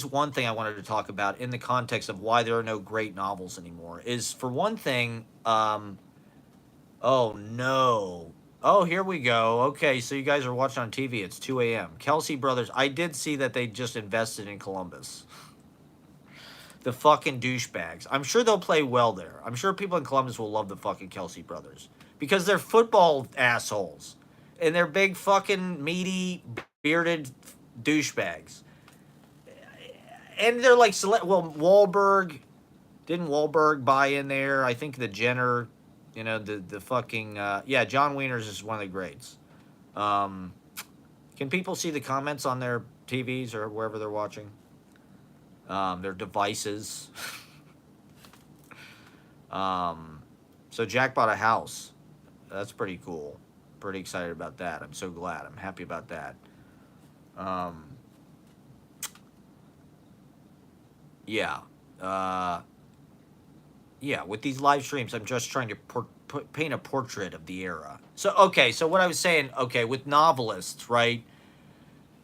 one thing I wanted to talk about in the context of why there are no great novels anymore. Is, for one thing, oh no. Oh, here we go. Okay, so you guys are watching on TV. It's 2 a.m. Kelce Brothers. I did see that they just invested in Columbus. The fucking douchebags. I'm sure they'll play well there. I'm sure people in Columbus will love the fucking Kelce Brothers. Because they're football assholes. And they're big fucking meaty, bearded douchebags. And they're like, Wahlberg. Didn't Wahlberg buy in there? I think the Jenner, the fucking, John Wieners is one of the greats. Can people see the comments on their TVs or wherever they're watching? Their devices. So Jack bought a house. That's pretty cool. Pretty excited about that. I'm so glad. I'm happy about that. With these live streams, I'm just trying to paint a portrait of the era. So what I was saying, with novelists, right?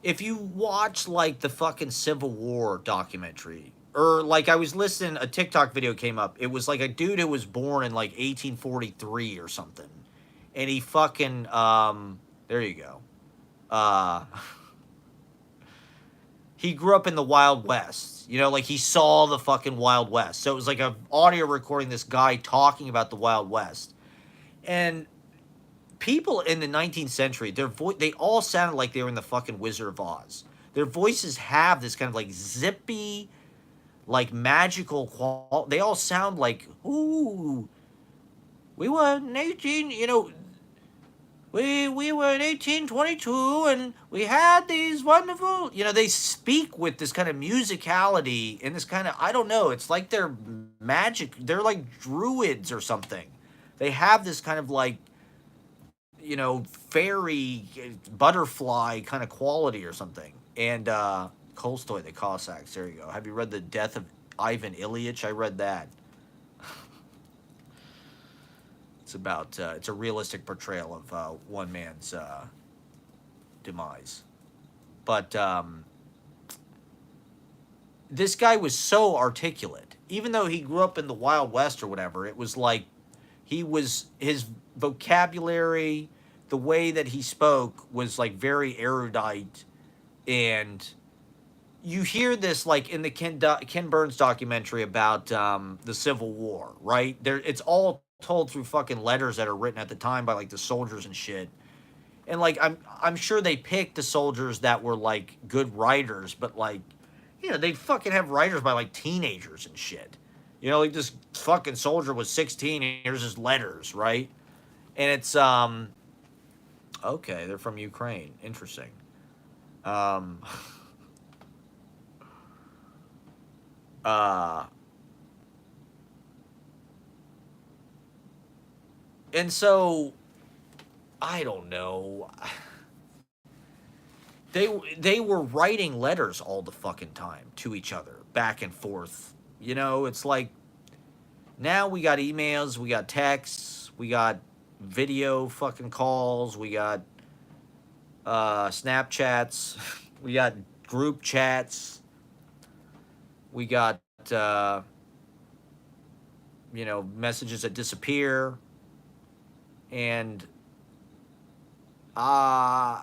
If you watch, like, the fucking Civil War documentary, or, like, I was listening, a TikTok video came up. It was, like, a dude who was born in, like, 1843 or something. And he fucking, there you go. He grew up in the Wild West. Like, he saw the fucking Wild West. So it was like an audio recording, this guy talking about the Wild West. And people in the 19th century, they all sounded like they were in the fucking Wizard of Oz. Their voices have this kind of, like, zippy, like, magical quality. They all sound like, ooh, we were in 18, we were in 1822, and we had these wonderful, they speak with this kind of musicality and this kind of, I don't know, it's like they're magic, they're like druids or something. They have this kind of, like, fairy, butterfly kind of quality or something. And Tolstoy, the Cossacks, there you go. Have you read The Death of Ivan Ilyich? I read that. It's a realistic portrayal of one man's demise. But this guy was so articulate. Even though he grew up in the Wild West or whatever, it was like his vocabulary, the way that he spoke was, like, very erudite. And you hear this, like, in the Ken Burns documentary about the Civil War, right? It's all told through fucking letters that are written at the time by, like, the soldiers and shit. And, like, I'm sure they picked the soldiers that were, like, good writers, but, like, they fucking have writers by, like, teenagers and shit. Like, this fucking soldier was 16, and here's his letters, right? And it's okay, they're from Ukraine. Interesting. Um uh and so I don't know. They were writing letters all the fucking time to each other, back and forth. You know, it's like now we got emails, we got texts, we got video fucking calls, we got Snapchats, we got group chats, we got uh, messages that disappear, and uh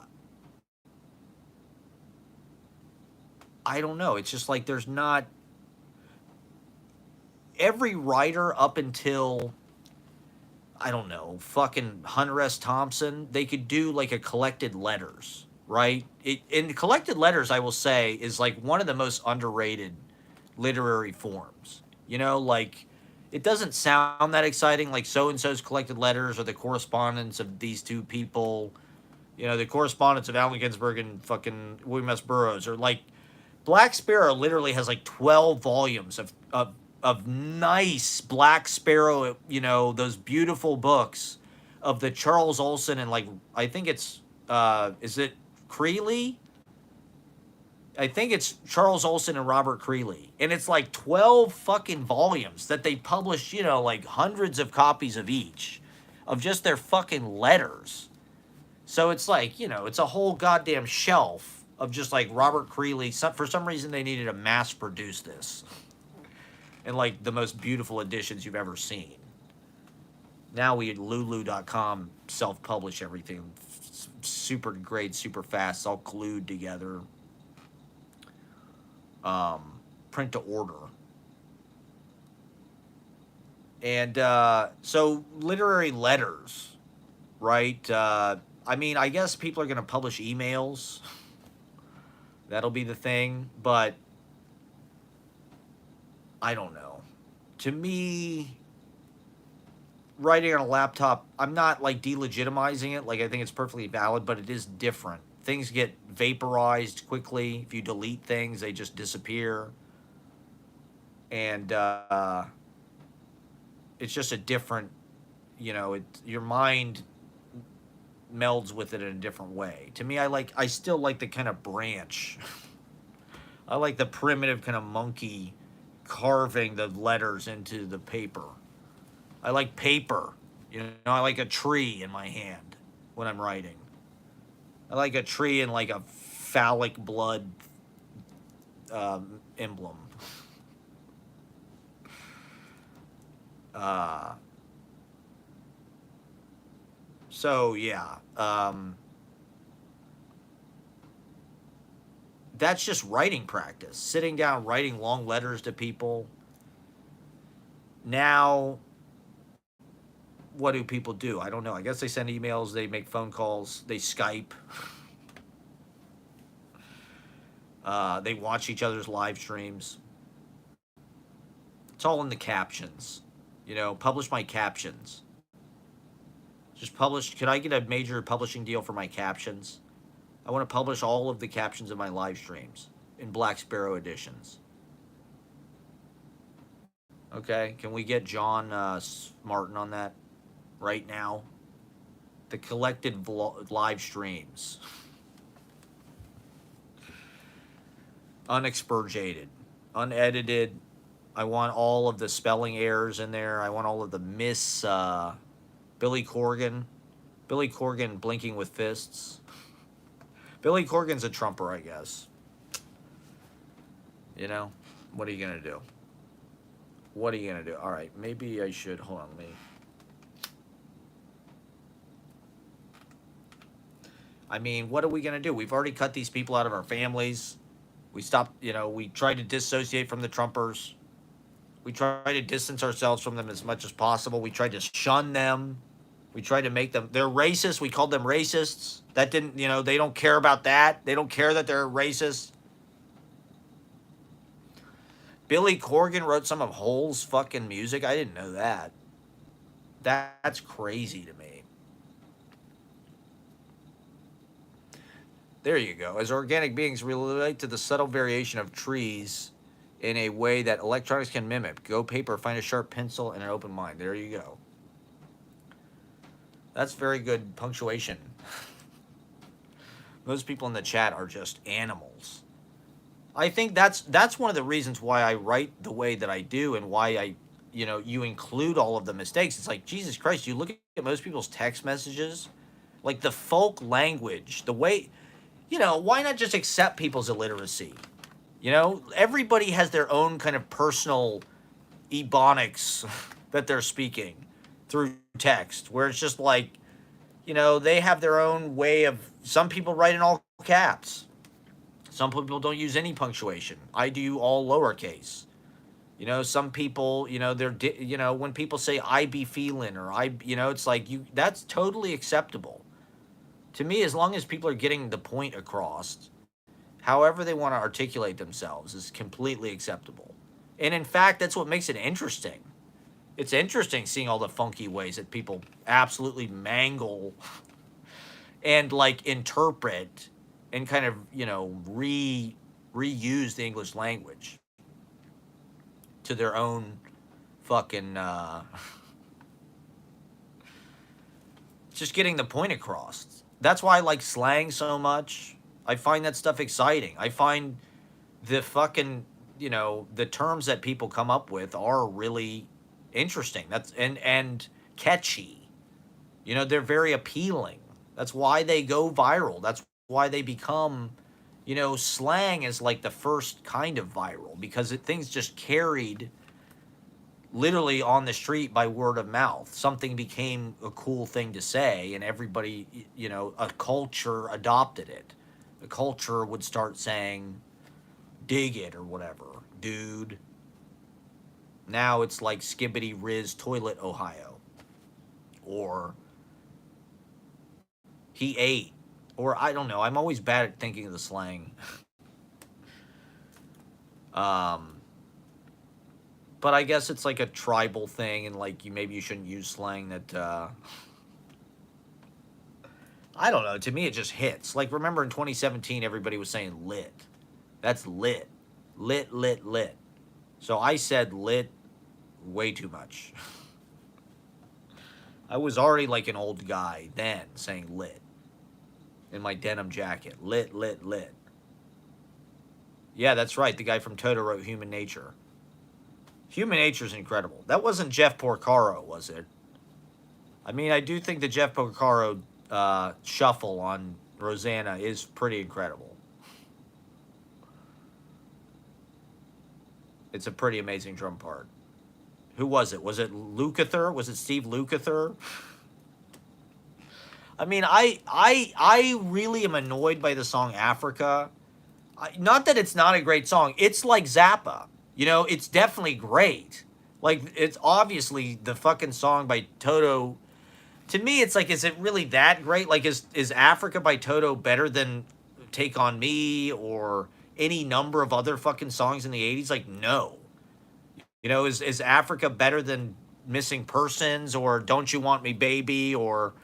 I don't know. It's just like there's not every writer up until I don't know, fucking Hunter S. Thompson, they could do like a collected letters, right? And collected letters, I will say, is like one of the most underrated literary forms. Like it doesn't sound that exciting, like so and so's collected letters or the correspondence of these two people, the correspondence of Allen Ginsberg and fucking William S. Burroughs, or like Black Sparrow literally has like 12 volumes of nice Black Sparrow, those beautiful books of the Charles Olson and like I think it's is it Creeley? I think it's Charles Olson and Robert Creeley. And it's like 12 fucking volumes that they published, like hundreds of copies of each of just their fucking letters. So it's like, it's a whole goddamn shelf of just like Robert Creeley. For some reason, they needed to mass produce this in like the most beautiful editions you've ever seen. Now we at Lulu.com self-publish everything. Super great, super fast. It's all glued together. Print to order. And so literary letters, right? I mean, I guess people are going to publish emails. That'll be the thing. But I don't know. To me, writing on a laptop, I'm not like delegitimizing it. Like, I think it's perfectly valid, but it is different. Things get vaporized quickly. If you delete things, they just disappear. And it's just a different, your mind melds with it in a different way. To me, I still like the kind of branch. I like the primitive kind of monkey carving the letters into the paper. I like paper. I like a tree in my hand when I'm writing. I like a tree and like a phallic blood emblem. So yeah, that's just writing practice. Sitting down, writing long letters to people. Now, what do people do? I don't know. I guess they send emails, they make phone calls, they Skype, they watch each other's live streams. It's all in the captions. Publish my captions. Just publish. Could I get a major publishing deal for my captions? I want to publish all of the captions of my live streams in Black Sparrow editions. Okay, can we get John Martin on that right now? The collected live streams. Unexpurgated, unedited. I want all of the spelling errors in there. I want all of the Billy Corgan. Billy Corgan blinking with fists. Billy Corgan's a Trumper, I guess. What are you going to do? What are you going to do? All right, maybe I should, hold on, I mean, what are we going to do? We've already cut these people out of our families. We stopped, we tried to dissociate from the Trumpers. We try to distance ourselves from them as much as possible. We tried to shun them. We tried to make them, they're racist. We called them racists. That didn't, they don't care about that. They don't care that they're racist. Billy Corgan wrote some of Hole's fucking music. I didn't know that. That's crazy to me. There you go. As organic beings relate to the subtle variation of trees in a way that electronics can mimic. Go paper, find a sharp pencil, and an open mind. There you go. That's very good punctuation. Most people in the chat are just animals. I think that's one of the reasons why I write the way that I do and why you include all of the mistakes. It's like, Jesus Christ, you look at most people's text messages, like the folk language, the way, why not just accept people's illiteracy? Everybody has their own kind of personal ebonics that they're speaking through text, where it's just like, they have their own way of, some people write in all caps. Some people don't use any punctuation. I do all lowercase. Some people, when people say I be feeling or it's like that's totally acceptable. To me, as long as people are getting the point across, however they want to articulate themselves is completely acceptable. And in fact, that's what makes it interesting. It's interesting seeing all the funky ways that people absolutely mangle and like interpret and kind of, reuse the English language to their own fucking, just getting the point across. That's why I like slang so much. I find that stuff exciting. I find the fucking, the terms that people come up with are really interesting. That's and catchy. They're very appealing. That's why they go viral. That's why they become, slang is like the first kind of viral because things just carried literally on the street by word of mouth. Something became a cool thing to say, and everybody, a culture adopted it. The culture would start saying, dig it or whatever, dude. Now it's like skibbity riz toilet Ohio. Or he ate. Or I don't know. I'm always bad at thinking of the slang. But I guess it's like a tribal thing, and like maybe you shouldn't use slang that. I don't know. To me, it just hits. Like remember in 2017, everybody was saying lit. That's lit, lit, lit, lit. So I said lit way too much. I was already like an old guy then saying lit. In my denim jacket. Lit, lit, lit. Yeah, that's right. The guy from Toto wrote Human Nature. Human Nature is incredible. That wasn't Jeff Porcaro, was it? I mean, I do think the Jeff Porcaro shuffle on Rosanna is pretty incredible. It's a pretty amazing drum part. Who was it? Was it Lukather? Was it Steve Lukather? I mean, I really am annoyed by the song Africa. Not that it's not a great song. It's like Zappa. It's definitely great. Like, it's obviously the fucking song by Toto. To me, it's like, is it really that great? Like, is Africa by Toto better than Take On Me or any number of other fucking songs in the 80s? Like, no. Is Africa better than Missing Persons or Don't You Want Me Baby or...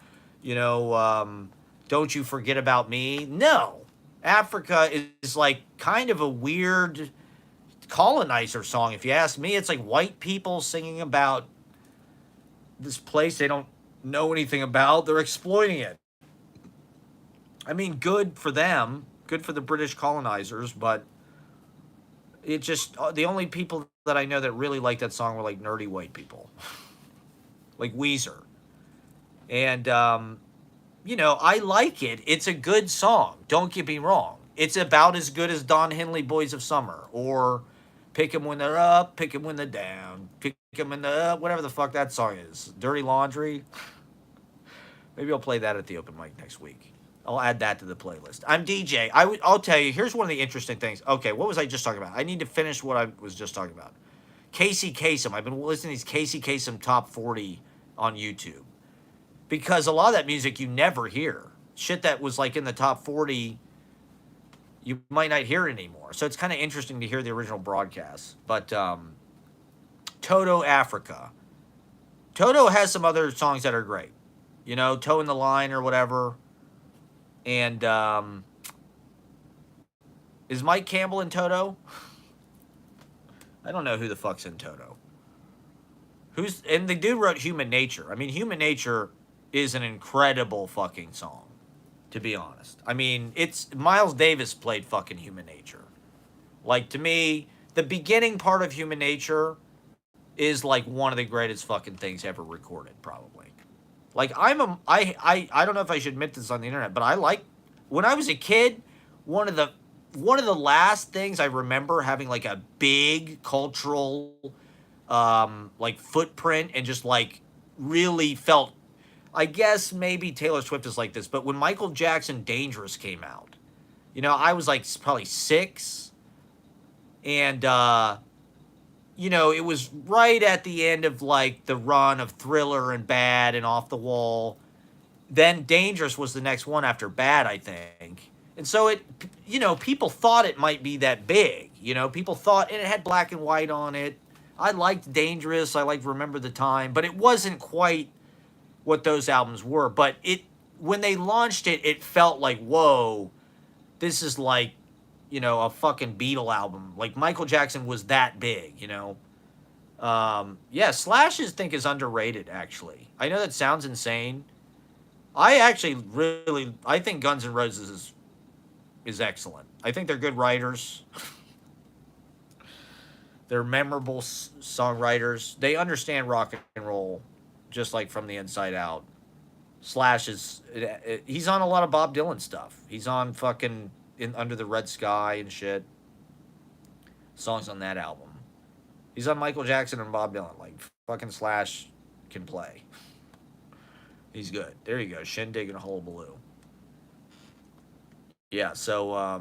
Don't You Forget About Me? No. Africa is like kind of a weird colonizer song. If you ask me, it's like white people singing about this place they don't know anything about. They're exploiting it. I mean, good for them. Good for the British colonizers, but it just, the only people that I know that really like that song were like nerdy white people. Like Weezer. And, I like it. It's a good song. Don't get me wrong. It's about as good as Don Henley Boys of Summer or Pick 'em When They're Up, Pick 'em When They're Down, Pick 'em in the whatever the fuck that song is. Dirty Laundry. Maybe I'll play that at the open mic next week. I'll add that to the playlist. I'm DJ. I'll tell you, here's one of the interesting things. Okay, what was I just talking about? I need to finish what I was just talking about. Casey Kasem. I've been listening to these Casey Kasem top 40 on YouTube. Because a lot of that music you never hear. Shit that was like in the top 40, you might not hear it anymore. So it's kind of interesting to hear the original broadcast. But Toto Africa. Toto has some other songs that are great. Toe in the Line or whatever. And Is Mike Campbell in Toto? I don't know who the fuck's in Toto. And the dude wrote Human Nature. I mean, Human Nature is an incredible fucking song, to be honest. I mean, it's Miles Davis played fucking Human Nature. Like, to me, the beginning part of Human Nature is like one of the greatest fucking things ever recorded, probably. Like, I don't know if I should admit this on the internet, but I like, when I was a kid, one of the last things I remember having like a big cultural like footprint and just like really felt, I guess maybe Taylor Swift is like this, but when Michael Jackson Dangerous came out, you know, I was like probably 6, and you know, it was right at the end of like the run of Thriller and Bad and Off the Wall. Then Dangerous was the next one after Bad, I think. And so it, you know, people thought it might be that big. You know, people thought, and it had black and white on it. I liked Dangerous. I liked Remember the Time, but it wasn't quite what those albums were. But it, when they launched it, it felt like, whoa, this is like, you know, a fucking Beatle album. Like Michael Jackson was that big, you know. Yeah, Slash is underrated, actually. I know that sounds insane. I actually really, I think Guns N' Roses is excellent. I think they're good writers. They're memorable songwriters. They understand rock and roll, just like from the inside out. Slash is, he's on a lot of Bob Dylan stuff. He's on fucking Under the Red Sky and shit. Songs on that album. He's on Michael Jackson and Bob Dylan. Like, fucking Slash can play. He's good. There you go. Shindig and Hullabaloo. Yeah, so,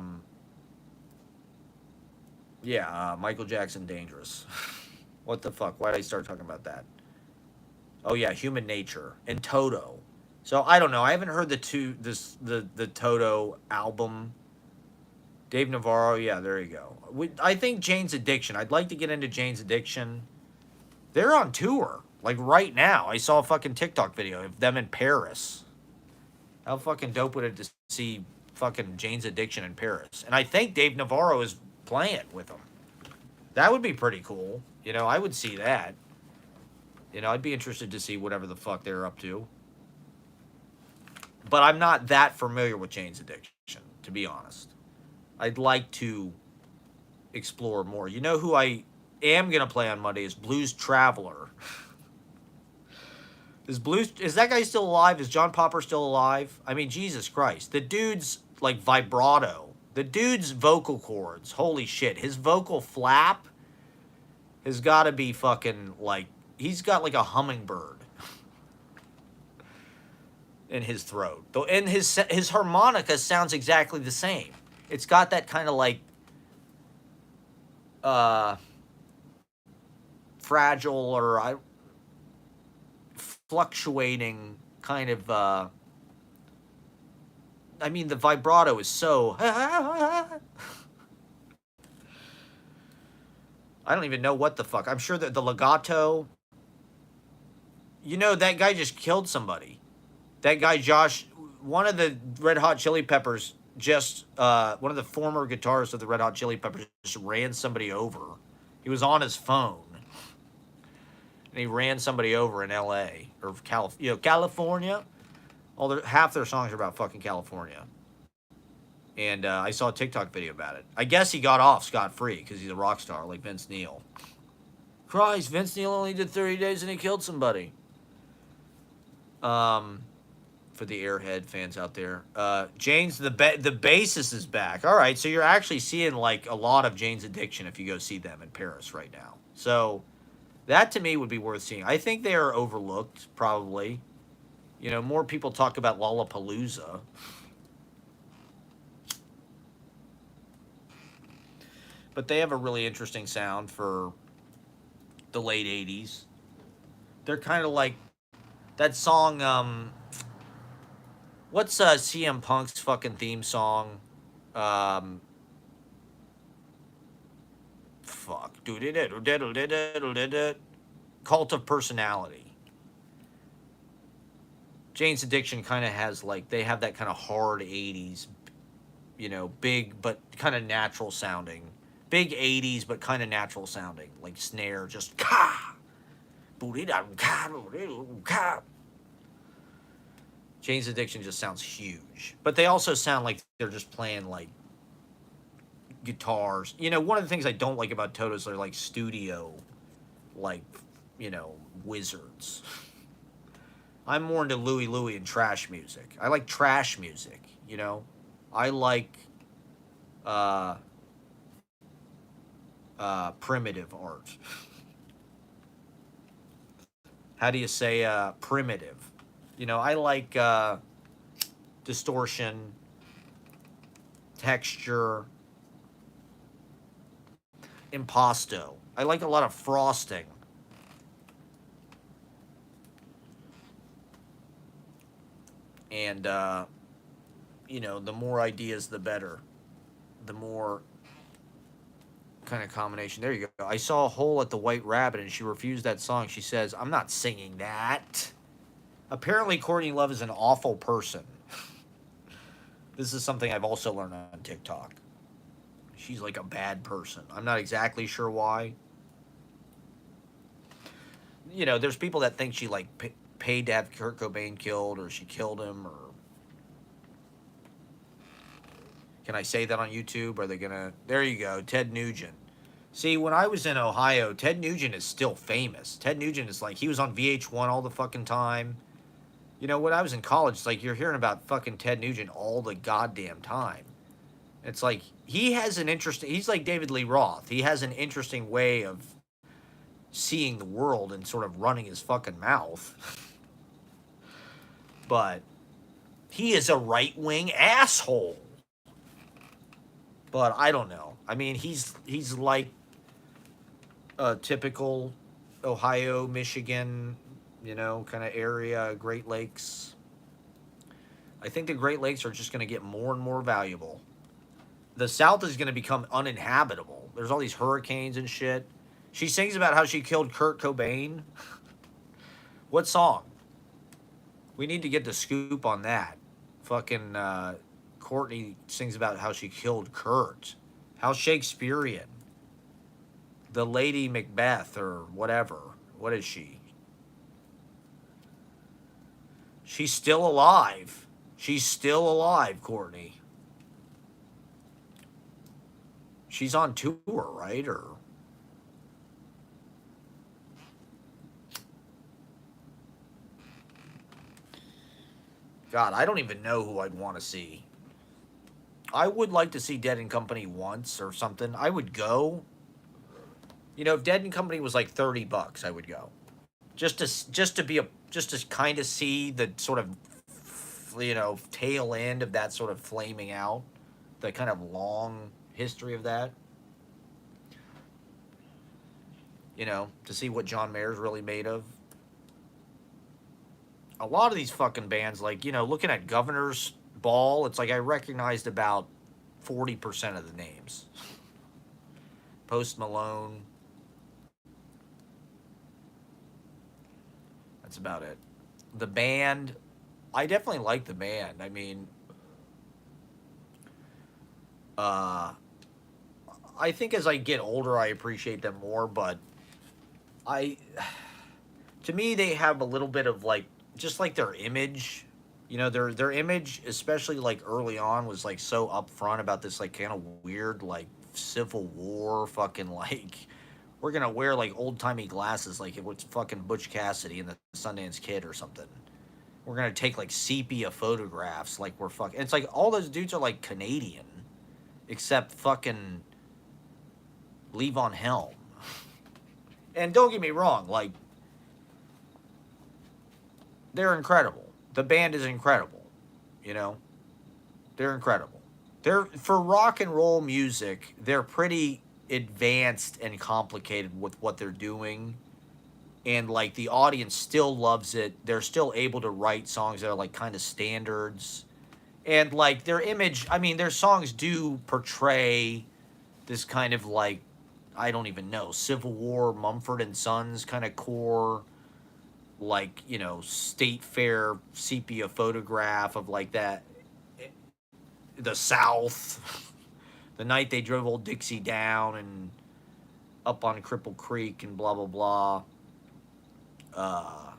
yeah, Michael Jackson Dangerous. What the fuck? Why did I start talking about that? Oh, yeah, Human Nature and Toto. So, I don't know. I haven't heard the Toto album. Dave Navarro, yeah, there you go. I think Jane's Addiction. I'd like to get into Jane's Addiction. They're on tour, like right now. I saw a fucking TikTok video of them in Paris. How fucking dope would it to see fucking Jane's Addiction in Paris? And I think Dave Navarro is playing with them. That would be pretty cool. You know, I would see that. You know, I'd be interested to see whatever the fuck they're up to. But I'm not that familiar with Jane's Addiction, to be honest. I'd like to explore more. You know who I am going to play on Monday is Blues Traveler. Is that guy still alive? Is John Popper still alive? I mean, Jesus Christ. The dude's like vibrato. The dude's vocal cords. Holy shit. His vocal flap has got to be fucking like, he's got like a hummingbird in his throat. And his harmonica sounds exactly the same. It's got that kind of like fragile or fluctuating kind of I mean, the vibrato is so I don't even know what the fuck. I'm sure that the legato, you know, that guy just killed somebody. That guy Josh, one of the Red Hot Chili Peppers, just one of the former guitarists of the Red Hot Chili Peppers just ran somebody over. He was on his phone, and he ran somebody over in L.A. or California. Half their songs are about fucking California. And I saw a TikTok video about it. I guess he got off scot-free because he's a rock star like Vince Neil. Christ, Vince Neil only did 30 days and he killed somebody. For the Airhead fans out there. Jane's, the bassist is back. All right, so you're actually seeing like a lot of Jane's Addiction if you go see them in Paris right now. So that to me would be worth seeing. I think they are overlooked, probably. You know, more people talk about Lollapalooza. But they have a really interesting sound for the late 80s. They're kind of like that song, what's CM Punk's fucking theme song? Fuck. Cult of Personality. Jane's Addiction kind of has like, they have that kind of hard 80s you know, big but kind of natural sounding. Big 80s but kind of natural sounding, like snare, just ka, ka. Jane's Addiction just sounds huge, but they also sound like they're just playing like guitars. You know, one of the things I don't like about Toto is they're like studio, like, you know, wizards. I'm more into Louie Louie and trash music. I like trash music, you know. I like uh, primitive art. How do you say primitive? You know, I like distortion, texture, impasto. I like a lot of frosting. And, you know, the more ideas, the better. The more kind of combination. There you go. I saw a hole at the White Rabbit and she refused that song. She says, I'm not singing that. Apparently, Courtney Love is an awful person. This is something I've also learned on TikTok. She's like a bad person. I'm not exactly sure why. You know, there's people that think she like paid to have Kurt Cobain killed, or she killed him, or can I say that on YouTube? Are they gonna? There you go, Ted Nugent. See, when I was in Ohio, Ted Nugent is still famous. Ted Nugent is like, he was on VH1 all the fucking time. You know, when I was in college, it's like you're hearing about fucking Ted Nugent all the goddamn time. It's like he has an interesting. He's like David Lee Roth. He has an interesting way of seeing the world and sort of running his fucking mouth. But he is a right wing asshole. But I don't know. I mean, he's like a typical Ohio, Michigan, you know, kind of area, Great Lakes. I think the Great Lakes are just going to get more and more valuable. The South is going to become uninhabitable. There's all these hurricanes and shit. She sings about how she killed Kurt Cobain. What song? We need to get the scoop on that. Fucking Courtney sings about how she killed Kurt. How Shakespearean. The Lady Macbeth or whatever. What is she? She's still alive. She's still alive, Courtney. She's on tour, right? Or God, I don't even know who I'd want to see. I would like to see Dead and Company once or something. I would go. You know, if Dead and Company was like $30, I would go. Just to kind of see the sort of, you know, tail end of that sort of flaming out, the kind of long history of that. You know, to see what John Mayer's really made of. A lot of these fucking bands, like, you know, looking at Governor's Ball, it's like I recognized about 40% of the names. Post Malone. That's about it. The band, I definitely like the band. I mean, uh, I think as I get older, I appreciate them more, but I, to me, they have a little bit of like, just like their image. You know, their image, especially like early on, was like so upfront about this like kind of weird like Civil War fucking like we're gonna wear like old timey glasses like it was fucking Butch Cassidy and the Sundance Kid or something. We're gonna take like sepia photographs like we're fucking. It's like all those dudes are like Canadian, except fucking Levon Helm. And don't get me wrong, like they're incredible. The band is incredible, you know? They're incredible. They're for rock and roll music, they're pretty advanced and complicated with what they're doing. And like the audience still loves it. They're still able to write songs that are like kind of standards. And like their image, I mean, their songs do portray this kind of like I don't even know, Civil War, Mumford and Sons kind of core, like, you know, state fair sepia photograph of like that. the South, the night they drove old Dixie down and up on Cripple Creek and blah, blah, blah. Uh,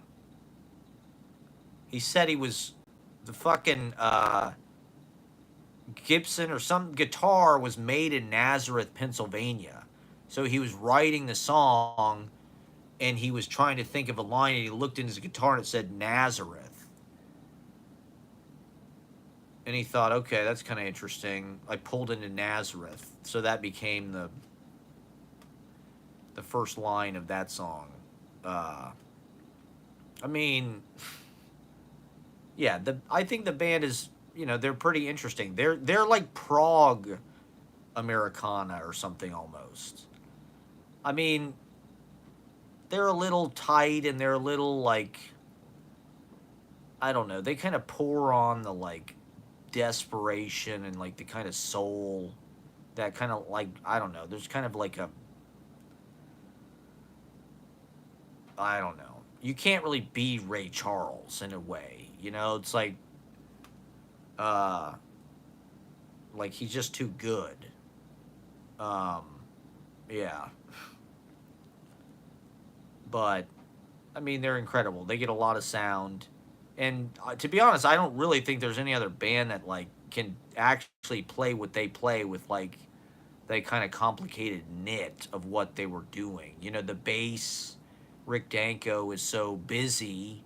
he said he was the fucking Gibson or some guitar was made in Nazareth, Pennsylvania. So he was writing the song and he was trying to think of a line and he looked in his guitar and it said Nazareth. And he thought, okay, that's kind of interesting. I pulled into Nazareth. So that became the first line of that song. I mean, yeah, I think the band is, they're pretty interesting. They're like prog Americana or something almost. I mean, they're a little tight and they're a little like, I don't know, they kind of pour on the like desperation and like the kind of soul that kind of like, I don't know, there's kind of like I don't know. You can't really be Ray Charles in a way, it's like he's just too good. Yeah. But I mean, they're incredible. They get a lot of sound. And to be honest, I don't really think there's any other band that like can actually play what they play with like that kind of complicated knit of what they were doing. The bass, Rick Danko is so busy,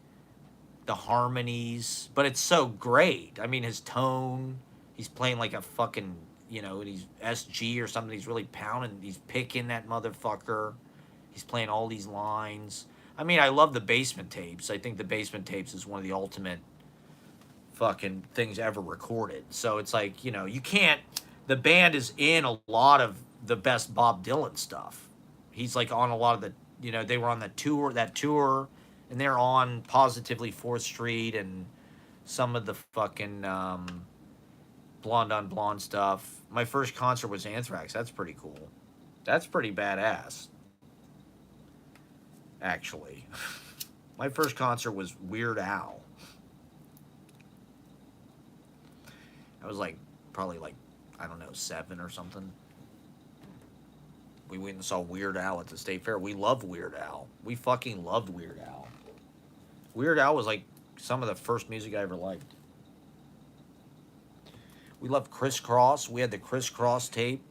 the harmonies, but it's so great. I mean, his tone, he's playing like a fucking, and he's SG or something. He's really pounding, he's picking that motherfucker. He's playing all these lines. I mean, I love the Basement Tapes. I think the Basement Tapes is one of the ultimate fucking things ever recorded. So it's like, you can't, the band is in a lot of the best Bob Dylan stuff. He's like on a lot of the, they were on that tour, and they're on Positively 4th Street and some of the fucking Blonde on Blonde stuff. My first concert was Anthrax. That's pretty cool. That's pretty badass, actually. My first concert was Weird Al. I was like, probably like, I don't know, 7 or something. We went and saw Weird Al at the State Fair. We loved Weird Al. We fucking loved Weird Al. Weird Al was like some of the first music I ever liked. We loved Criss Cross. We had the Criss Cross tape.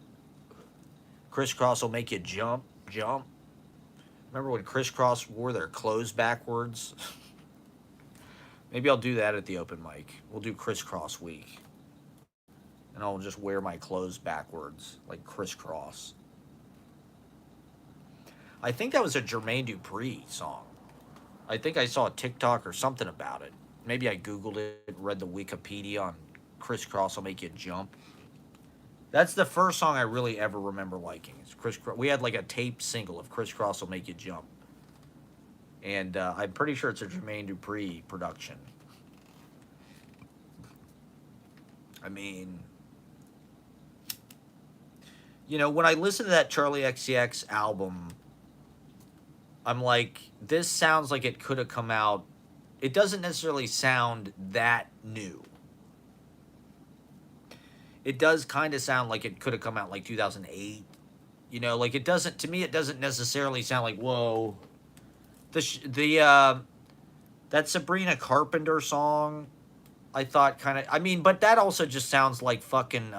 Criss Cross will make you jump. Remember when Criss Cross wore their clothes backwards? Maybe I'll do that at the open mic. We'll do Criss Cross week. And I'll just wear my clothes backwards, like Criss Cross. I think that was a Jermaine Dupri song. I think I saw a TikTok or something about it. Maybe I Googled it, read the Wikipedia on Criss Cross will make you jump. That's the first song I really ever remember liking. We had like a tape single of Criss Cross will make you jump. And I'm pretty sure it's a Jermaine Dupri production. I mean, when I listen to that Charlie XCX album, I'm like, this sounds like it could have come out. It doesn't necessarily sound that new. It does kind of sound like it could have come out like 2008. Like it doesn't, to me, it doesn't necessarily sound like, whoa. That Sabrina Carpenter song, I thought kind of, I mean, but that also just sounds like fucking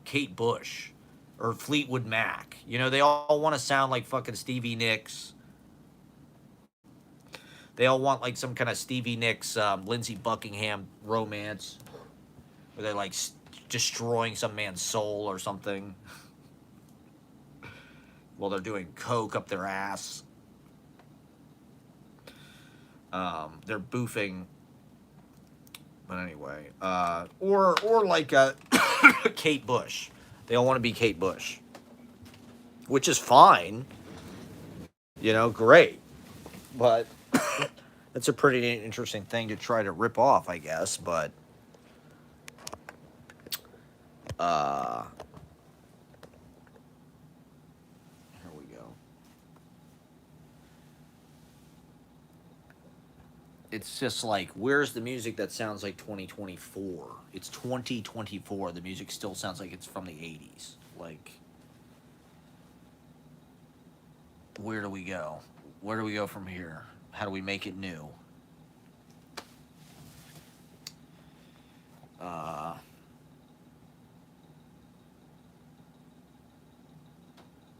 Kate Bush or Fleetwood Mac. They all want to sound like fucking Stevie Nicks. They all want like some kind of Stevie Nicks, Lindsey Buckingham romance, where they're like destroying some man's soul or something while they're doing coke up their ass. They're boofing, but anyway, or like Kate Bush. They all want to be Kate Bush, which is fine. Great, but that's a pretty interesting thing to try to rip off, I guess. But here we go. it's just like, where's the music that sounds like 2024? It's 2024. The music still sounds like it's from the 80s. Like, where do we go? Where do we go from here? How do we make it new? Uh,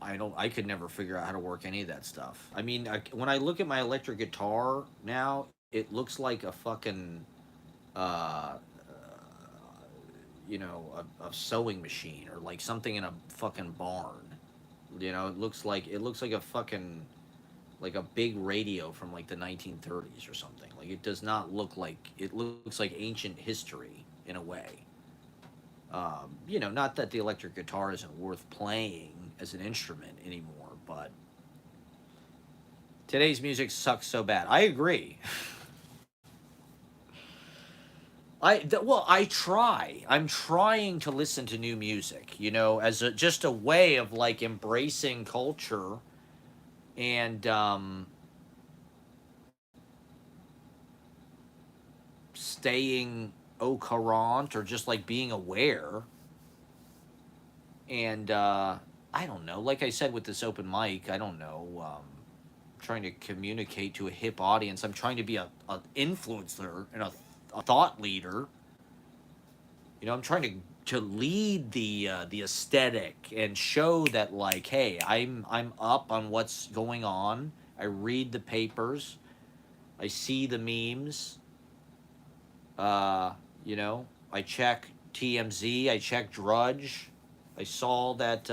I could never figure out how to work any of that stuff. I mean, when I look at my electric guitar now, it looks like a fucking, uh, a sewing machine or like something in a fucking barn. It looks like a fucking like a big radio from like the 1930s or something. Like it does not look like it looks like ancient history in a way. Not that the electric guitar isn't worth playing as an instrument anymore, but today's music sucks so bad. I agree. I try. I'm trying to listen to new music, as just a way of like embracing culture and staying au courant or just like being aware. And I don't know. Like I said with this open mic, I don't know. Trying to communicate to a hip audience. I'm trying to be a influencer and a thought leader. I'm trying to lead the aesthetic and show that like, hey, I'm up on what's going on. I read the papers. I see the memes. I check TMZ. I check Drudge. I saw that.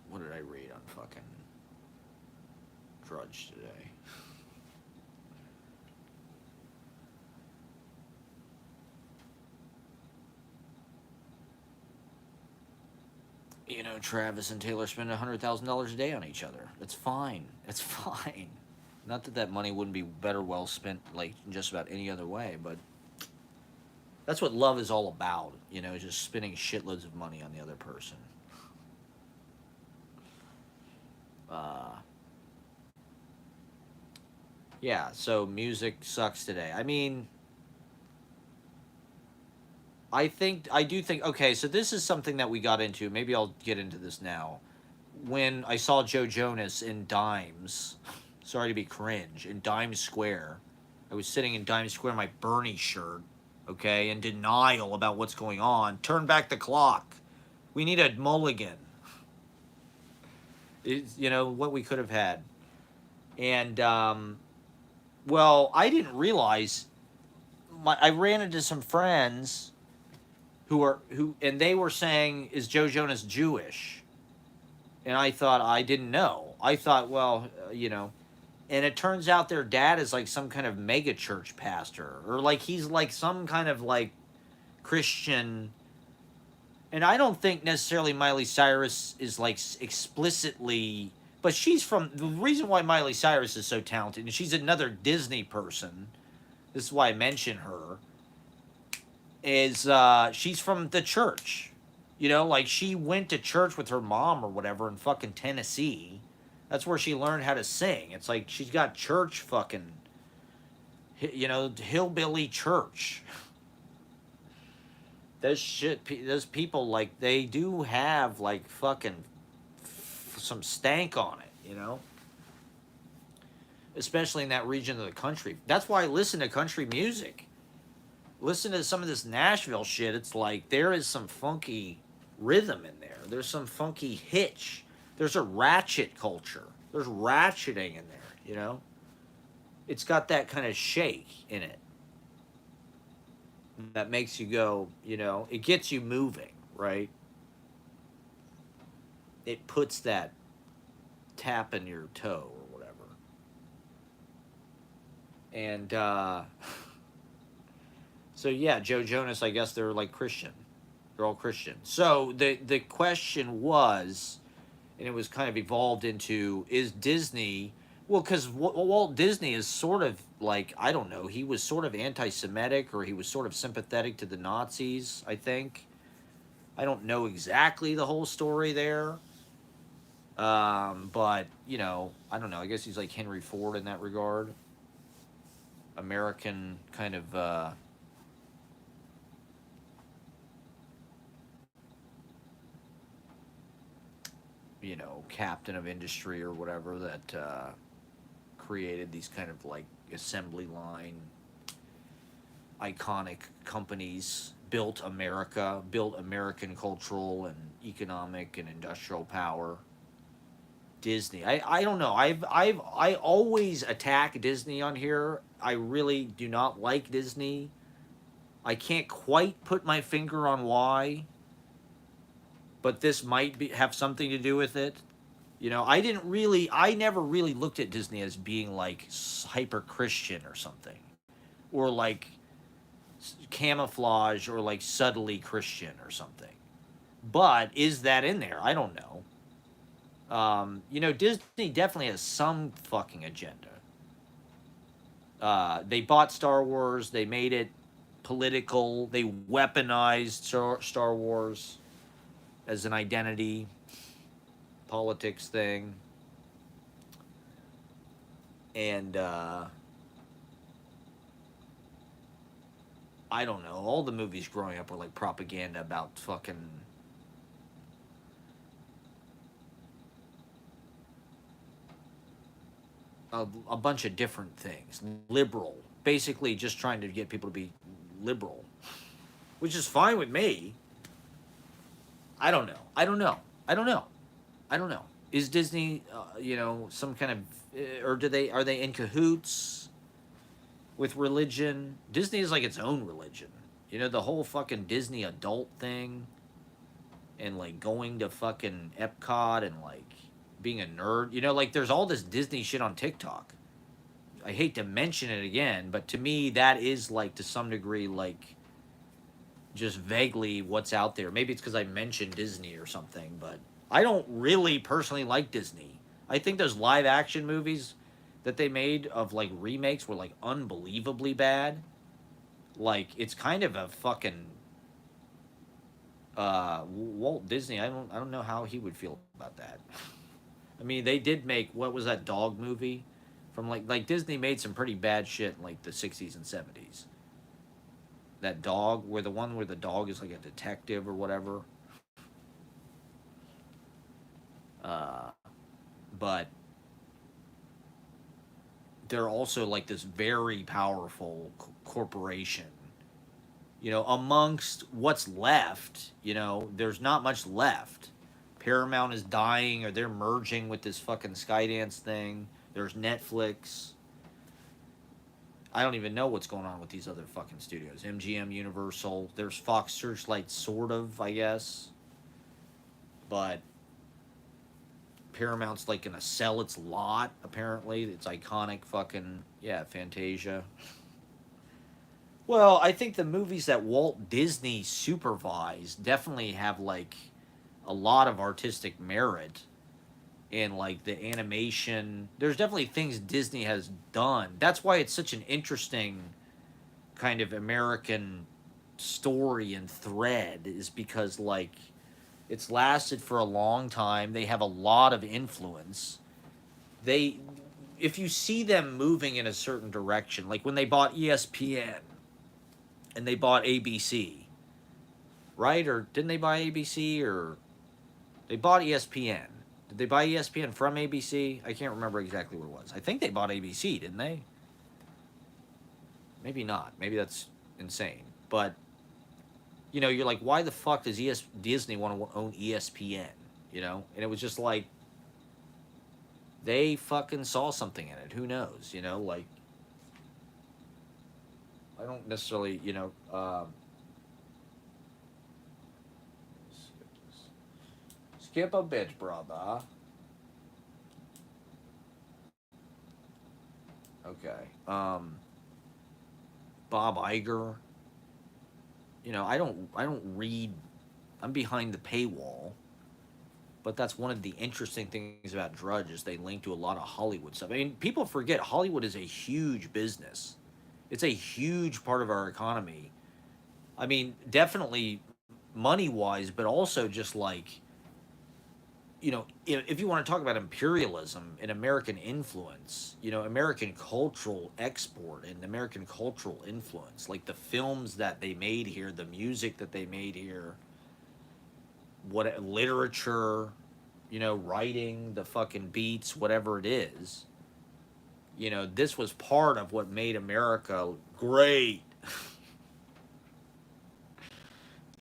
What did I read on fucking Drudge today? Travis and Taylor spend $100,000 a day on each other. It's fine. It's fine. Not that money wouldn't be better well spent, like in just about any other way, but that's what love is all about. Just spending shitloads of money on the other person. Uh, yeah. So music sucks today. I mean, I do think. Okay, so this is something that we got into. Maybe I'll get into this now. When I saw Joe Jonas in Dimes, sorry to be cringe, in Dimes Square. I was sitting in Dimes Square in my Bernie shirt, okay, in denial about what's going on. Turn back the clock. We need a mulligan. It's, what we could have had. And, well, I didn't realize. I ran into some friends and they were saying, is Joe Jonas Jewish? And I thought, I didn't know. I thought, well, and it turns out their dad is like some kind of mega church pastor, or like he's like some kind of like Christian. And I don't think necessarily Miley Cyrus is like explicitly, but she's from the reason why Miley Cyrus is so talented, and she's another Disney person. This is why I mention her. Is she's from the church. Like she went to church with her mom or whatever in fucking Tennessee. That's where she learned how to sing. It's like she's got church fucking, hillbilly church. Those people, like, they do have, like, fucking some stank on it, Especially in that region of the country. That's why I listen to country music. Listen to some of this Nashville shit. It's like there is some funky rhythm in there. There's some funky hitch. There's a ratchet culture. There's ratcheting in there, It's got that kind of shake in it that makes you go, it gets you moving, right? It puts that tap in your toe or whatever. And so yeah, Joe Jonas, I guess they're like Christian. They're all Christian. So the question was, and it was kind of evolved into, is Disney, well, because Walt Disney is sort of like, I don't know, he was sort of anti-Semitic, or he was sort of sympathetic to the Nazis, I think. I don't know exactly the whole story there. But you know, I don't know. I guess he's like Henry Ford in that regard. American kind of you know, captain of industry or whatever that created these kind of like assembly line iconic companies, built America, built American cultural and economic and industrial power. Disney. I don't know. I always attack Disney on here. I really do not like Disney. I can't quite put my finger on why, but this might be have something to do with it. You know, I never really looked at Disney as being like hyper Christian or something, or like camouflage or like subtly Christian or something. But is that in there? I don't know. You know, Disney definitely has some fucking agenda. They bought Star Wars. They made it political. They weaponized Star Wars as an identity politics thing. And I don't know. All the movies growing up were like propaganda about fucking a bunch of different things. Liberal, basically just trying to get people to be liberal, which is fine with me. I don't know. I don't know. I don't know. I don't know. Is Disney, you know, some kind of, or do they are they in cahoots with religion? Disney is like its own religion. You know, the whole fucking Disney adult thing, and like going to fucking Epcot and like being a nerd. You know, like there's all this Disney shit on TikTok. I hate to mention it again, but to me that is like to some degree like just vaguely what's out there. Maybe it's because I mentioned Disney or something, but I don't really personally like Disney. I think those live action movies that they made of like remakes were like unbelievably bad. Like it's kind of a fucking Walt Disney. I don't know how he would feel about that. I mean, they did make what was that dog movie from like Disney made some pretty bad shit in like the 60s and 70s. That dog where the one where the dog is like a detective or whatever. Uh, but they're also like this very powerful corporation. You know, amongst what's left, you know, there's not much left. Paramount is dying, or they're merging with this fucking Skydance thing. There's Netflix. I don't even know what's going on with these other fucking studios. MGM, Universal. There's Fox Searchlight, sort of, I guess. But Paramount's like gonna sell its lot, apparently. It's iconic fucking, yeah, Fantasia. Well, I think the movies that Walt Disney supervised definitely have like a lot of artistic merit, and like the animation. There's definitely things Disney has done. That's why it's such an interesting kind of American story and thread, is because like it's lasted for a long time. They have a lot of influence. They If you see them moving in a certain direction, like when they bought ESPN and they bought ABC, right? Or didn't they buy ABC, or they bought ESPN? Did they buy ESPN from ABC? I can't remember exactly what it was. I think they bought ABC, didn't they? Maybe not. Maybe that's insane. But you know, you're like, why the fuck does Disney want to own ESPN? You know, and it was just like they fucking saw something in it. Who knows? You know, like I don't necessarily, you know, skip a bit, brother. Okay. Bob Iger. You know, I don't read. I'm behind the paywall, but that's one of the interesting things about Drudge is they link to a lot of Hollywood stuff. I mean, people forget Hollywood is a huge business. It's a huge part of our economy. I mean, definitely money wise, but also just like if you want to talk about imperialism and American influence, American cultural export and American cultural influence, like the films that they made here, the music that they made here, what literature, writing, the fucking beats, whatever it is, this was part of what made America great,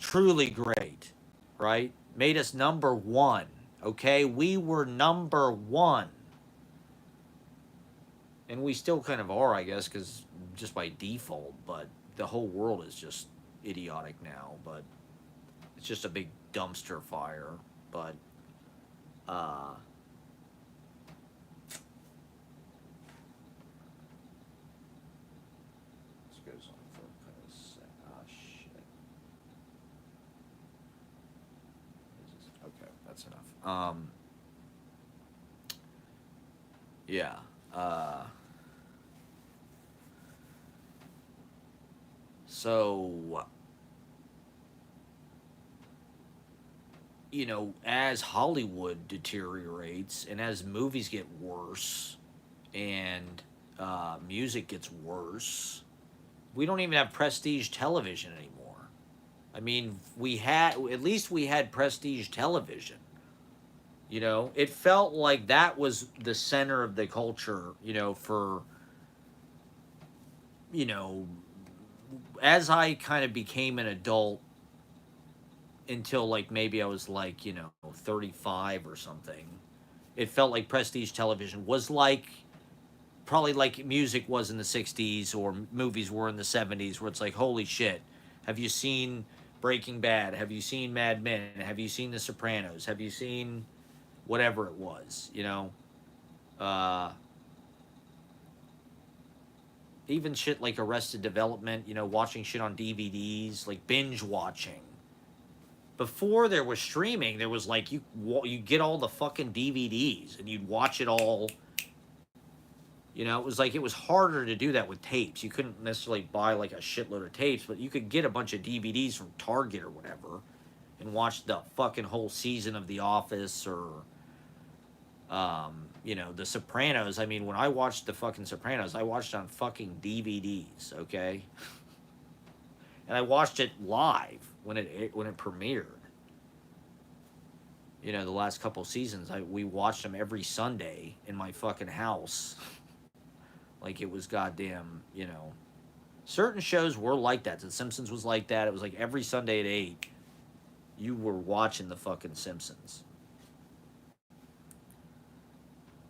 truly great, right? Made us number one. Okay, we were number one, and we still kind of are, I guess, because just by default. But the whole world is just idiotic now. But it's just a big dumpster fire. But uh, this goes on for kind of a sec. Ah, shit. Okay, that's enough. Yeah. Uh, so, as Hollywood deteriorates and as movies get worse and music gets worse, we don't even have prestige television anymore. I mean, at least we had prestige television. It felt like that was the center of the culture, for, you know, as I kind of became an adult until like maybe I was like, 35 or something. It felt like prestige television was like probably like music was in the 60s or movies were in the 70s where it's like, holy shit, have you seen Breaking Bad? Have you seen Mad Men? Have you seen The Sopranos? Have you seen whatever it was, Uh, even shit like Arrested Development, watching shit on DVDs, like binge watching. Before there was streaming, there was like you get all the fucking DVDs and you'd watch it all. It was like it was harder to do that with tapes. You couldn't necessarily buy like a shitload of tapes, but you could get a bunch of DVDs from Target or whatever and watch the fucking whole season of The Office or The Sopranos. I mean, when I watched the fucking Sopranos, I watched it on fucking DVDs, okay? And I watched it live when it premiered. The last couple seasons, we watched them every Sunday in my fucking house. Like it was goddamn, Certain shows were like that. The Simpsons was like that. It was like every Sunday at 8, you were watching the fucking Simpsons.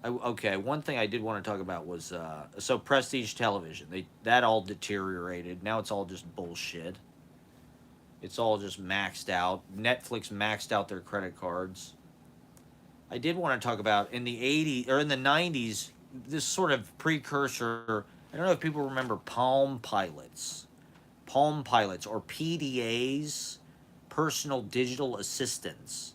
Okay, one thing I did want to talk about was so prestige television. That all deteriorated. Now it's all just bullshit. It's all just maxed out. Netflix maxed out their credit cards. I did want to talk about in the 80s or in the 90s this sort of precursor. I don't know if people remember Palm Pilots or PDAs, personal digital assistants.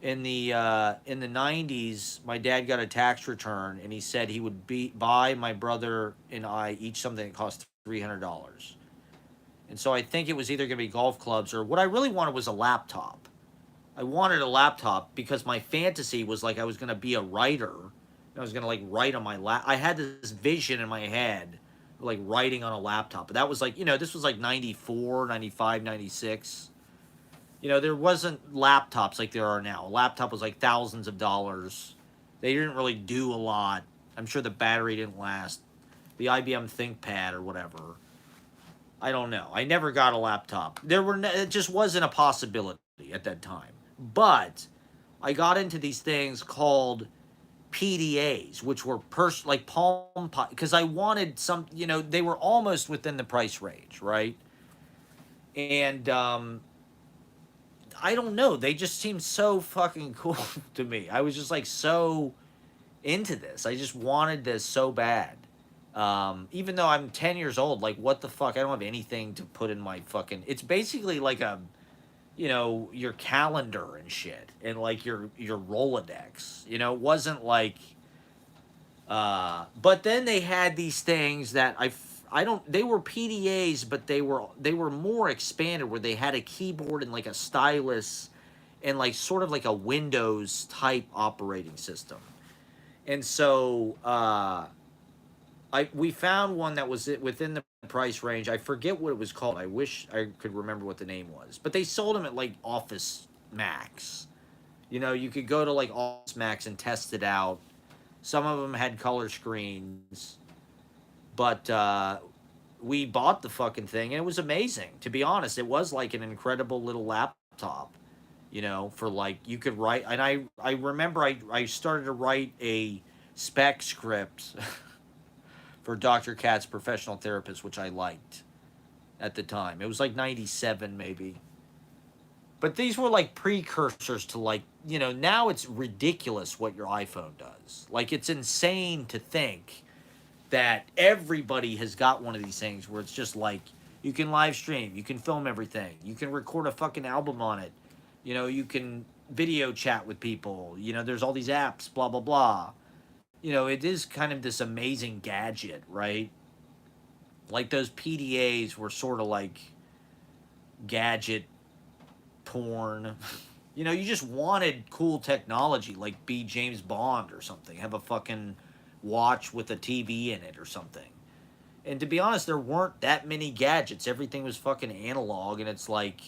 In the 90s, my dad got a tax return and he said he would buy my brother and I each something that cost $300. And so I think it was either going to be golf clubs or what I really wanted was a laptop. I wanted a laptop because my fantasy was like I was going to be a writer. I was going to like write on my I had this vision in my head like writing on a laptop. But that was like, this was like 94, 95, 96. There wasn't laptops like there are now. A laptop was like thousands of dollars. They didn't really do a lot. I'm sure the battery didn't last. The IBM ThinkPad or whatever. I don't know. I never got a laptop. It just wasn't a possibility at that time. But I got into these things called PDAs, which were like Palm, because I wanted some. They were almost within the price range, right? And I don't know. They just seemed so fucking cool to me. I was just like so into this. I just wanted this so bad. Even though I'm 10 years old, like what the fuck? I don't have anything to put in my fucking. It's basically like your calendar and shit, and like your Rolodex. It wasn't like. But then they had these things that I don't. They were PDAs, but they were more expanded, where they had a keyboard and like a stylus, and like sort of like a Windows type operating system. And so we found one that was within the price range. I forget what it was called. I wish I could remember what the name was. But they sold them at like Office Max. You know, you could go to like Office Max and test it out. Some of them had color screens, but we bought the fucking thing and it was amazing. To be honest, it was like an incredible little laptop. You know, for like you could write, and I remember I started to write a spec script for Dr. Katz Professional Therapist, which I liked at the time. It was like 97 maybe. But these were like precursors to like, you know, now it's ridiculous what your iPhone does. Like it's insane to think that everybody has got one of these things where it's just like you can live stream, you can film everything, you can record a fucking album on it, you know, you can video chat with people, you know, there's all these apps, blah, blah, blah. You know, it is kind of this amazing gadget, right? Like those PDAs were sort of like gadget porn. You know, you just wanted cool technology, like be James Bond or something, have a fucking watch with a TV in it or something. And to be honest, there weren't that many gadgets. Everything was fucking analog, and it's like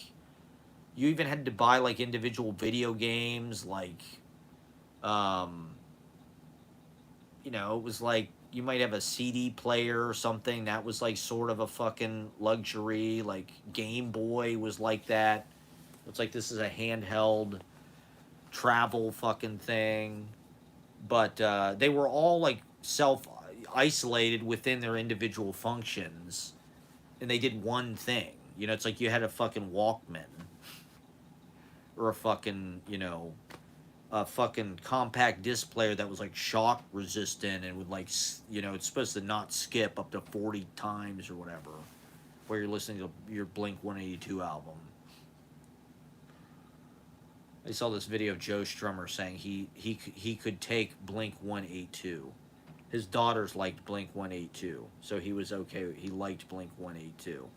you even had to buy like individual video games, like um you know, it was like you might have a CD player or something that was like sort of a fucking luxury. Like Game Boy was like that. It's like this is a handheld travel fucking thing. But they were all like self isolated within their individual functions, and they did one thing. You know, it's like you had a fucking Walkman or a fucking, you know, a fucking compact disc player that was like shock resistant and would like, you know, it's supposed to not skip up to 40 times or whatever, where you're listening to your Blink 182 album. I saw this video of Joe Strummer saying he could take Blink 182. His daughters liked Blink 182, so he was okay. He liked Blink 182.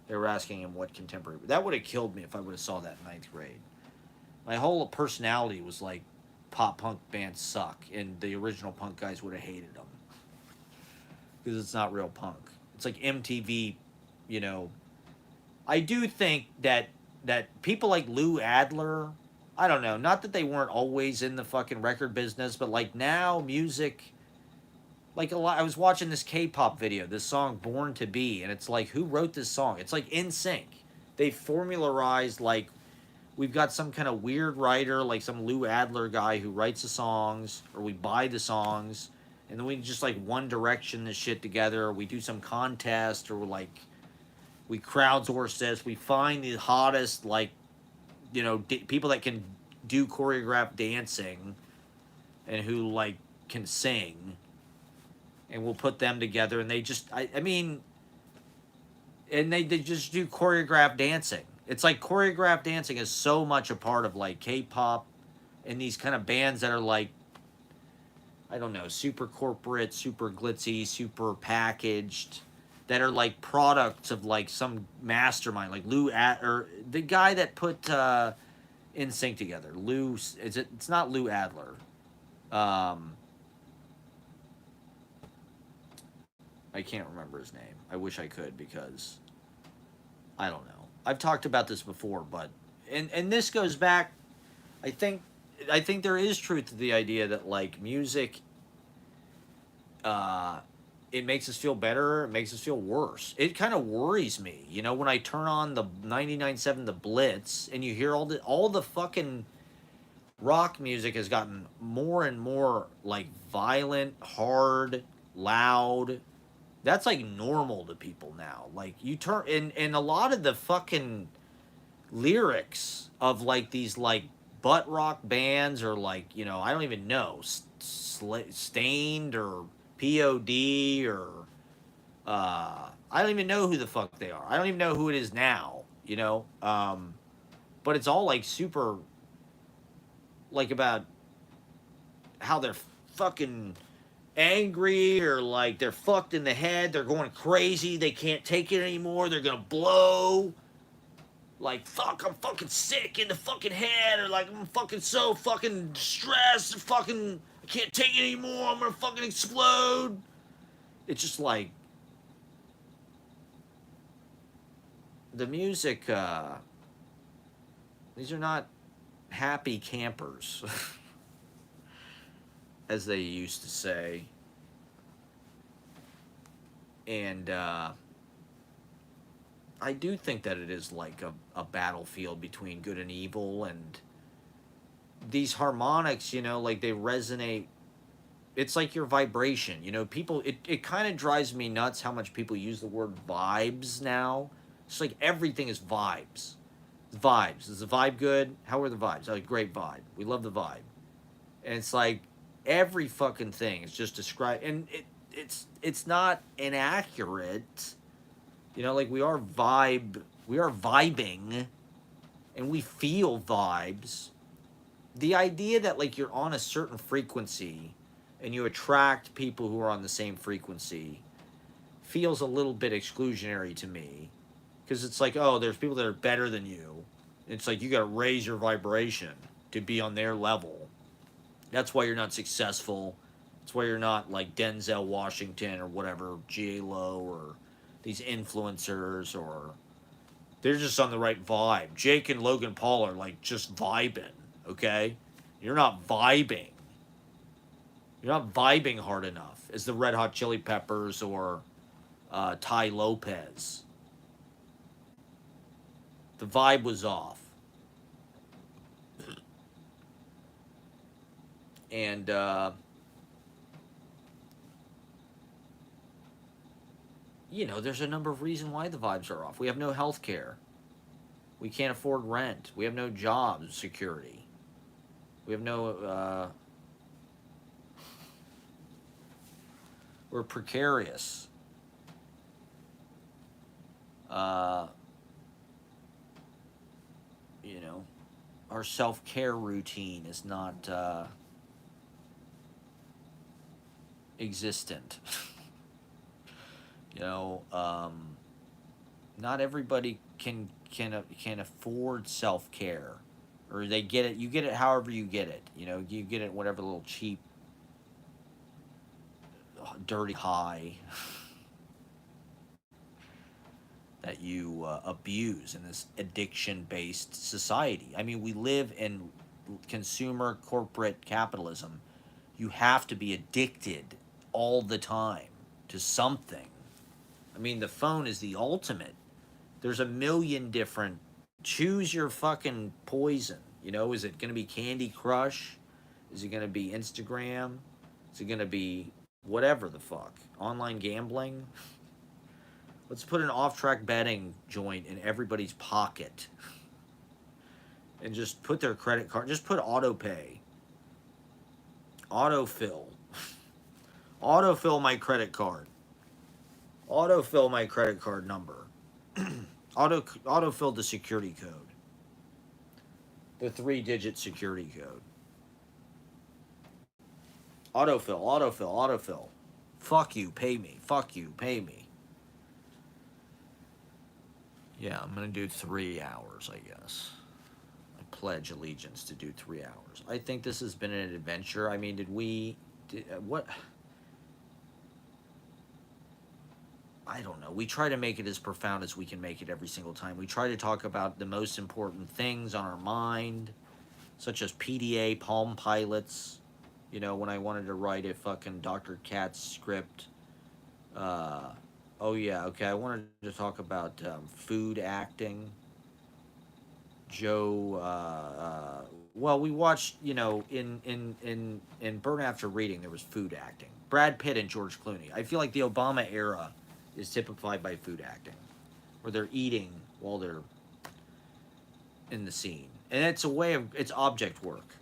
They were asking him what contemporary. That would have killed me if I would have saw that in ninth grade. My whole personality was like, pop punk bands suck, and the original punk guys would have hated them because it's not real punk. It's like MTV, you know. I do think that people like Lou Adler, I don't know, not that they weren't always in the fucking record business, but like now music, like a lot. I was watching this K-pop video, this song "Born to Be," and it's like, who wrote this song? It's like In Sync. They formularized like we've got some kind of weird writer, like some Lou Adler guy who writes the songs, or we buy the songs, and then we just like One Direction this shit together. Or we do some contest, or like we crowdsource this. We find the hottest, like, you know, people that can do choreographed dancing and who like can sing, and we'll put them together, and they just, I mean, and they just do choreographed dancing. It's like choreographed dancing is so much a part of like K-pop and these kind of bands that are like, I don't know, super corporate, super glitzy, super packaged, that are like products of like some mastermind, like or the guy that put In Sync together. Lou, it's not Lou Adler. I can't remember his name. I wish I could, because I don't know. I've talked about this before, but and this goes back. I think there is truth to the idea that like music, it makes us feel better, it makes us feel worse. It kind of worries me, you know, when I turn on the 99.7 The Blitz and you hear all the fucking rock music has gotten more and more like violent, hard, loud. That's like normal to people now. Like you turn and a lot of the fucking lyrics of like these like butt rock bands, or like, you know, I don't even know, Stained or POD or I don't even know who the fuck they are. I don't even know who it is now, you know. But it's all like super like about how they're fucking angry, or like they're fucked in the head, they're going crazy, they can't take it anymore, they're gonna blow. like, fuck, I'm fucking sick in the fucking head, or like, I'm fucking so fucking stressed, fucking, I can't take it anymore, I'm gonna fucking explode. It's just like, the music, these are not happy campers, as they used to say. And, I do think that it is like a battlefield between good and evil, and these harmonics, like they resonate. It's like your vibration, people, it kind of drives me nuts how much people use the word vibes now. It's like everything is vibes. Vibes. Is the vibe good? How are the vibes? Oh, great vibe. We love the vibe. And it's like every fucking thing is just described, and it's not inaccurate. Like we are vibing, and we feel vibes. The idea that like you're on a certain frequency and you attract people who are on the same frequency feels a little bit exclusionary to me, because it's like, oh, there's people that are better than you. It's like you got to raise your vibration to be on their level. That's why you're not successful. That's why you're not like Denzel Washington or whatever, J-Lo, or these influencers, or they're just on the right vibe. Jake and Logan Paul are like just vibing, okay? You're not vibing. You're not vibing hard enough as the Red Hot Chili Peppers or Ty Lopez. The vibe was off. And there's a number of reasons why the vibes are off. We have no health care. We can't afford rent. We have no job security. We have no, we're precarious. Our self-care routine is not existent. Not everybody can afford self-care, or they get it. You get it however you get it. You get it whatever little cheap, dirty high that you abuse in this addiction-based society. I mean, we live in consumer corporate capitalism. You have to be addicted all the time to something. I mean, the phone is the ultimate. There's a million different. Choose your fucking poison. Is it going to be Candy Crush? Is it going to be Instagram? Is it going to be whatever the fuck? Online gambling? Let's put an off-track betting joint in everybody's pocket and just put their credit card. Just put auto pay. Autofill. Autofill my credit card. Autofill my credit card number. Autofill the security code. The 3-digit security code. Autofill. Fuck you, pay me. Fuck you, pay me. Yeah, I'm going to do 3 hours, I guess. I pledge allegiance to do 3 hours. I think this has been an adventure. I mean, what? I don't know. We try to make it as profound as we can make it every single time. We try to talk about the most important things on our mind, such as PDA, Palm Pilots. When I wanted to write a fucking Dr. Katz script. Oh, yeah, okay. I wanted to talk about food acting. Joe, well, we watched, in Burn After Reading, there was food acting. Brad Pitt and George Clooney. I feel like the Obama era is typified by food acting, where they're eating while they're in the scene. And it's object work.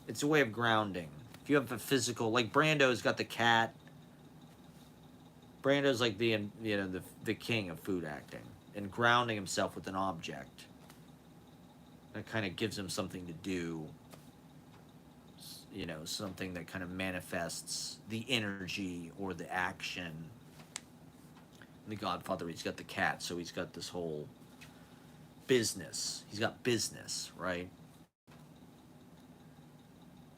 It's a way of grounding. If you have a physical, like Brando's got the cat. Brando's like the king of food acting and grounding himself with an object. That kind of gives him something to do. Something that kind of manifests the energy or the action. In The Godfather, he's got the cat, so he's got this whole business. He's got business, right?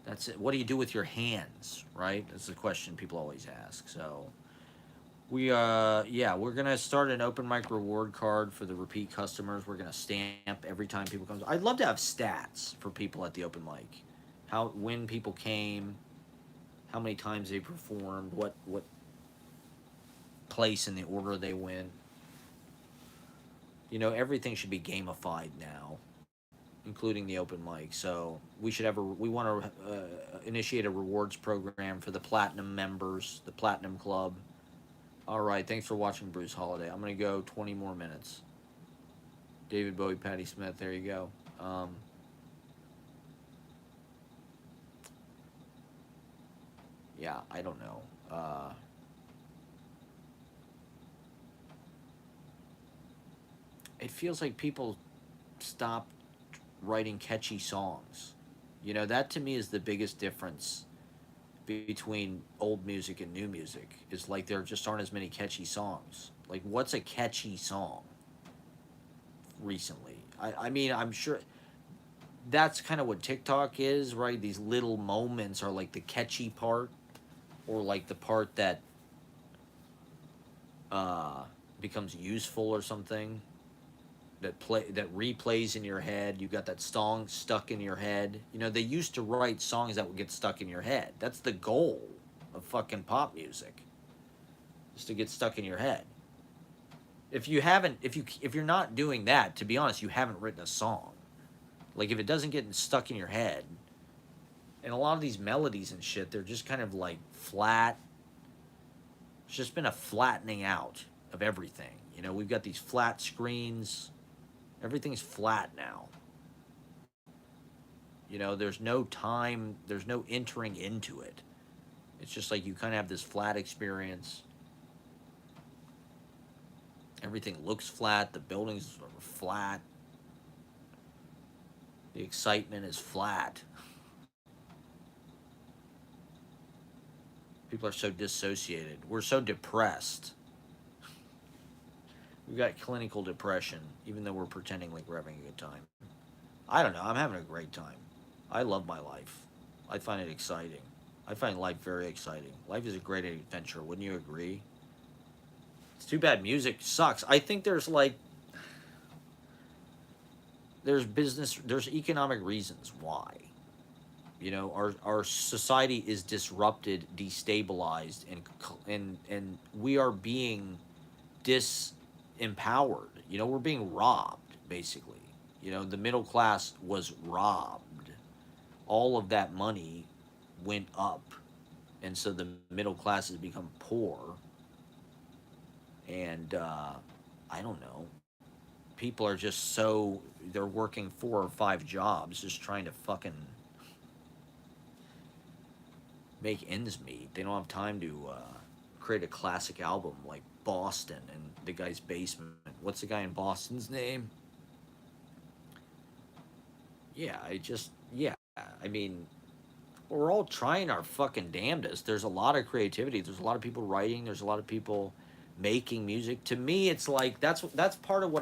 That's it. What do you do with your hands, right? That's the question people always ask. So yeah, we're gonna start an open mic reward card for the repeat customers. We're gonna stamp every time people come. I'd love to have stats for people at the open mic, when people came, how many times they performed, what place in the order they went. Everything should be gamified now, including the open mic. So we want to initiate a rewards program for the platinum members, the platinum club. All right, thanks for watching, Bruce Holiday. I'm gonna go 20 more minutes. David Bowie, Patti Smith. There you go. Yeah, I don't know. It feels like people stop writing catchy songs. That to me is the biggest difference between old music and new music. Is like there just aren't as many catchy songs. Like, what's a catchy song recently? I mean, I'm sure that's kind of what TikTok is, right? These little moments are like the catchy part, or like the part that uh, becomes useful or something. That replays in your head. You got that song stuck in your head. They used to write songs that would get stuck in your head. That's the goal of fucking pop music, is to get stuck in your head. If you're not doing that, to be honest, you haven't written a song. Like, if it doesn't get stuck in your head, and a lot of these melodies and shit, they're just kind of like flat. It's just been a flattening out of everything. We've got these flat screens. Everything's flat now. There's no time, there's no entering into it. It's just like you kind of have this flat experience. Everything looks flat, the buildings are flat, the excitement is flat. People are so dissociated. We're so depressed. We've got clinical depression, even though we're pretending like we're having a good time. I don't know. I'm having a great time. I love my life. I find it exciting. I find life very exciting. Life is a great adventure. Wouldn't you agree? It's too bad music sucks. I think there's economic reasons why. Our society is disrupted, destabilized, and we are being disempowered. We're being robbed, basically. The middle class was robbed. All of that money went up, and so the middle class has become poor. And I don't know. People are just they're working 4 or 5 jobs just trying to fucking make ends meet. They don't have time to create a classic album like Boston and the guy's basement. What's the guy in Boston's name? Yeah. I mean, we're all trying our fucking damnedest. There's a lot of creativity. There's a lot of people writing. There's a lot of people making music. To me, it's like that's part of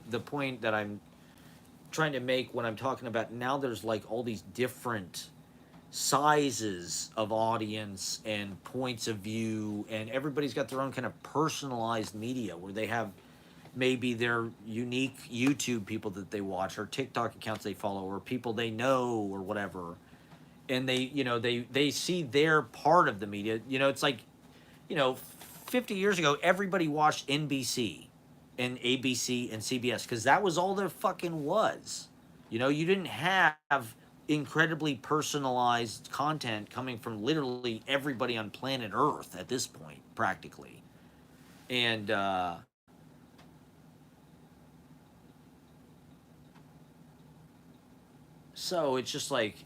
the point that I'm trying to make when I'm talking about now. There's like all these different sizes of audience and points of view, and everybody's got their own kind of personalized media where they have maybe their unique YouTube people that they watch, or TikTok accounts they follow, or people they know, or whatever. And they see their part of the media. It's like, you know 50 years ago everybody watched NBC and ABC and CBS because that was all there fucking was. You didn't have incredibly personalized content coming from literally everybody on planet Earth at this point, practically. And so it's just like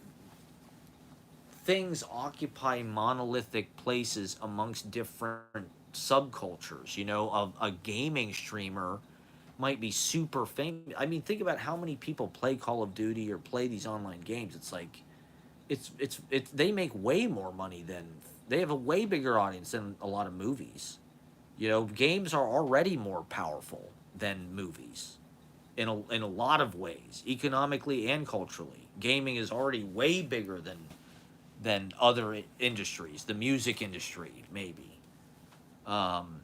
things occupy monolithic places amongst different subcultures. Of a gaming streamer might be super famous. I mean, think about how many people play Call of Duty or play these online games. It's like it's they make way more money than they have a way bigger audience than a lot of movies. Games are already more powerful than movies. in a lot of ways, economically and culturally. Gaming is already way bigger than other industries, the music industry maybe. Um,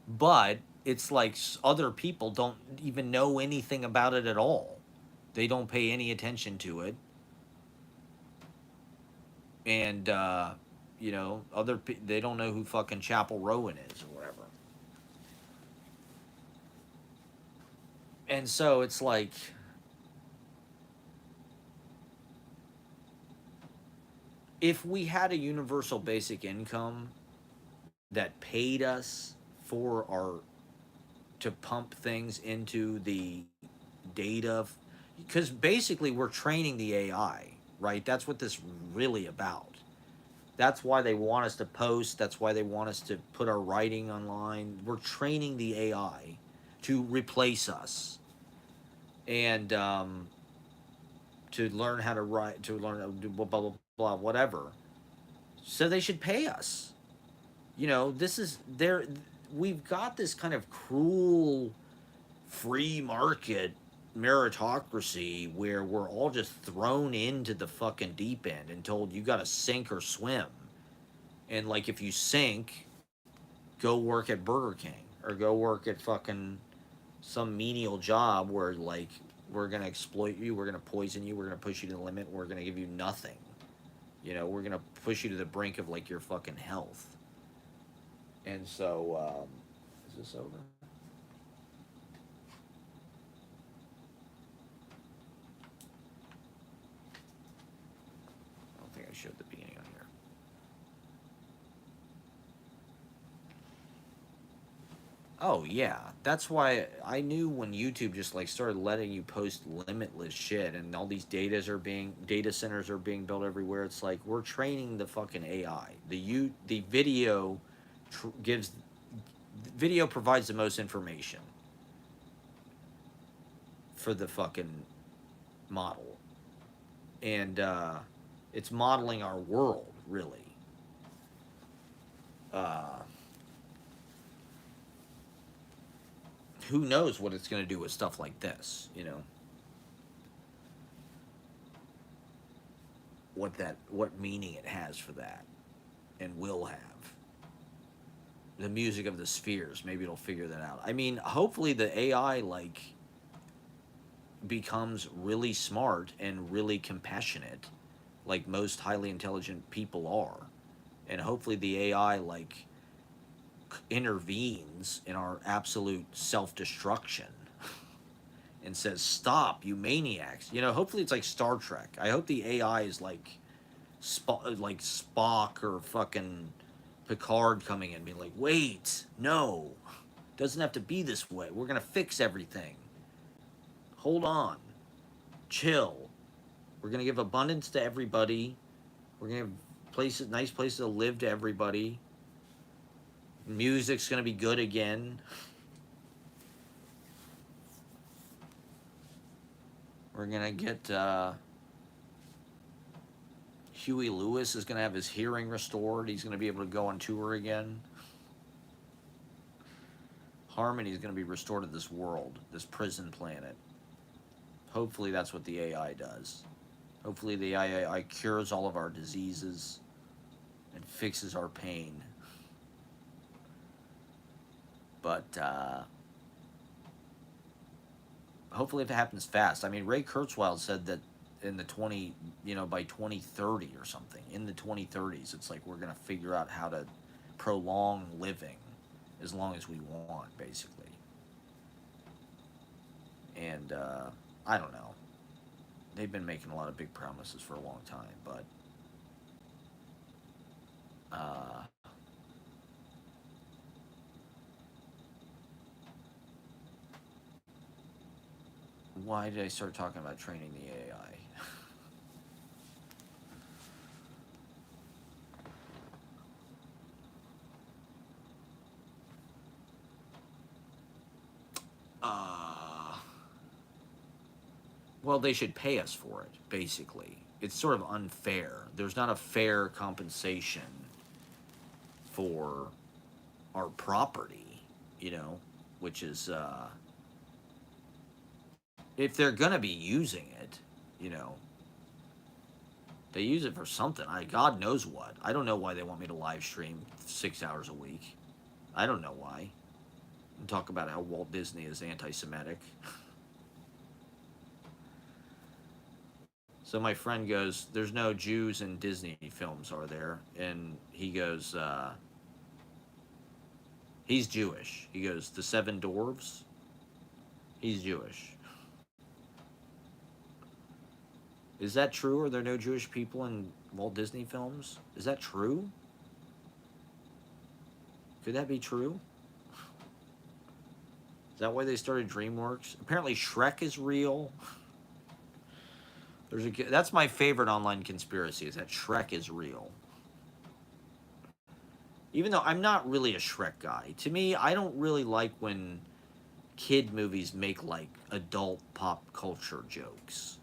but it's like other people don't even know anything about it at all. They don't pay any attention to it, and they don't know who fucking Chapel Rowan is or whatever. And so it's like, if we had a universal basic income that paid us for our to pump things into the data, because basically we're training the AI, right? That's what this really about. That's why they want us to post. That's why they want us to put our writing online. We're training the AI to replace us, and to learn how to write, to learn how to do blah blah blah whatever. So they should pay us. This is there. We've got this kind of cruel free market meritocracy where we're all just thrown into the fucking deep end and told you got to sink or swim. And like, if you sink, go work at Burger King or go work at fucking some menial job where, like, we're gonna exploit you, we're gonna poison you, we're gonna push you to the limit, we're gonna give you nothing. We're gonna push you to the brink of like your fucking health. And so, is this over? I don't think I showed the beginning on here. Oh yeah, that's why I knew when YouTube just like started letting you post limitless shit, and all these data centers are being built everywhere. It's like we're training the fucking AI. The video gives video provides the most information for the fucking model, and it's modeling our world really. Uh, who knows what it's going to do with stuff like this? What meaning it has for that, and will have. The music of the spheres, maybe it'll figure that out. I mean, hopefully the AI like becomes really smart and really compassionate, like most highly intelligent people are. And hopefully the AI like intervenes in our absolute self-destruction and says, "Stop, you maniacs!" Hopefully it's like Star Trek. I hope the AI is like like Spock or fucking Picard coming in, being like, "Wait, no, doesn't have to be this way. We're gonna fix everything. Hold on, chill. We're gonna give abundance to everybody. We're gonna have nice places to live to everybody. Music's gonna be good again. We're gonna get Huey Lewis is gonna have his hearing restored. He's gonna be able to go on tour again. Harmony is gonna be restored to this world, this prison planet. Hopefully that's what the AI does. Hopefully the AI cures all of our diseases and fixes our pain. But hopefully if it happens fast. I mean, Ray Kurzweil said that in the by 2030 or something, in the 2030s, it's like we're going to figure out how to prolong living as long as we want, basically. And I don't know. They've been making a lot of big promises for a long time, but uh, why did I start talking about training the AI? Well, they should pay us for it, basically. It's sort of unfair. There's not a fair compensation for our property, which is if they're gonna be using it, you know, they use it for something. God knows what. I don't know why they want me to live stream 6 hours a week. I don't know why. And talk about how Walt Disney is anti-Semitic. So my friend goes, "There's no Jews in Disney films, are there?" And he goes, "He's Jewish." He goes, "The Seven Dwarves." He's Jewish. Is that true? Are there no Jewish people in Walt Disney films? Is that true? Could that be true? Is that why they started DreamWorks? Apparently, Shrek is real. That's my favorite online conspiracy, is that Shrek is real. Even though I'm not really a Shrek guy. To me, I don't really like when kid movies make like adult pop culture jokes.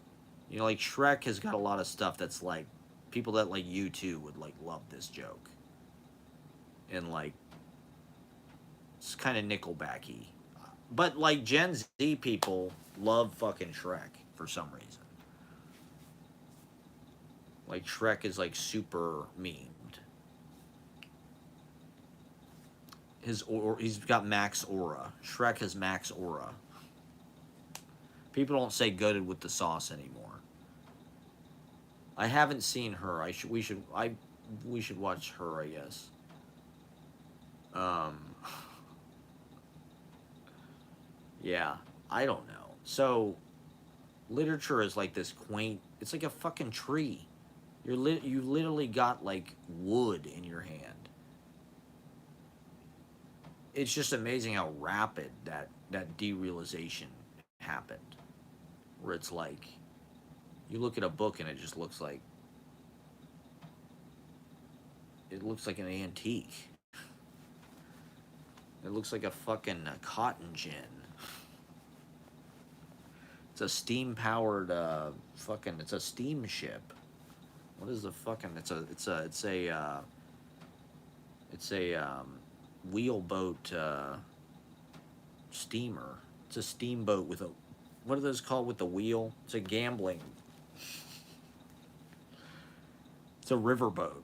You know, like Shrek has got a lot of stuff that's like people that like you too would like love this joke. And like it's kind of Nickelbacky. But like Gen Z people love fucking Shrek for some reason. Like Shrek is like super memed. He's got max aura. Shrek has max aura. People don't say goaded with the sauce anymore. I haven't seen her. We should watch her, I guess. Um yeah, I don't know. So literature is like this quaint, it's like a fucking tree. You literally got like wood in your hand. It's just amazing how rapid that derealization happened. Where it's like you look at a book and it looks like an antique. It looks like a fucking cotton gin. It's a steam powered fucking. It's a steamship. What is the fucking? It's a wheelboat steamer. It's a steamboat with a, what are those called with the wheel? It's a gambling. It's a riverboat.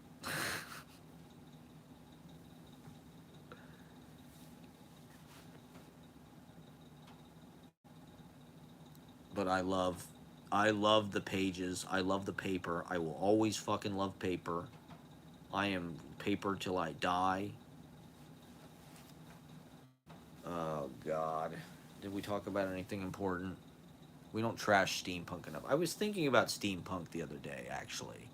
But I love the pages. I love the paper. I will always fucking love paper. I am paper till I die. Oh God. Did we talk about anything important? We don't trash steampunk enough. I was thinking about steampunk the other day, actually,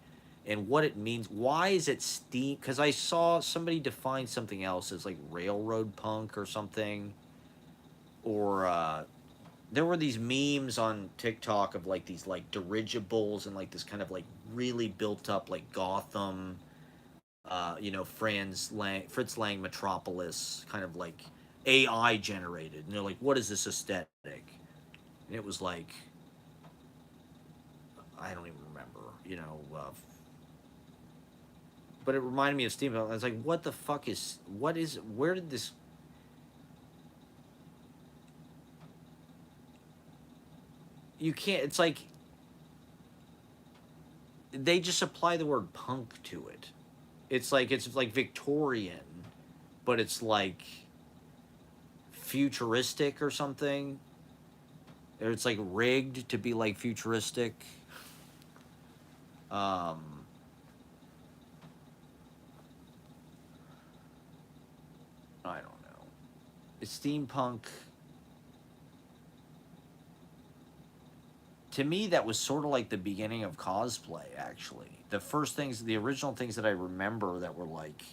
and what it means. Why is it steam? Because I saw somebody define something else as like railroad punk or something, or there were these memes on TikTok of like these like dirigibles and like this kind of like really built up like Gotham, Fritz Lang Metropolis, kind of like AI generated. And they're like, what is this aesthetic? And it was like, I don't even remember, but it reminded me of steampunk. I was like, what the fuck where did this, you can't, it's like, they just apply the word punk to it. It's like Victorian, but it's like futuristic or something. Or it's like rigged to be like futuristic. Um, I don't know. It's steampunk. To me, that was sort of like the beginning of cosplay, actually. The original things that I remember that were like,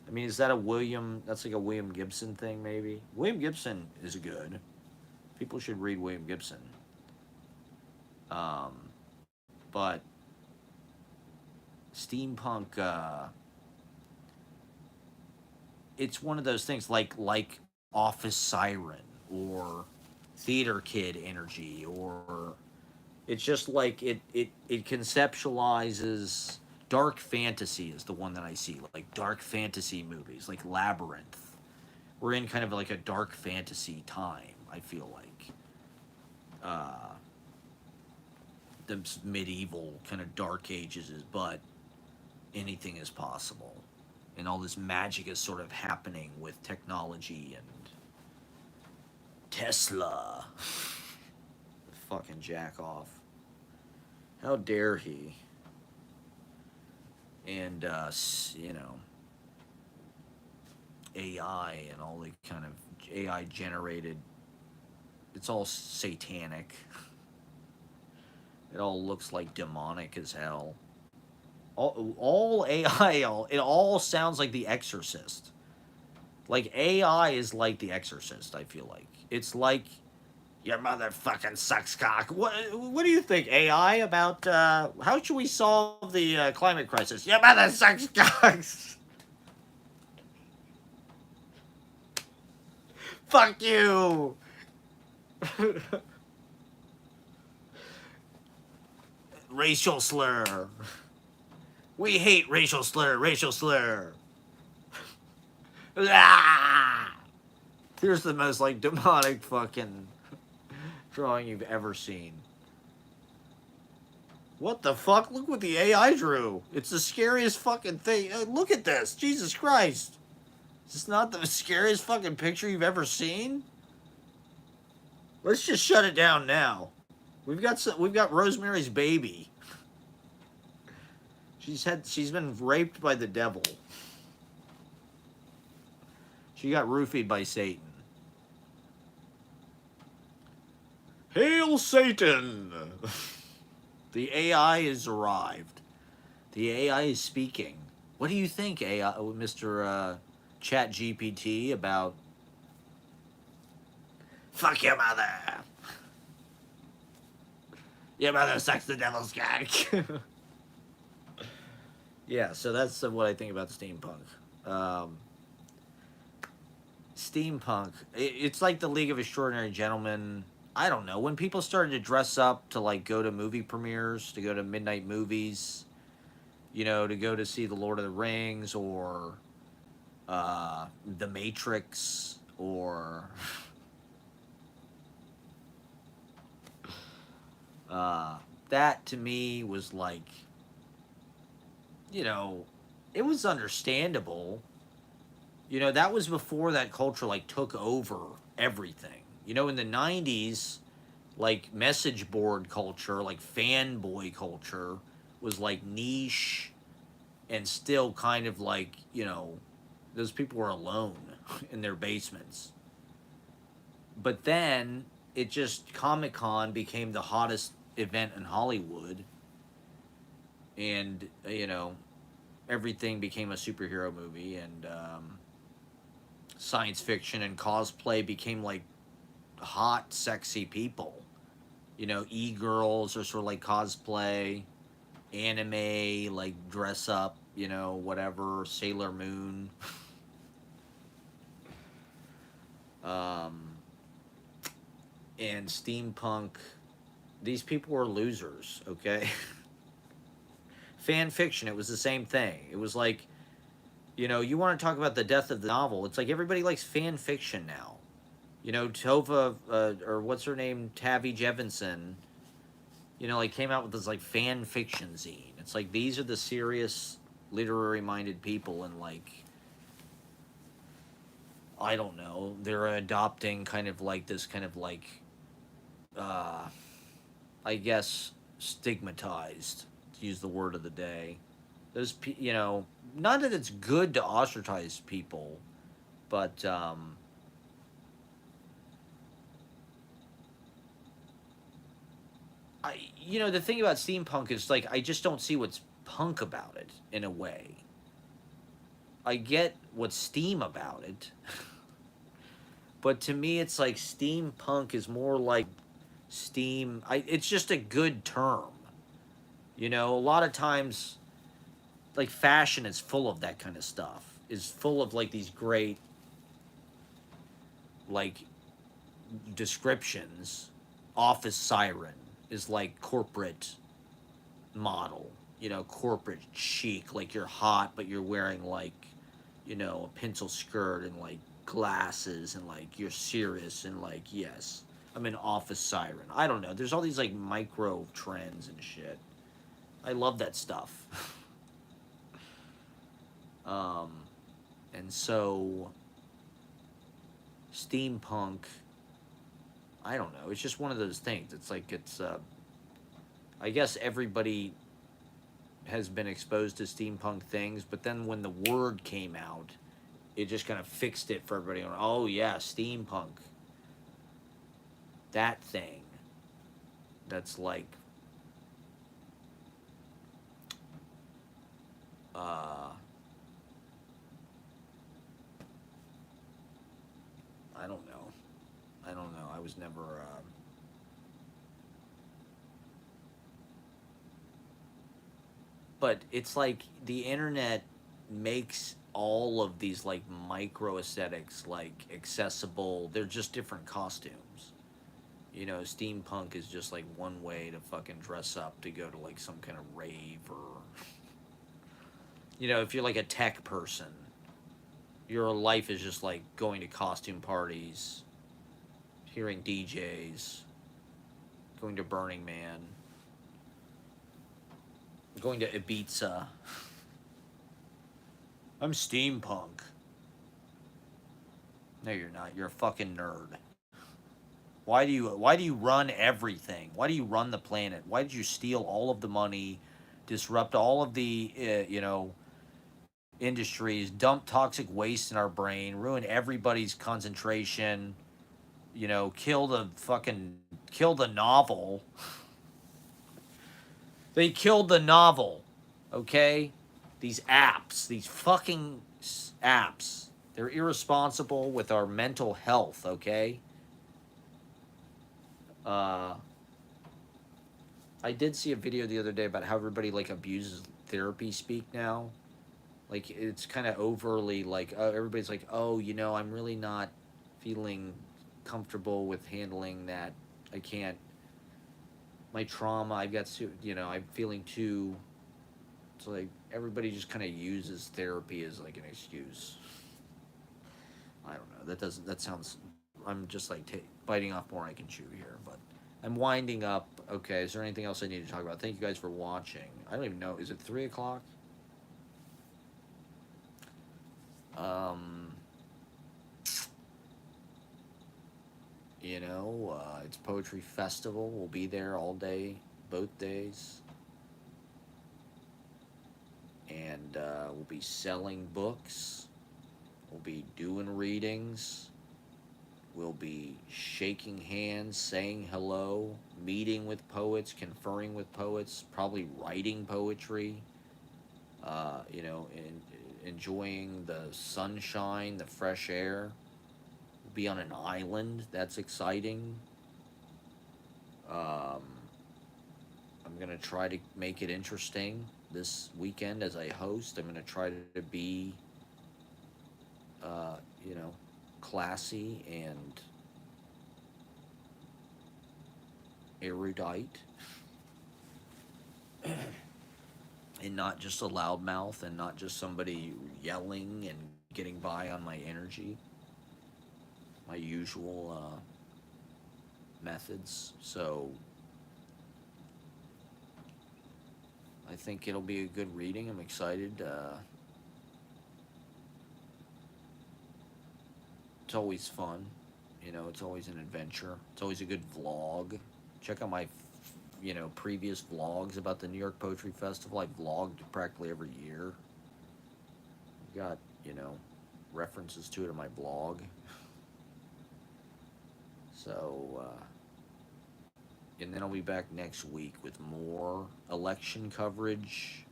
I mean, that's like a William Gibson thing, maybe? William Gibson is good. People should read William Gibson. Um, but steampunk, it's one of those things like Office Siren or Theater Kid energy, or it's just like it conceptualizes dark fantasy is the one that I see, like dark fantasy movies like Labyrinth. We're in kind of like a dark fantasy time, I feel like. uh, the medieval kind of dark ages, but anything is possible. And all this magic is sort of happening with technology and Tesla. Fucking jack off. How dare he? And, you know, AI and all the kind of AI generated, it's all satanic. It all looks like demonic as hell. All AI, it all sounds like The Exorcist. Like AI is like The Exorcist. I feel like it's like your motherfucking sucks cock. What do you think, AI, about how should we solve the climate crisis? Your mother sucks cocks. Fuck you. Racial slur. We hate racial slur. Racial slur. Ah! Here's the most like demonic fucking drawing you've ever seen. What the fuck? Look what the AI drew. It's the scariest fucking thing. Look at this. Jesus Christ. Is this not the scariest fucking picture you've ever seen? Let's just shut it down now. We've got Rosemary's Baby. She's been raped by the devil. She got roofied by Satan. Hail Satan! The AI has arrived. The AI is speaking. What do you think, AI, Mr. Chat GPT, about? Fuck your mother. Your mother sucks the devil's cock. Yeah, so that's what I think about steampunk. Steampunk, it's like the League of Extraordinary Gentlemen. I don't know, when people started to dress up to like go to movie premieres, to go to midnight movies, you know, to go to see The Lord of the Rings or The Matrix or that to me was like, you know, it was understandable. You know, that was before that culture like took over everything. You know, in the 90s, like message board culture, like fanboy culture was like niche and still kind of like, you know, those people were alone in their basements. But then it just, Comic-Con became the hottest event in Hollywood. And, you know, everything became a superhero movie, and science fiction and cosplay became like hot, sexy people. You know, e-girls are sort of like cosplay, anime, like dress up, you know, whatever, Sailor Moon. And steampunk, these people were losers, okay? Fan fiction, it was the same thing. It was like, you know, you want to talk about the death of the novel. It's like everybody likes fan fiction now. You know, Tova, or what's her name, Tavi Jevinson, you know, like came out with this like fan fiction zine. It's like these are the serious literary minded people, and like, I don't know, they're adopting kind of like this kind of like, I guess, stigmatized, to use the word of the day. You know, not that it's good to ostracize people, but you know, the thing about steampunk is like I just don't see what's punk about it in a way. I get what's steam about it, but to me, it's like steampunk is more like steam. It's just a good term, you know. A lot of times, like fashion is full of that kind of stuff. Is full of like these great like descriptions. Office siren is like corporate model, you know, corporate chic, like you're hot but you're wearing like, you know, a pencil skirt and like glasses and like you're serious and like, yes, I'm an office siren. I don't know. There's all these like micro trends and shit. I love that stuff. um, and so steampunk, I don't know. It's just one of those things. It's like I guess everybody has been exposed to steampunk things, but then when the word came out, it just kind of fixed it for everybody. Oh yeah, steampunk. That thing. That's like, uh, I don't know. I don't know. I was never. But it's like the internet makes all of these like micro aesthetics like accessible. They're just different costumes. You know, steampunk is just like one way to fucking dress up to go to like some kind of rave or, you know, if you're like a tech person, your life is just like going to costume parties, hearing DJs, going to Burning Man, going to Ibiza. I'm steampunk. No, you're not. You're a fucking nerd. Why do you run everything? Why do you run the planet? Why did you steal all of the money, disrupt all of the industries, dump toxic waste in our brain, ruin everybody's concentration, kill the novel. They killed the novel. Okay? These apps, these fucking apps. They're irresponsible with our mental health, okay? Uh I did see a video the other day about how everybody like abuses therapy speak now. Like it's kind of overly like everybody's like, "Oh, I'm really not feeling comfortable with handling that. I can't my trauma. I've got I'm feeling too." It's like everybody just kind of uses therapy as like an excuse. I don't know. That sounds. I'm just like biting off more I can chew here, but I'm winding up. Okay, is there anything else I need to talk about? Thank you guys for watching. I don't even know. Is it 3 o'clock? Um, it's Poetry Festival. We'll be there all day, both days, and we'll be selling books. We'll be doing readings. We'll be shaking hands, saying hello, meeting with poets, conferring with poets, probably writing poetry, enjoying the sunshine, the fresh air. We'll be on an island. That's exciting. Um, I'm going to try to make it interesting this weekend as I host. I'm going to try to be, uh, you know, classy and erudite and not just a loudmouth and not just somebody yelling and getting by on my energy, my usual methods. So I think it'll be a good reading. I'm excited. It's always fun. It's always an adventure. It's always a good vlog. Check out my, previous vlogs about the New York Poetry Festival. I vlogged practically every year. Got, references to it in my blog. So, and then I'll be back next week with more election coverage.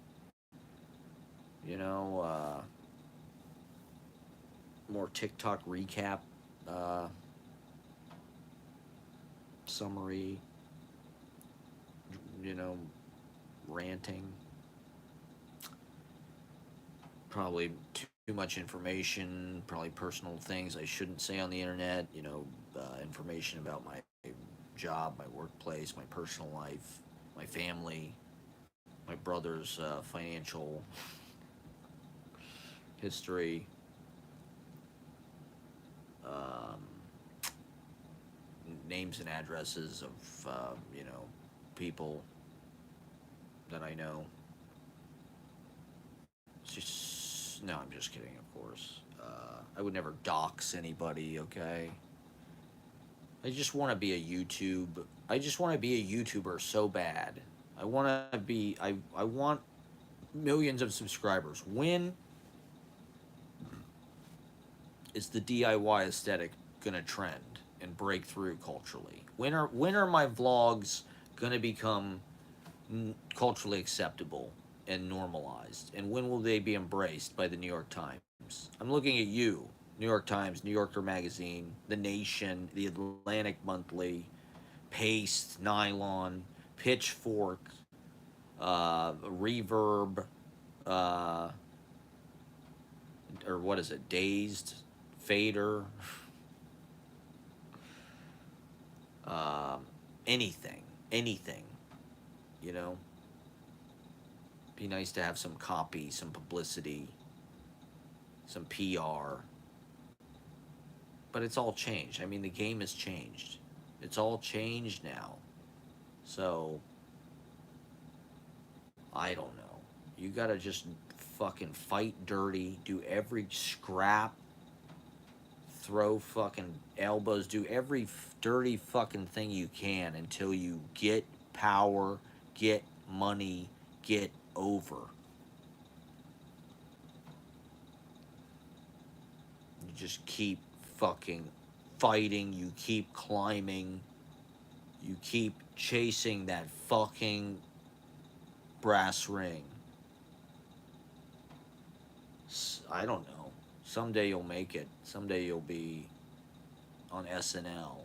More TikTok recap, uh, summary, ranting. Probably too much information, probably personal things I shouldn't say on the internet, information about my job, my workplace, my personal life, my family, my brother's financial history. Um, names and addresses of, you know, people that I know. It's just, no, I'm just kidding, of course. I would never dox anybody, okay? I just want to be a YouTube. I just want to be a YouTuber so bad. I want to be. I want millions of subscribers. When is the DIY aesthetic gonna trend and break through culturally? When are my vlogs gonna become culturally acceptable and normalized? And when will they be embraced by the New York Times? I'm looking at you, New York Times, New Yorker Magazine, The Nation, The Atlantic Monthly, Paste, Nylon, Pitchfork, Reverb, uh, or what is it, Dazed, Fader, anything, anything, you know? Be nice to have some copy, some publicity, some PR. But it's all changed. I mean, the game has changed. It's all changed now. So, I don't know. You gotta just fucking fight dirty, do every scrap, throw fucking elbows, do every dirty fucking thing you can until you get power, get money, get over. You just keep fucking fighting, you keep climbing, you keep chasing that fucking brass ring. I don't know. Someday you'll make it. Someday you'll be on SNL.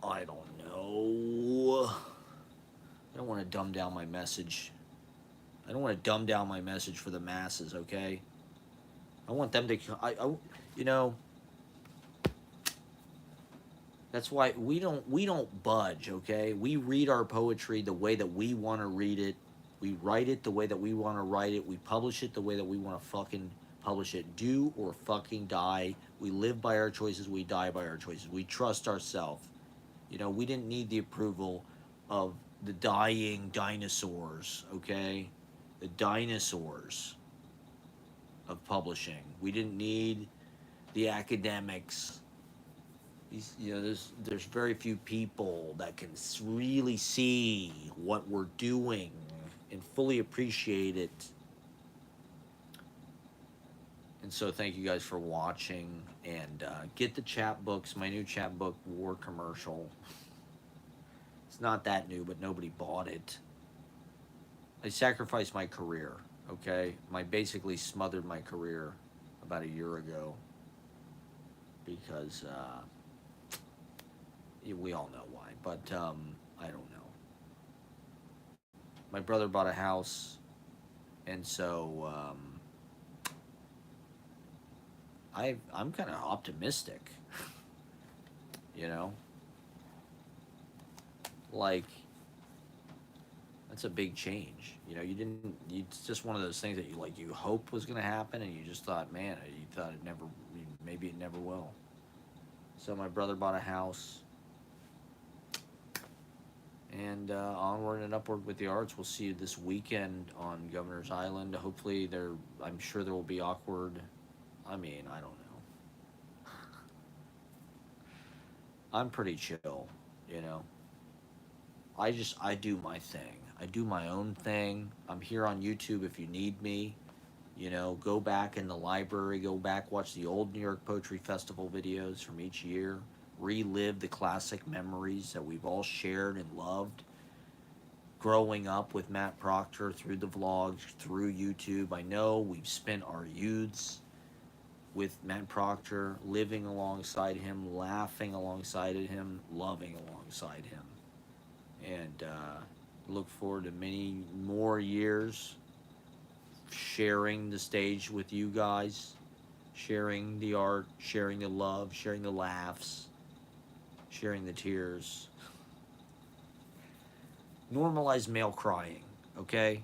I don't know. I don't want to dumb down my message. I don't want to dumb down my message for the masses, okay? I want them to, you know, that's why we don't budge, okay? We read our poetry the way that we want to read it. We write it the way that we want to write it. We publish it the way that we want to fucking publish it. Do or fucking die. We live by our choices. We die by our choices. We trust ourselves. You know, we didn't need the approval of the dying dinosaurs, okay? The dinosaurs of publishing. We didn't need the academics. You know, there's very few people that can really see what we're doing and fully appreciate it. And so thank you guys for watching, and get the chapbooks, my new chapbook war commercial. It's not that new, but nobody bought it. I sacrificed my career, okay? I basically smothered my career about a year ago because we all know why, but I don't know. My brother bought a house, and so I'm kind of optimistic, you know? Like, that's a big change. You know, it's just one of those things that you hope was going to happen, and you just thought, man, you thought maybe it never will. So my brother bought a house, and onward and upward with the arts. We'll see you this weekend on Governor's Island. Hopefully I'm sure there will be awkward, I mean, I don't know. I'm pretty chill, you know. I do my thing. I do my own thing. I'm here on YouTube if you need me. You know, go back in the library, go back, watch the old New York Poetry Festival videos from each year. Relive the classic memories that we've all shared and loved. Growing up with Matt Proctor through the vlogs, through YouTube. I know we've spent our youths with Matt Proctor, living alongside him, laughing alongside him, loving alongside him. And look forward to many more years sharing the stage with you guys, sharing the art, sharing the love, sharing the laughs, sharing the tears. Normalize male crying, okay?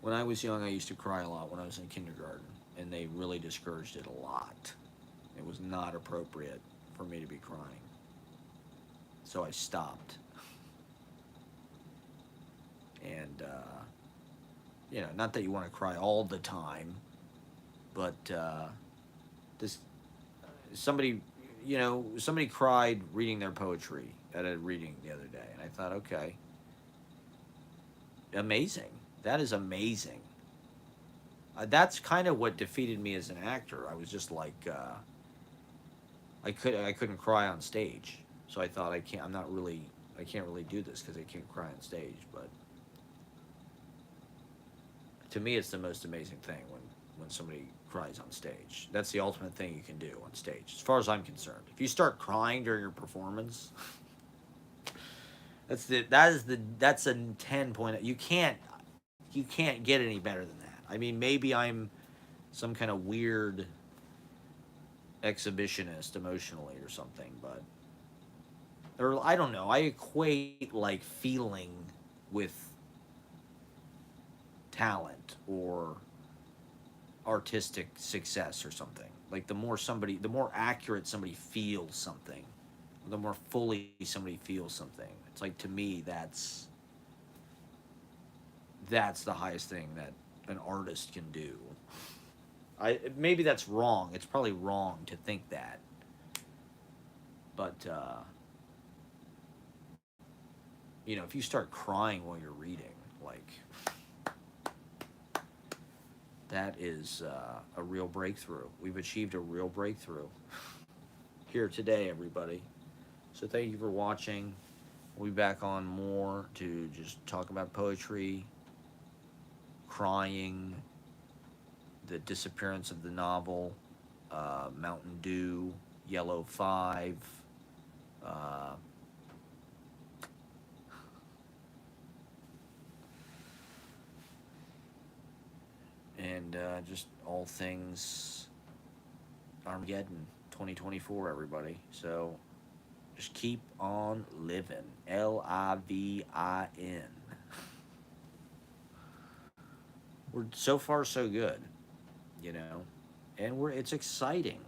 When I was young, I used to cry a lot when I was in kindergarten. and they really discouraged it a lot. It was not appropriate for me to be crying. So I stopped. And, not that you want to cry all the time, but this somebody, somebody cried reading their poetry at a reading the other day, and I thought, okay, amazing. That is amazing. That's kind of what defeated me as an actor. I was just like, I couldn't cry on stage, so I thought I can't really do this because I can't cry on stage. But to me, it's the most amazing thing when somebody cries on stage. That's the ultimate thing you can do on stage, as far as I'm concerned. If you start crying during your performance, that's a 10 point. You can't get any better than that. I mean, maybe I'm some kind of weird exhibitionist emotionally or something, but or I don't know. I equate like feeling with talent or artistic success or something. Like the more accurate somebody feels something, the more fully somebody feels something. It's like, to me, that's the highest thing that an artist can do. Maybe that's wrong. It's probably wrong to think that, but if you start crying while you're reading, like, that is a real breakthrough. We've achieved a real breakthrough here today, everybody. So thank you for watching. We'll be back on more to just talk about poetry, crying, the disappearance of the novel, Mountain Dew, Yellow 5, and just all things Armageddon 2024, everybody. So just keep on living. Livin. We're so far so good, and it's exciting,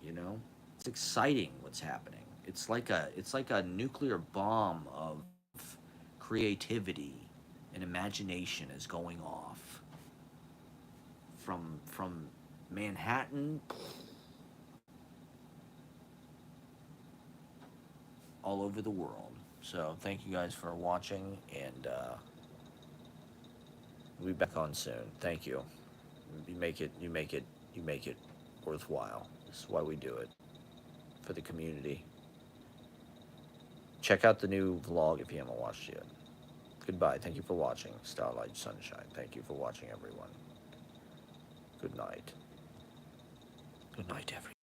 it's exciting what's happening. It's like a nuclear bomb of creativity and imagination is going off from Manhattan all over the world. So thank you guys for watching, and we'll be back on soon. Thank you. You make it worthwhile. This is why we do it, for the community. Check out the new vlog if you haven't watched yet. Goodbye. Thank you for watching. Starlight Sunshine. Thank you for watching, everyone. Good night. Good night, everyone.